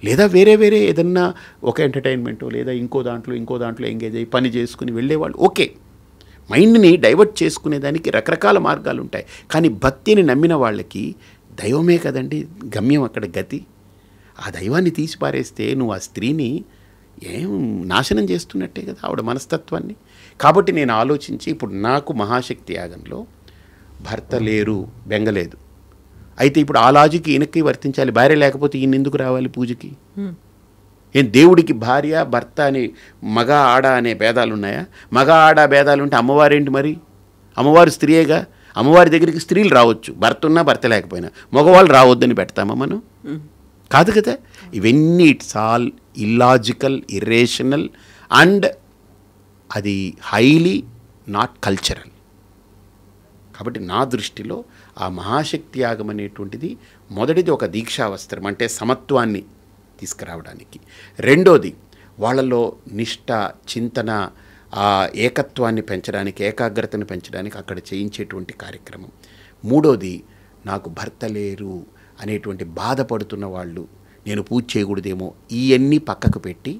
లేదా వేరే వేరే ఏదన్నా ఒక ఎంటర్టైన్మెంటో లేదా ఇంకో దాంట్లో ఎంగేజ్ అయ్యి పని చేసుకుని వెళ్ళేవాళ్ళు ఓకే. మైండ్ని డైవర్ట్ చేసుకునేదానికి రకరకాల మార్గాలు ఉంటాయి. కానీ భక్తిని నమ్మిన వాళ్ళకి దైవమే కదండి గమ్యం, అక్కడ గతి. ఆ దైవాన్ని తీసి పారేస్తే నువ్వు ఆ స్త్రీని ఏం నాశనం చేస్తున్నట్టే కదా ఆవిడ మనస్తత్వాన్ని. కాబట్టి నేను ఆలోచించి, ఇప్పుడు నాకు మహాశక్తి యాగంలో భర్త లేరు, బెంగలేదు, అయితే ఇప్పుడు ఆ లాజిక్ ఈయనకి వర్తించాలి. భార్య లేకపోతే ఈయన ఎందుకు రావాలి పూజకి? ఏం దేవుడికి భార్య భర్త అని మగ ఆడ అనే భేదాలు ఉన్నాయా? మగ ఆడ భేదాలు ఉంటే అమ్మవారేంటి మరి? అమ్మవారు స్త్రీయేగా. అమ్మవారి దగ్గరికి స్త్రీలు రావచ్చు, భర్త ఉన్నా భర్త లేకపోయినా. మగవాళ్ళు రావద్దని పెడతామా మనం? కాదు కదా. ఇవన్నీ it's all illogical, irrational and అది హైలీ నాట్ కల్చరల్. కాబట్టి నా దృష్టిలో ఆ మహాశక్తి యాగం అనేటువంటిది మొదటిది ఒక దీక్షావస్త్రం, అంటే సమత్వాన్ని తీసుకురావడానికి. రెండోది వాళ్ళలో నిష్ఠ, చింతన, ఆ ఏకత్వాన్ని పెంచడానికి, ఏకాగ్రతను పెంచడానికి అక్కడ చేయించేటువంటి కార్యక్రమం. మూడోది నాకు భర్త లేరు అనేటువంటి బాధపడుతున్న వాళ్ళు, నేను పూజ చేయకూడదేమో, ఇవన్నీ పక్కకు పెట్టి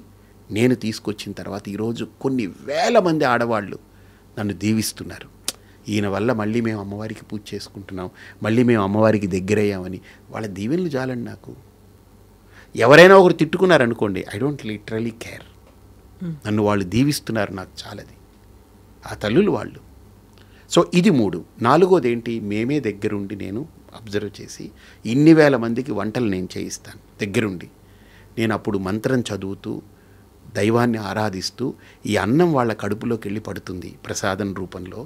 నేను తీసుకొచ్చిన తర్వాత ఈరోజు కొన్ని వేల మంది ఆడవాళ్ళు నన్ను దీవిస్తున్నారు. ఈయన వల్ల మళ్ళీ మేము అమ్మవారికి పూజ చేసుకుంటున్నాం, మళ్ళీ మేము అమ్మవారికి దగ్గరయ్యామని. వాళ్ళ దీవెనలు చాలండి నాకు. ఎవరైనా ఒకరు తిట్టుకున్నారనుకోండి, ఐ డోంట్ లిటరలీ కేర్, నన్ను వాళ్ళు దీవిస్తున్నారు, నాకు చాలది. ఆ తల్లులు వాళ్ళు. సో ఇది 3. 4వది ఏంటి, మేమే దగ్గరుండి నేను అబ్జర్వ్ చేసి ఇన్ని వేల మందికి వంటలు నేను చేయిస్తాను దగ్గరుండి. నేను అప్పుడు మంత్రం చదువుతూ దైవాన్ని ఆరాధిస్తూ ఈ అన్నం వాళ్ళ కడుపులోకి వెళ్ళి పడుతుంది ప్రసాదం రూపంలో.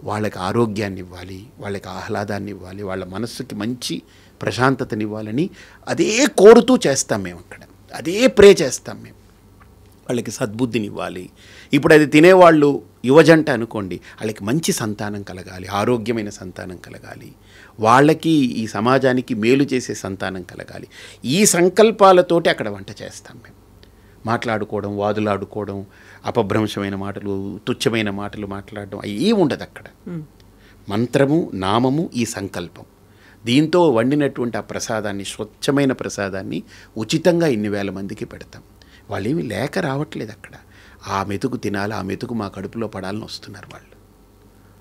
వాళ్ళకి ఆరోగ్యాన్ని ఇవ్వాలి, వాళ్ళకి ఆహ్లాదాన్ని ఇవ్వాలి, వాళ్ళ మనస్సుకి మంచి ప్రశాంతతనివ్వాలని అదే కోరుతూ చేస్తాం మేము అక్కడ, అదే ప్రే చేస్తాం మేము. వాళ్ళకి సద్బుద్ధిని ఇవ్వాలి. ఇప్పుడు అది తినేవాళ్ళు యువజంట అనుకోండి, వాళ్ళకి మంచి సంతానం కలగాలి, ఆరోగ్యమైన సంతానం కలగాలి, వాళ్ళకి ఈ సమాజానికి మేలు చేసే సంతానం కలగాలి. ఈ సంకల్పాలతోటి అక్కడ వంట చేస్తాం మేము. మాట్లాడుకోవడం, వాదులాడుకోవడం, అపభ్రంశమైన మాటలు, తుచ్చమైన మాటలు మాట్లాడడం అవి ఏమి ఉండదు అక్కడ. మంత్రము, నామము, ఈ సంకల్పం, దీంతో వండినటువంటి ఆ ప్రసాదాన్ని, స్వచ్ఛమైన ప్రసాదాన్ని ఉచితంగా ఇన్ని వేల మందికి పెడతాం. వాళ్ళు ఏమి లేక రావట్లేదు అక్కడ. ఆ మెతుకు తినాలి, ఆ మెతుకు మా కడుపులో పడాలని వస్తున్నారు వాళ్ళు.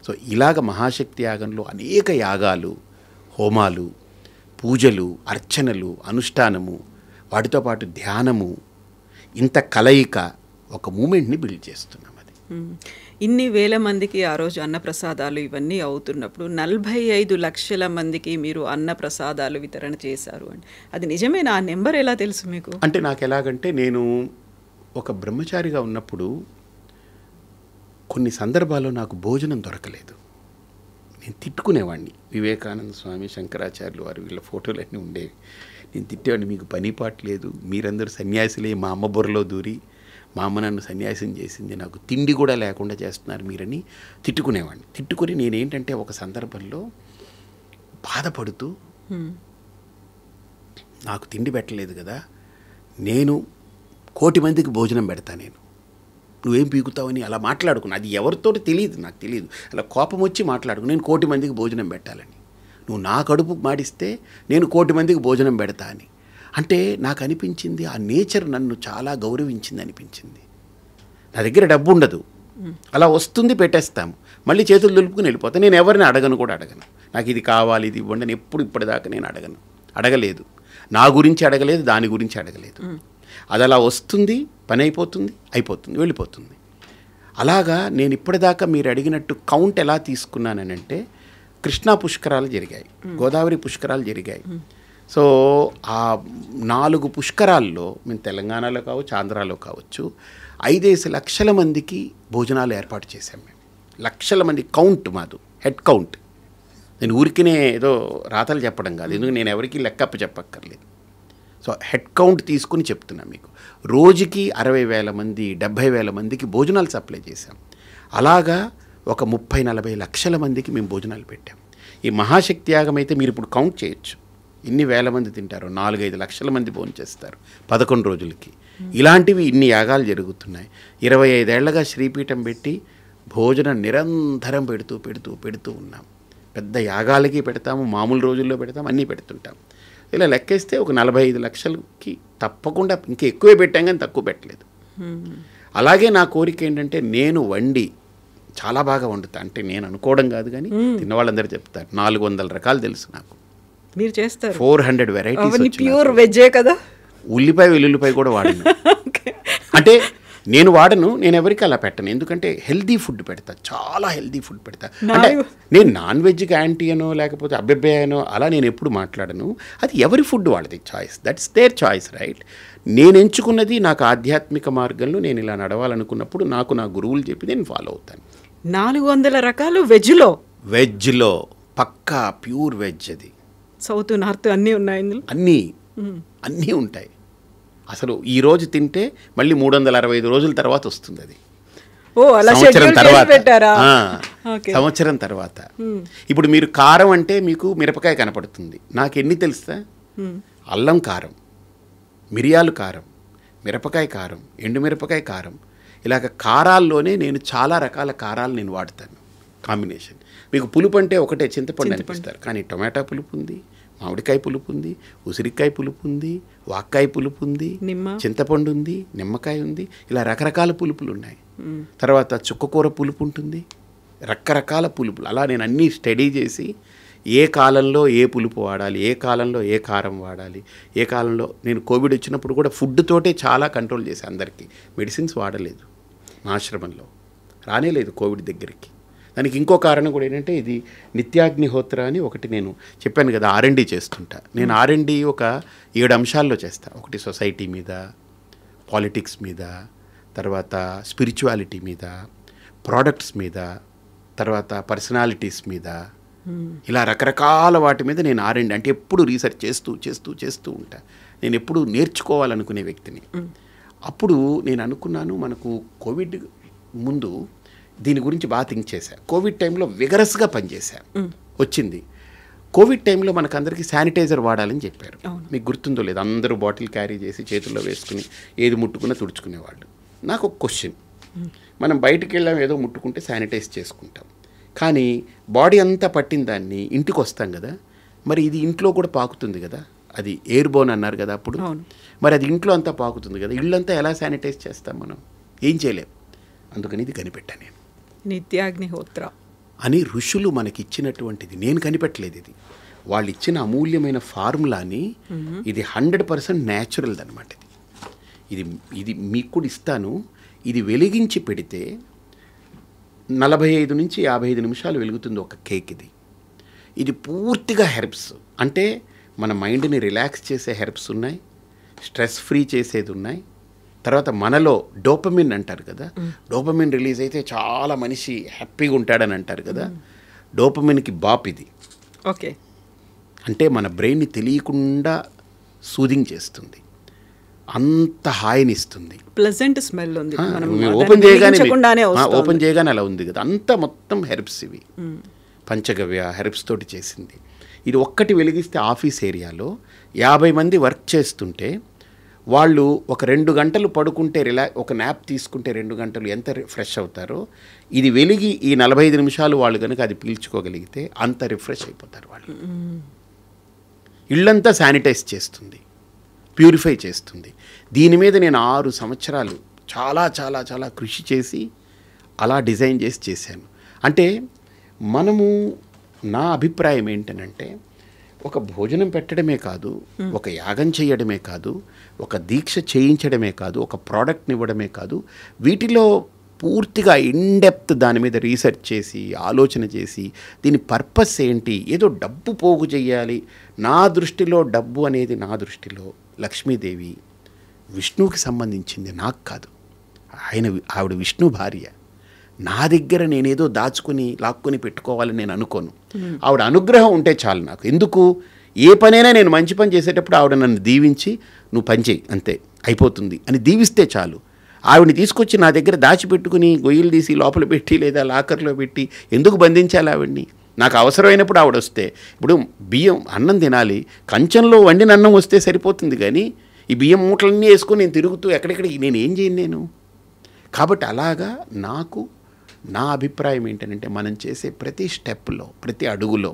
సో ఇలాగ మహాశక్తి యాగంలో అనేక యాగాలు, హోమాలు, పూజలు, అర్చనలు, అనుష్ఠానము, వాటితో పాటు ధ్యానము, ఇంత కలయిక ఒక మూమెంట్ని బిల్డ్ చేస్తున్నాం. అది
ఇన్ని వేల మందికి ఆ రోజు అన్నప్రసాదాలు ఇవన్నీ అవుతున్నప్పుడు 45 లక్షల మందికి మీరు అన్నప్రసాదాలు వితరణ చేశారు అంటే అది నిజమేనా? ఆ నెంబర్ ఎలా తెలుసు మీకు?
అంటే నాకు ఎలాగంటే, నేను ఒక బ్రహ్మచారిగా ఉన్నప్పుడు కొన్ని సందర్భాల్లో నాకు భోజనం దొరకలేదు. నేను తిట్టుకునేవాడిని. వివేకానంద స్వామి, శంకరాచార్యులు వారు వీళ్ళ ఫోటోలన్నీ ఉండేవి. నేను తిట్టేవాడిని, మీకు పని పాట లేదు, మీరందరూ సన్యాసులే, మా అమ్మ బుర్రలో దూరి మా అమ్మ నన్ను సన్యాసం చేసింది, నాకు తిండి కూడా లేకుండా చేస్తున్నారు మీరని తిట్టుకునేవాడిని. తిట్టుకుని నేనేంటంటే ఒక సందర్భంలో బాధపడుతూ, నాకు తిండి పెట్టలేదు కదా, నేను 1,000,000 మందికి భోజనం పెడతా, నేను నువ్వేం పీకుతావని అలా మాట్లాడుకున్నా. అది ఎవరితో తెలియదు, నాకు తెలియదు. అలా కోపం వచ్చి మాట్లాడుకుని నేను 1,000,000 మందికి భోజనం పెట్టాలని, నువ్వు నా కడుపు మాడిస్తే నేను 1,000,000 మందికి భోజనం పెడతా అని. అంటే నాకు అనిపించింది, ఆ నేచర్ నన్ను చాలా గౌరవించింది అనిపించింది. నా దగ్గర డబ్బు ఉండదు, అలా వస్తుంది, పెట్టేస్తాము, మళ్ళీ చేతులు దులుపుకుని వెళ్ళిపోతాను. నేను ఎవరిని అడగను కూడా అడగను. నాకు ఇది కావాలి, ఇది ఇవ్వండి అని ఇప్పటిదాకా నేను అడగలేదు. నా గురించి అడగలేదు, దాని గురించి అడగలేదు. అది అలా వస్తుంది, పని అయిపోతుంది, వెళ్ళిపోతుంది. అలాగా నేను ఇప్పటిదాకా మీరు అడిగినట్టు కౌంట్ ఎలా తీసుకున్నానంటే, కృష్ణా పుష్కరాలు జరిగాయి, గోదావరి పుష్కరాలు జరిగాయి. సో ఆ 4 పుష్కరాల్లో మేము తెలంగాణలో కావచ్చు, ఆంధ్రాలో కావచ్చు, 5 లక్షల మందికి భోజనాలు ఏర్పాటు చేశాం. మేము లక్షల మంది కౌంట్, మాది హెడ్ కౌంట్. నేను ఊరికినే ఏదో రాతలు చెప్పడం కాదు, ఎందుకంటే నేను ఎవరికి లెక్కప్ప చెప్పక్కర్లేదు. సో హెడ్ కౌంట్ తీసుకుని చెప్తున్నా మీకు. రోజుకి 60,000 మంది, 70,000 మందికి భోజనాలు సప్లై చేశాం. అలాగా ఒక 30-40 లక్షల మందికి మేము భోజనాలు పెట్టాం. ఈ మహాశక్తి యాగం అయితే మీరు ఇప్పుడు కౌంట్ చేయొచ్చు, ఇన్ని వేల మంది తింటారు, 4-5 లక్షల మంది భోజనం చేస్తారు 11 రోజులకి. ఇలాంటివి ఇన్ని యాగాలు జరుగుతున్నాయి. 25 ఏళ్లగా శ్రీపీఠం పెట్టి భోజనం నిరంతరం పెడుతూ ఉన్నాం. పెద్ద యాగాలకి పెడతాము, మామూలు రోజుల్లో పెడతాము, అన్నీ పెడుతుంటాం. ఇలా లెక్కేస్తే ఒక 45 లక్షలకి తప్పకుండా, ఇంకా ఎక్కువే పెట్టాం కానీ తక్కువ పెట్టలేదు. అలాగే నా కోరిక ఏంటంటే, నేను వండి చాలా బాగా వండుతా. అంటే నేను అనుకోవడం కాదు కానీ తిన్నవాళ్ళందరూ చెప్తారు, 400 రకాలు తెలుసు నాకు.
మీరు చేస్తారు
400 వెరైటీస్.
ప్యూర్ వెజ్జే కదా.
ఉల్లిపాయ వెల్లుల్లిపాయ కూడా వాడను. అంటే నేను వాడను, నేను ఎవరికి అలా పెట్టను. ఎందుకంటే హెల్దీ ఫుడ్ పెడతా, చాలా హెల్దీ ఫుడ్ పెడతా. అంటే నేను నాన్ వెజ్కి యాంటీ అనో లేకపోతే అబ్బెబ్బే అనో అలా నేను ఎప్పుడు మాట్లాడను. అది ఎవరి ఫుడ్ వాళ్ళది, choice, that's their choice, right. నేను ఎంచుకున్నది నాకు ఆధ్యాత్మిక మార్గంలో నేను ఇలా నడవాలనుకున్నప్పుడు నాకు నా గురువులు చెప్పి నేను ఫాలో అవుతాను.
400 రకాలు వెజ్లో
పక్కా ప్యూర్ వెజ్. అది
సౌత్ నార్త్ అన్నీ ఉన్నాయి ఇందులో,
అన్నీ ఉంటాయి. అసలు ఈ రోజు తింటే మళ్ళీ 365 రోజుల తర్వాత వస్తుంది అది. సంవత్సరం తర్వాత. ఇప్పుడు మీరు కారం అంటే మీకు మిరపకాయ కనపడుతుంది, నాకు ఎన్ని తెలుస్తా? అల్లం కారం, మిరియాలు కారం, మిరపకాయ కారం, ఎండుమిరపకాయ కారం, ఇలాగ కారాల్లోనే నేను చాలా రకాల కారాలు నేను వాడతాను కాంబినేషన్. మీకు పులుపు అంటే ఒకటే చింతపండు అనిపిస్తారు, కానీ టొమాటో పులుపు ఉంది, మామిడికాయ పులుపు ఉంది, ఉసిరికాయ పులుపు ఉంది, వాక్కాయ పులుపు ఉంది, చింతపండు ఉంది, నిమ్మకాయ ఉంది, ఇలా రకరకాల పులుపులు ఉన్నాయి. తర్వాత చుక్కకూర పులుపు ఉంటుంది, రకరకాల పులుపులు. అలా నేను అన్నీ స్టడీ చేసి ఏ కాలంలో ఏ పులుపు వాడాలి, ఏ కాలంలో ఏ కారం వాడాలి, ఏ కాలంలో. నేను కోవిడ్ వచ్చినప్పుడు కూడా ఫుడ్ తోటే చాలా కంట్రోల్ చేశాను అందరికీ. మెడిసిన్స్ వాడలేదు, మా ఆశ్రమంలో రానేలేదు కోవిడ్ దగ్గరికి. దానికి ఇంకో కారణం కూడా ఏంటంటే, ఇది నిత్యాగ్నిహోత్ర అని ఒకటి నేను చెప్పాను కదా, R&D చేస్తుంటా. నేను R&D ఒక 7 అంశాల్లో చేస్తా. ఒకటి సొసైటీ మీద, పాలిటిక్స్ మీద, తర్వాత స్పిరిచువాలిటీ మీద, ప్రోడక్ట్స్ మీద, తర్వాత పర్సనాలిటీస్ మీద, ఇలా రకరకాల వాటి మీద నేను R&D అంటే ఎప్పుడు రీసెర్చ్ చేస్తూ ఉంటా. నేను ఎప్పుడు నేర్చుకోవాలనుకునే వ్యక్తిని. అప్పుడు నేను అనుకున్నాను, మనకు కోవిడ్ ముందు దీని గురించి బాగా థింక్ చేశా. కోవిడ్ టైంలో విగరస్గా పనిచేశా. వచ్చింది కోవిడ్ టైంలో మనకు అందరికీ శానిటైజర్ వాడాలని చెప్పారు. మీకు గుర్తుందో లేదు, అందరూ బాటిల్ క్యారీ చేసి చేతుల్లో వేసుకుని ఏది ముట్టుకున్నా తుడుచుకునేవాళ్ళు. నాకు ఒక క్వశ్చన్, మనం బయటికి వెళ్ళాం ఏదో ముట్టుకుంటే శానిటైజ్ చేసుకుంటాం, కానీ బాడీ అంతా పట్టిన దాన్ని ఇంటికి వస్తాం కదా, మరి ఇది ఇంట్లో కూడా పాకుతుంది కదా, అది ఎయిర్ బోన్ అన్నారు కదా అప్పుడు, మరి అది ఇంట్లో అంతా పాకుతుంది కదా, ఇళ్ళంతా ఎలా శానిటైజ్ చేస్తాం మనం? ఏం చేయలేం. అందుకని ఇది కనిపెట్టాను నేను,
నిత్యాగ్నిహోత్ర
అని ఋషులు మనకిచ్చినటువంటిది. నేను కనిపెట్టలేదు, ఇది వాళ్ళు ఇచ్చిన అమూల్యమైన ఫార్ములాని. ఇది 100% న్యాచురల్ది అనమాట. ఇది ఇది మీకు కూడా ఇస్తాను. ఇది వెలిగించి పెడితే 45 నుంచి 55 నిమిషాలు వెలుగుతుంది ఒక కేక్. ఇది పూర్తిగా హెర్బ్స్, అంటే మన మైండ్ని రిలాక్స్ చేసే హెర్బ్స్ ఉన్నాయి, స్ట్రెస్ ఫ్రీ చేసేది ఉన్నాయి. తర్వాత మనలో డోపమిన్ అంటారు కదా, డోపమిన్ రిలీజ్ అయితే చాలా మనిషి హ్యాపీగా ఉంటాడని అంటారు కదా, డోపమిన్కి బాప్ ఇది.
ఓకే,
అంటే మన బ్రెయిన్ని తెలియకుండా సూదింగ్ చేస్తుంది, అంత హాయినిస్తుంది.
ప్లెజెంట్ స్మెల్ ఉంది,
ఓపెన్ చేయగానే అలా ఉంది కదా, అంతా మొత్తం హెర్బ్స్ ఇవి, పంచగవ్య హెర్బ్స్ తోటి చేసింది. ఇది ఒక్కటి వెలిగిస్తే ఆఫీస్ ఏరియాలో 50 మంది వర్క్ చేస్తుంటే వాళ్ళు ఒక 2 గంటలు పడుకుంటే ఒక న్యాప్ తీసుకుంటే 2 గంటలు ఎంత ఫ్రెష్ అవుతారో, ఇది వెలిగి ఈ 45 నిమిషాలు వాళ్ళు కనుక అది పీల్చుకోగలిగితే అంత రిఫ్రెష్ అయిపోతారు వాళ్ళు. ఇళ్ళంతా శానిటైజ్ చేస్తుంది, ప్యూరిఫై చేస్తుంది. దీని మీద నేను 6 సంవత్సరాలు చాలా చాలా చాలా కృషి చేసి అలా డిజైన్ చేసి చేశాను. అంటే మనము, నా అభిప్రాయం ఏంటనంటే, ఒక భోజనం పెట్టడమే కాదు, ఒక యాగం చేయడమే కాదు, ఒక దీక్ష చేయించడమే కాదు, ఒక ప్రోడక్ట్ని ఇవ్వడమే కాదు, వీటిలో పూర్తిగా ఇన్డెప్త్ దాని మీద రీసెర్చ్ చేసి ఆలోచన చేసి దీని పర్పస్ ఏంటి, ఏదో డబ్బు పోగు చేయాలి. నా దృష్టిలో డబ్బు అనేది, నా దృష్టిలో లక్ష్మీదేవి విష్ణువుకి సంబంధించింది, నాకు కాదు. ఆవిడ విష్ణు భార్య. నా దగ్గర నేనేదో దాచుకుని లాక్కుని పెట్టుకోవాలని నేను అనుకోను. ఆవిడ అనుగ్రహం ఉంటే చాలు నాకు. ఎందుకు, ఏ పనైనా నేను మంచి పని చేసేటప్పుడు ఆవిడ నన్ను దీవించి నువ్వు పని చేయి అంతే అయిపోతుంది అని దీవిస్తే చాలు. ఆవిడని తీసుకొచ్చి నా దగ్గర దాచిపెట్టుకుని గొయ్యలు తీసి లోపల పెట్టి లేదా లాకర్లో పెట్టి ఎందుకు బంధించాలి ఆవిడ్ని? నాకు అవసరమైనప్పుడు ఆవిడ వస్తే, ఇప్పుడు బియ్యం అన్నం తినాలి, కంచంలో వండిన అన్నం వస్తే సరిపోతుంది, కానీ ఈ బియ్యం మూటలన్నీ వేసుకొని నేను తిరుగుతూ ఎక్కడెక్కడికి నేను ఏం చేయను నేను. కాబట్టి అలాగా నాకు నా అభిప్రాయం ఏంటంటే, మనం చేసే ప్రతి స్టెప్లో, ప్రతి అడుగులో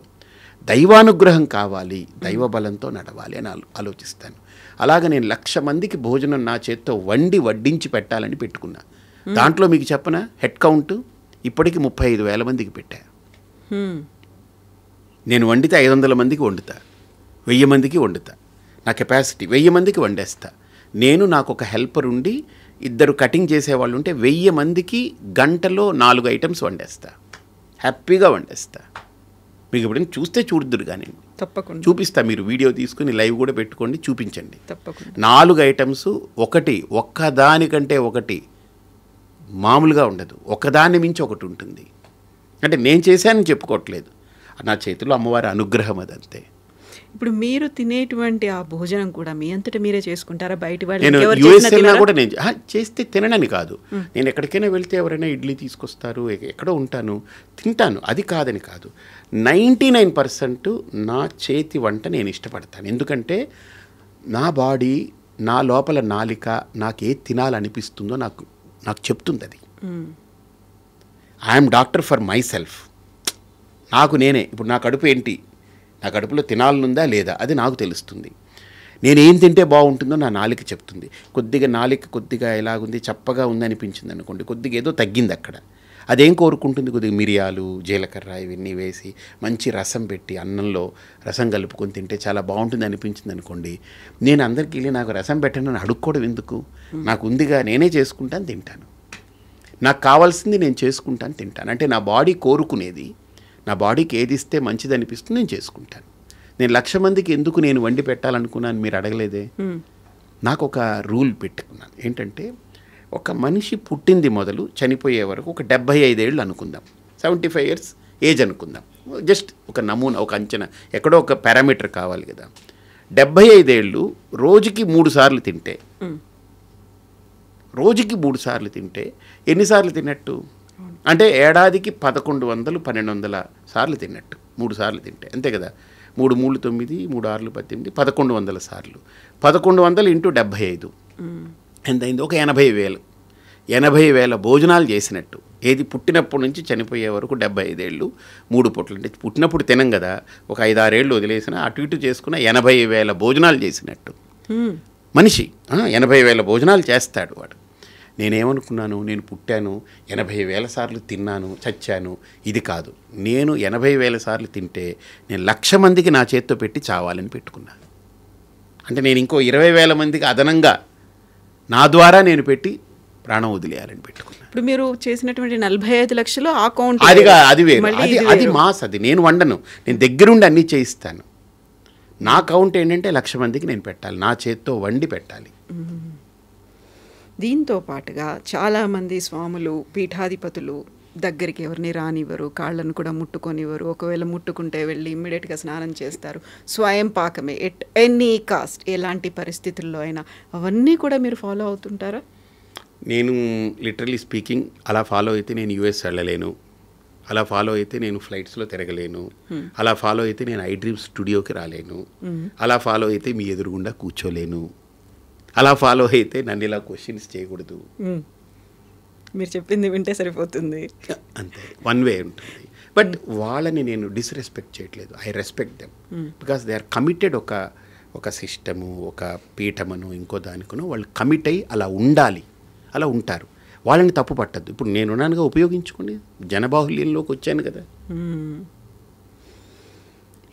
దైవానుగ్రహం కావాలి, దైవ బలంతో నడవాలి అని ఆలోచిస్తాను. అలాగ నేను 1,00,000 మందికి భోజనం నా చేత్తో వడ్డించి పెట్టాలని పెట్టుకున్నా. దాంట్లో మీకు చెప్పనా, హెడ్ కౌంట్ ఇప్పటికి 35,000 మందికి పెట్టా. నేను వండితే 500 మందికి వండుతా, 1000 మందికి వండుతా. నా కెపాసిటీ 1000 మందికి వండేస్తా. నాకు ఒక హెల్పర్ ఉండి 2 కటింగ్ చేసేవాళ్ళు ఉంటే 1000 మందికి గంటలో 4 ఐటమ్స్ వండేస్తా, హ్యాపీగా వండేస్తా. మీకు ఎప్పుడైనా చూస్తే చూడుదురు, కానీ
తప్పకుండా
చూపిస్తా. మీరు వీడియో తీసుకుని లైవ్ కూడా పెట్టుకోండి, చూపించండి.
తప్పకుండా
4 ఐటమ్స్, ఒక్కదానికంటే ఒకటి మామూలుగా ఉండదు, ఒకదాన్ని మించి ఒకటి ఉంటుంది. అంటే నేను చేశానని చెప్పుకోవట్లేదు, నా చేతిలో అమ్మవారి అనుగ్రహం అదంతే.
ఇప్పుడు మీరు తినేటువంటి ఆ భోజనం కూడా మీ అంతటా మీరే చేసుకుంటారా? బయట
నేను యూఎస్ వెళ్ళినా కూడా నేను చేస్తే తిననని కాదు, నేను ఎక్కడికైనా వెళ్తే ఎవరైనా ఇడ్లీ తీసుకొస్తారు, ఎక్కడో ఉంటాను, తింటాను, అది కాదని కాదు. 99% నా చేతి వంట నేను ఇష్టపడతాను. ఎందుకంటే నా బాడీ, నా లోపల నాలిక నాకు ఏది తినాలనిపిస్తుందో నాకు చెప్తుంది. అది I'm doctor for my self. నాకు నేనే, ఇప్పుడు నా కడుపు ఏంటి, నా కడుపులో తినాలనుందా లేదా అది నాకు తెలుస్తుంది. నేనేం తింటే బాగుంటుందో నా నాలిక చెప్తుంది. నాలిక కొద్దిగా ఎలాగుంది, చప్పగా ఉంది అనిపించింది అనుకోండి, కొద్దిగా ఏదో తగ్గింది అక్కడ. అదేం కోరుకుంటుంది, కొద్దిగా మిరియాలు, జీలకర్ర ఇవన్నీ వేసి మంచి రసం పెట్టి అన్నంలో రసం కలుపుకొని తింటే చాలా బాగుంటుంది అనిపించింది అనుకోండి, నేను అందరికీ వెళ్ళి నాకు రసం పెట్టండి అని అడుక్కోవడం ఎందుకు, నాకు ఉందిగా నేనే చేసుకుంటాను తింటాను. నాకు కావాల్సింది నేను చేసుకుంటాను తింటాను. అంటే నా బాడీ కోరుకునేది, నా బాడీకి ఏది ఇస్తే మంచిది అనిపిస్తుంది నేను చేసుకుంటాను. నేను 1,00,000 మందికి ఎందుకు నేను వండి పెట్టాలనుకున్నాను మీరు అడగలేదే. నాకు ఒక రూల్ పెట్టుకున్నాను, ఏంటంటే ఒక మనిషి పుట్టింది మొదలు చనిపోయే వరకు ఒక 75 ఏళ్ళు అనుకుందాం, 75 years ఏజ్ అనుకుందాం, జస్ట్ ఒక నమూనా, ఒక అంచనా, ఎక్కడో ఒక పారామీటర్ కావాలి కదా. 75 ఏళ్ళు రోజుకి 3 సార్లు తింటే, రోజుకి 3 సార్లు తింటే ఎన్నిసార్లు తిన్నట్టు? అంటే ఏడాదికి 1100-1200 సార్లు తిన్నట్టు, 3 సార్లు తింటే, అంతే కదా. 3 3 9, 3 6 18, 1100 సార్లు. 1100 × 75 ఎంత అయింది? ఒక 80,000. 80,000 భోజనాలు చేసినట్టు. ఏది పుట్టినప్పటి నుంచి చనిపోయే వరకు 75 ఏళ్ళు 3 పూటలు. అంటే పుట్టినప్పుడు తినం కదా, ఒక 5-6 ఏళ్ళు వదిలేసిన అటు ఇటు చేసుకున్న 80,000 భోజనాలు చేసినట్టు మనిషి. 80,000 భోజనాలు చేస్తాడు వాడు. నేనేమనుకున్నాను, నేను పుట్టాను 80,000 సార్లు తిన్నాను చచ్చాను, ఇది కాదు. నేను 80,000 సార్లు తింటే నేను 1,00,000 మందికి నా చేత్తో పెట్టి చావాలని పెట్టుకున్నాను. అంటే నేను ఇంకో 20,000 మందికి అదనంగా నా ద్వారా నేను పెట్టి ప్రాణం వదిలేయాలని పెట్టుకున్నాను.
ఇప్పుడు మీరు చేసినటువంటి 45 లక్షలు ఆ కౌంట్
అది వేరు, అది మాస్. అది నేను వండను, నేను దగ్గరుండి అన్నీ చేయిస్తాను. నా కౌంట్ ఏంటంటే 1,00,000 మందికి నేను పెట్టాలి, నా చేత్తో వండి పెట్టాలి.
దీంతో పాటుగా చాలామంది స్వాములు పీఠాధిపతులు దగ్గరికి ఎవరిని రానివ్వరు, కాళ్ళను కూడా ముట్టుకొనివ్వరు. ఒకవేళ ముట్టుకుంటే వెళ్ళి ఇమ్మీడియట్గా స్నానం చేస్తారు. స్వయం పాకమే ఎట్ ఎనీ కాస్ట్, ఎలాంటి పరిస్థితుల్లో అయినా. అవన్నీ కూడా మీరు ఫాలో అవుతుంటారా?
నేను లిటరలీ స్పీకింగ్ అలా ఫాలో అయితే నేను యూఎస్ వెళ్ళలేను, అలా ఫాలో అయితే నేను ఫ్లైట్స్లో తిరగలేను, అలా ఫాలో అయితే నేను ఐ డ్రీమ్ స్టూడియోకి రాలేను, అలా ఫాలో అయితే మీ ఎదురుగుండా కూర్చోలేను, అలా ఫాలో అయితే నన్ను ఇలా క్వశ్చన్స్ చేయకూడదు.
మీరు చెప్పింది వింటే సరిపోతుంది,
అంతే. వన్ వే ఉంటుంది. బట్ వాళ్ళని నేను డిస్రెస్పెక్ట్ చేయట్లేదు, I respect them because they are committed. ఒక సిస్టము, ఒక పీఠమను, ఇంకో దానికను వాళ్ళు కమిట్ అయ్యి అలా ఉండాలి, అలా ఉంటారు. వాళ్ళని తప్పు పట్టద్దు. ఇప్పుడు నేనున్నానుగా, ఉపయోగించుకోండి. జనబాహుల్యంలోకి వచ్చాను కదా,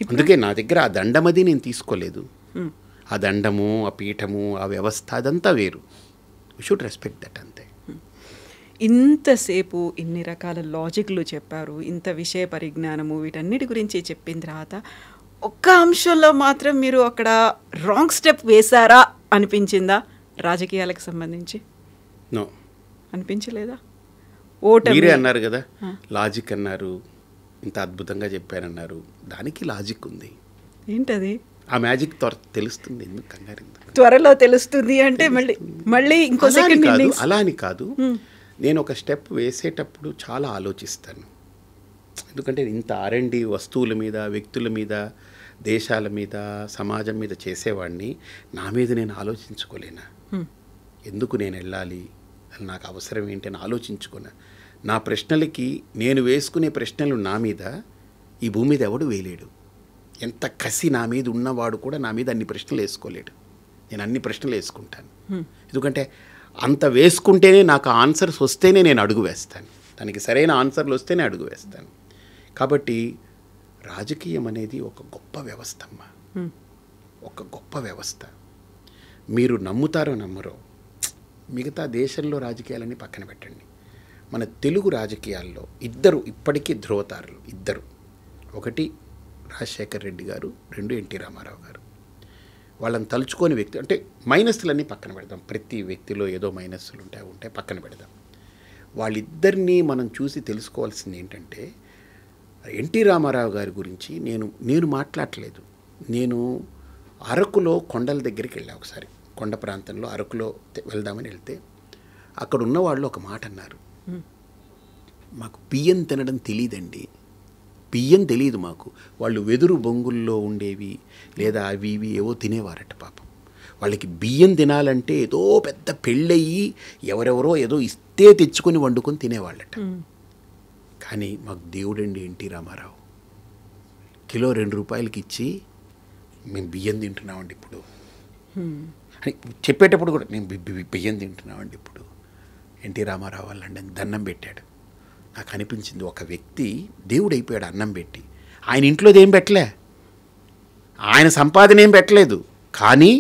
అందుకే నా దగ్గర ఆ దండమది నేను తీసుకోలేదు. ఆ దండము, ఆ పీఠము, ఆ వ్యవస్థ అదంతా వేరు. యూ షుడ్ రెస్పెక్ట్ దట్, అంతే.
ఇంతసేపు ఇన్ని రకాల లాజిక్లు చెప్పారు, ఇంత విషయ పరిజ్ఞానము, వీటన్నిటి గురించి చెప్పిన తర్వాత ఒక్క అంశంలో మాత్రం మీరు అక్కడ రాంగ్ స్టెప్ వేశారా అనిపించిందా? రాజకీయాలకు సంబంధించి
నో,
అనిపించలేదా?
మీరే అన్నారు కదా, లాజిక్ అన్నారు, ఇంత అద్భుతంగా చెప్పారన్నారు. దానికి లాజిక్ ఉంది.
ఏంటది?
ఆ మ్యాజిక్ తెలుస్తుంది. ఎందుకు కంగారు?
త్వరలో తెలుస్తుంది అంటే మళ్ళీ ఇంకో సెకండ్ ఇన్నింగ్స్.
అలా అని కాదు, నేను ఒక స్టెప్ వేసేటప్పుడు చాలా ఆలోచిస్తాను. ఎందుకంటే ఇంత R&D వస్తువుల మీద, వ్యక్తుల మీద, దేశాల మీద, సమాజం మీద చేసేవాడిని నా మీద నేను ఆలోచించుకోలేనా? ఎందుకు నేను వెళ్ళాలి, నాకు అవసరం ఏంటి అని ఆలోచించుకున్నా. నా ప్రశ్నలకి, నేను వేసుకునే ప్రశ్నలు నా మీద ఈ భూమి మీద ఎవడు వేయలేడు. ఎంత కసి నా మీద ఉన్నవాడు కూడా నా మీద అన్ని ప్రశ్నలు వేసుకోలేడు. నేను అన్ని ప్రశ్నలు వేసుకుంటాను. ఎందుకంటే అంత వేసుకుంటేనే నాకు ఆన్సర్స్ వస్తేనే నేను అడుగు వేస్తాను, దానికి సరైన ఆన్సర్లు వస్తేనే అడుగు వేస్తాను. కాబట్టి రాజకీయం అనేది ఒక గొప్ప వ్యవస్థ అమ్మా, ఒక గొప్ప వ్యవస్థ. మీరు నమ్ముతారో నమ్మరో, మిగతా దేశంలో రాజకీయాలన్నీ పక్కన పెట్టండి. మన తెలుగు రాజకీయాల్లో ఇద్దరు ఇప్పటికీ ధ్రువతారులు, ఇద్దరు. ఒకటి రాజశేఖర్ రెడ్డి గారు, 2 ఎన్టీ రామారావు గారు. వాళ్ళని తలుచుకోని వ్యక్తి, అంటే మైనస్లన్నీ పక్కన పెడదాం. ప్రతి వ్యక్తిలో ఏదో మైనస్లు ఉంటాయి, పక్కన పెడదాం. వాళ్ళిద్దరినీ మనం చూసి తెలుసుకోవాల్సింది ఏంటంటే, ఎన్టీ రామారావు గారి గురించి నేను మాట్లాడలేదు. నేను అరకులో కొండల దగ్గరికి వెళ్ళా ఒకసారి, కొండ ప్రాంతంలో అరకులో వెళ్దామని వెళ్తే అక్కడ ఉన్న వాళ్ళు ఒక మాట అన్నారు, మాకు బియ్యం తినడం తెలియదండి, బియ్యం తెలియదు మాకు. వాళ్ళు వెదురు బొంగుల్లో ఉండేవి లేదా అవి ఇవి ఏవో తినేవారట పాపం. వాళ్ళకి బియ్యం తినాలంటే ఏదో పెద్ద పెళ్ళయ్యి ఎవరెవరో ఏదో ఇస్తే తెచ్చుకొని వండుకొని తినేవాళ్ళట. కానీ మాకు దేవుడండి ఎన్టీ రామారావు, కిలో 2 రూపాయలకి ఇచ్చి మేము బియ్యం తింటున్నామండి ఇప్పుడు అని చెప్పేటప్పుడు కూడా, మేము బియ్యం తింటున్నామండి ఇప్పుడు, ఎన్టీ రామారావు వాళ్ళండి దండం పెట్టాడు. నాకు అనిపించింది, ఒక వ్యక్తి దేవుడు అయిపోయాడు అన్నం పెట్టి. ఆయన ఇంట్లోది ఏం పెట్టలే, ఆయన సంపాదన ఏం పెట్టలేదు. కానీ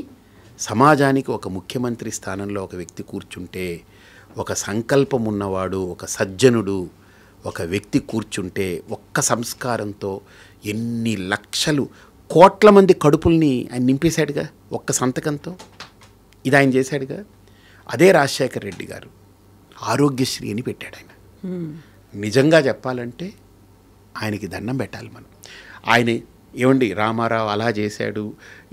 సమాజానికి ఒక ముఖ్యమంత్రి స్థానంలో ఒక వ్యక్తి కూర్చుంటే, ఒక సంకల్పం ఉన్నవాడు, ఒక సజ్జనుడు ఒక వ్యక్తి కూర్చుంటే, ఒక్క సంస్కారంతో ఎన్ని లక్షలు కోట్ల మంది కడుపుల్ని ఆయన నింపేశాడుగా ఒక్క సంతకంతో. ఇది ఆయన చేశాడుగా. అదే రాజశేఖర్ రెడ్డి గారు ఆరోగ్యశ్రీ అని పెట్టాడు ఆయన. నిజంగా చెప్పాలంటే ఆయనకి దండం పెట్టాలి మనం. ఆయన ఏమండి రామారావు అలా చేశాడు,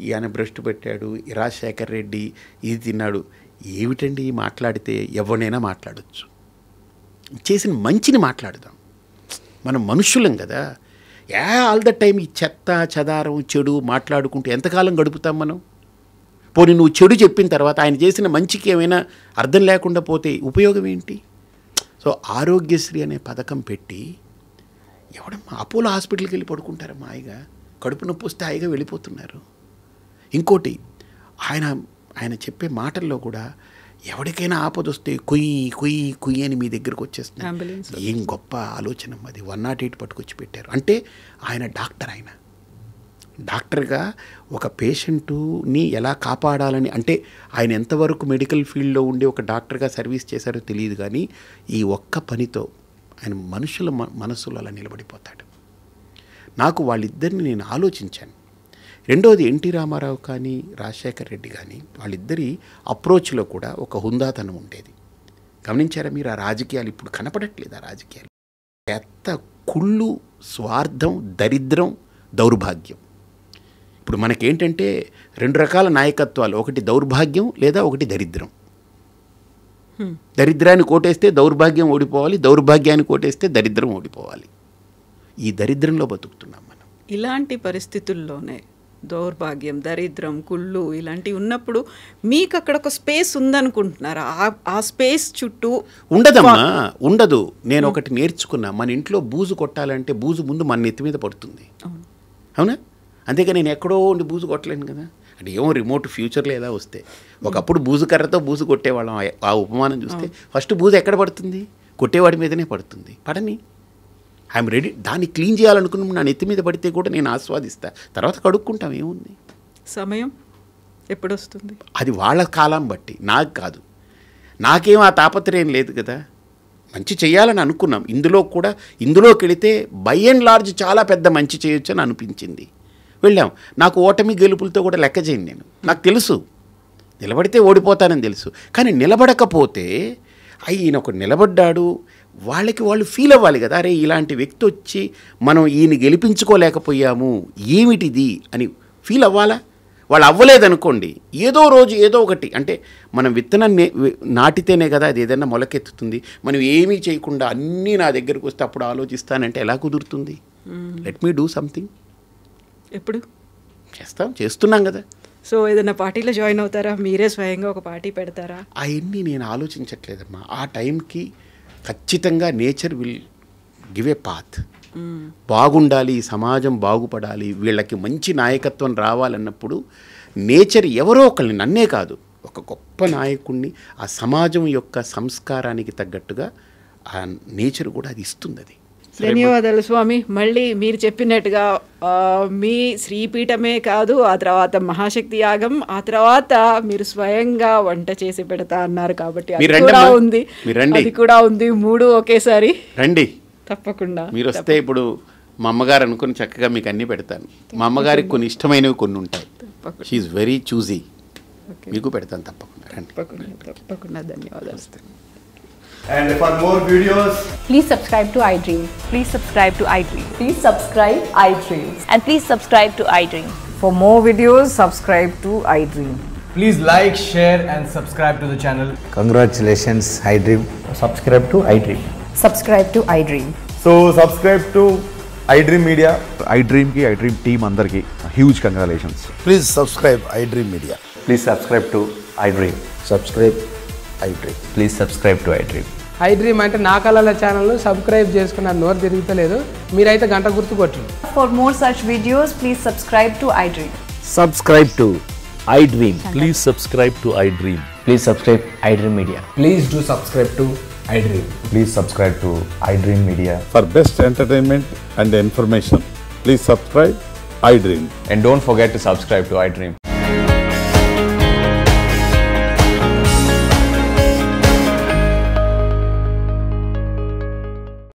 ఈయన భ్రష్టు పెట్టాడు, రాజశేఖర్ రెడ్డి ఇది తిన్నాడు, ఏమిటండి మాట్లాడితే ఎవరినైనా మాట్లాడచ్చు. చేసిన మంచిని మాట్లాడదాం, మనం మనుషులం కదా. ఆల్ ద టైం ఈ చెత్త చెదారం చెడు మాట్లాడుకుంటూ ఎంతకాలం గడుపుతాం మనం? పోనీ నువ్వు చెడు చెప్పిన తర్వాత ఆయన చేసిన మంచికి ఏమైనా అర్థం లేకుండా పోతే ఉపయోగం ఏంటి? సో ఆరోగ్యశ్రీ అనే పథకం పెట్టి ఎవడమ్మా అపోలో హాస్పిటల్కి వెళ్ళి పడుకుంటారమ్మా, హాయిగా కడుపు నొప్పి వస్తే హాయిగా వెళ్ళిపోతున్నారు. ఇంకోటి ఆయన చెప్పే మాటల్లో కూడా ఎవరికైనా ఆపద వస్తే కుయ్యి అని మీ దగ్గరకు వచ్చేస్తుంది. ఏం గొప్ప ఆలోచన అది. 108 పట్టుకొచ్చి పెట్టారు. అంటే ఆయన డాక్టర్గా ఒక పేషెంటుని ఎలా కాపాడాలని, అంటే ఆయన ఎంతవరకు మెడికల్ ఫీల్డ్లో ఉండి ఒక డాక్టర్గా సర్వీస్ చేశారో తెలియదు, కానీ ఈ ఒక్క పనితో ఆయన మనుషుల మనసులో అలా నిలబడిపోతాడు. నాకు వాళ్ళిద్దరిని నేను ఆలోచించాను. రెండోది ఎన్టీ రామారావు కానీ రాజశేఖర్ రెడ్డి కానీ వాళ్ళిద్దరి అప్రోచ్లో కూడా ఒక హుందాతనం ఉండేది. గమనించారా మీరు? ఆ రాజకీయాలు ఇప్పుడు కనపడట్లేదు. ఆ రాజకీయాలు పెద్ద కుళ్ళు, స్వార్థం, దరిద్రం, దౌర్భాగ్యం. ఇప్పుడు మనకేంటంటే 2 రకాల నాయకత్వాలు, ఒకటి దౌర్భాగ్యం లేదా ఒకటి దరిద్రం. దరిద్రాన్ని కోటేస్తే దౌర్భాగ్యం ఓడిపోవాలి, దౌర్భాగ్యాన్ని కోటేస్తే దరిద్రం ఓడిపోవాలి. ఈ దరిద్రంలో బతుకుతున్నాం మనం.
ఇలాంటి పరిస్థితుల్లోనే దౌర్భాగ్యం, దరిద్రం, కుళ్ళు ఇలాంటివి ఉన్నప్పుడు మీకు అక్కడ ఒక స్పేస్ ఉందనుకుంటున్నారా? ఆ స్పేస్ చుట్టూ
ఉండదమ్మా, ఉండదు. నేను ఒకటి నేర్చుకున్నా, మన ఇంట్లో బూజు కొట్టాలంటే బూజు ముందు మన నెత్తి మీద పడుతుంది. అవునా? అంతేగా నేను ఎక్కడో ఉండి బూజు కొట్టలేను కదా. అంటే ఏమో రిమోట్ ఫ్యూచర్లో ఎలా వస్తే ఒకప్పుడు బూజు కర్రతో బూజు కొట్టేవాళ్ళం. ఆ ఉపమానం చూస్తే ఫస్ట్ బూజు ఎక్కడ పడుతుంది? కొట్టేవాడి మీదనే పడుతుంది. పడని, ఐఎమ్ రెడీ. దాన్ని క్లీన్ చేయాలనుకున్న నా నెత్తి మీద పడితే కూడా నేను ఆస్వాదిస్తా, తర్వాత కడుక్కుంటాం. ఏముంది? సమయం ఎప్పుడు వస్తుంది అది వాళ్ళ కాలం బట్టి, నాకు కాదు. నాకేం ఆ తాపత్రయం లేదు కదా. మంచి చేయాలని అనుకున్నాం. ఇందులోకి వెళితే బై అండ్ లార్జ్ చాలా పెద్ద మంచి చేయొచ్చు అని అనిపించింది. వెళ్ళాం. నాకు ఓటమి గెలుపులతో కూడా లెక్క చేయను నేను. నాకు తెలుసు నిలబడితే ఓడిపోతానని తెలుసు. కానీ నిలబడకపోతే ఈయన ఒక నిలబడ్డాడు, వాళ్ళకి వాళ్ళు ఫీల్ అవ్వాలి కదా, అరే ఇలాంటి వ్యక్తి వచ్చి మనం ఈయన గెలిపించుకోలేకపోయాము, ఏమిటిది అని ఫీల్ అవ్వాలా? వాళ్ళు అవ్వలేదనుకోండి, ఏదో రోజు ఏదో ఒకటి, అంటే మనం విత్తనాన్ని నాటితేనే కదా అది ఏదైనా మొలకెత్తుతుంది. మనం ఏమీ చేయకుండా అన్నీ నా దగ్గరకు వస్తే అప్పుడు ఆలోచిస్తానంటే ఎలా కుదురుతుంది? Let me do something. ఎప్పుడు చేస్తున్నాం కదా. సో ఏదైనా పార్టీలో జాయిన్ అవుతారా? మీరే స్వయంగా ఒక పార్టీ పెడతారా? అవన్నీ నేను ఆలోచించట్లేదమ్మా. ఆ టైంకి ఖచ్చితంగా nature will give a path. బాగుండాలి, సమాజం బాగుపడాలి, వీళ్ళకి మంచి నాయకత్వం రావాలన్నప్పుడు నేచర్ ఎవరో ఒకరిని, నన్నే కాదు, ఒక గొప్ప నాయకుడిని ఆ సమాజం యొక్క సంస్కారానికి తగ్గట్టుగా ఆ నేచర్ కూడా అది ఇస్తుంది. అది ధన్యవాదాలు స్వామి. మళ్ళీ మీరు చెప్పినట్టుగా మీ శ్రీపీఠమే కాదు, ఆ తర్వాత మహాశక్తి యాగం, ఆ తర్వాత మీరు స్వయంగా వంట చేసి పెడతా అన్నారు కాబట్టి అది కూడా ఉంది. 3 ఒకేసారి రండి. తప్పకుండా మీరు వస్తే ఇప్పుడు మా అమ్మగారు అనుకుని చక్కగా మీకు అన్నీ పెడతాను. మా అమ్మగారికి కొన్ని ఇష్టమైనవి కొన్ని ఉంటాయి. She is very choosy. మీకు పెడతాను తప్పకుండా. రండి. తప్పకుండా. ధన్యవాదాలు.
And for more videos,
please subscribe to iDream.
Please subscribe to iDream.
Please subscribe iDream.
And please subscribe to iDream.
For more videos, subscribe to iDream.
Please like, share and subscribe to the channel.
Congratulations, iDream.
Subscribe to iDream.
Subscribe to iDream.
So subscribe to iDream Media.
iDream ki iDream team andarki huge congratulations.
Please subscribe iDream Media.
Please subscribe to iDream.
Subscribe iDream.
Please subscribe to iDream.
iDream అంటే నా కళల channel subscribe చేసుకున్న నోరు తిరుగుతలేదు, మీరైతే గంట గుర్తు కొట్టండి.
For more such videos, please subscribe to iDream.
Subscribe to iDream.
Please subscribe to iDream.
Please subscribe iDream Media.
Please do subscribe to iDream.
Please subscribe to iDream Media.
For best entertainment and information, please subscribe iDream.
And don't forget to subscribe to iDream.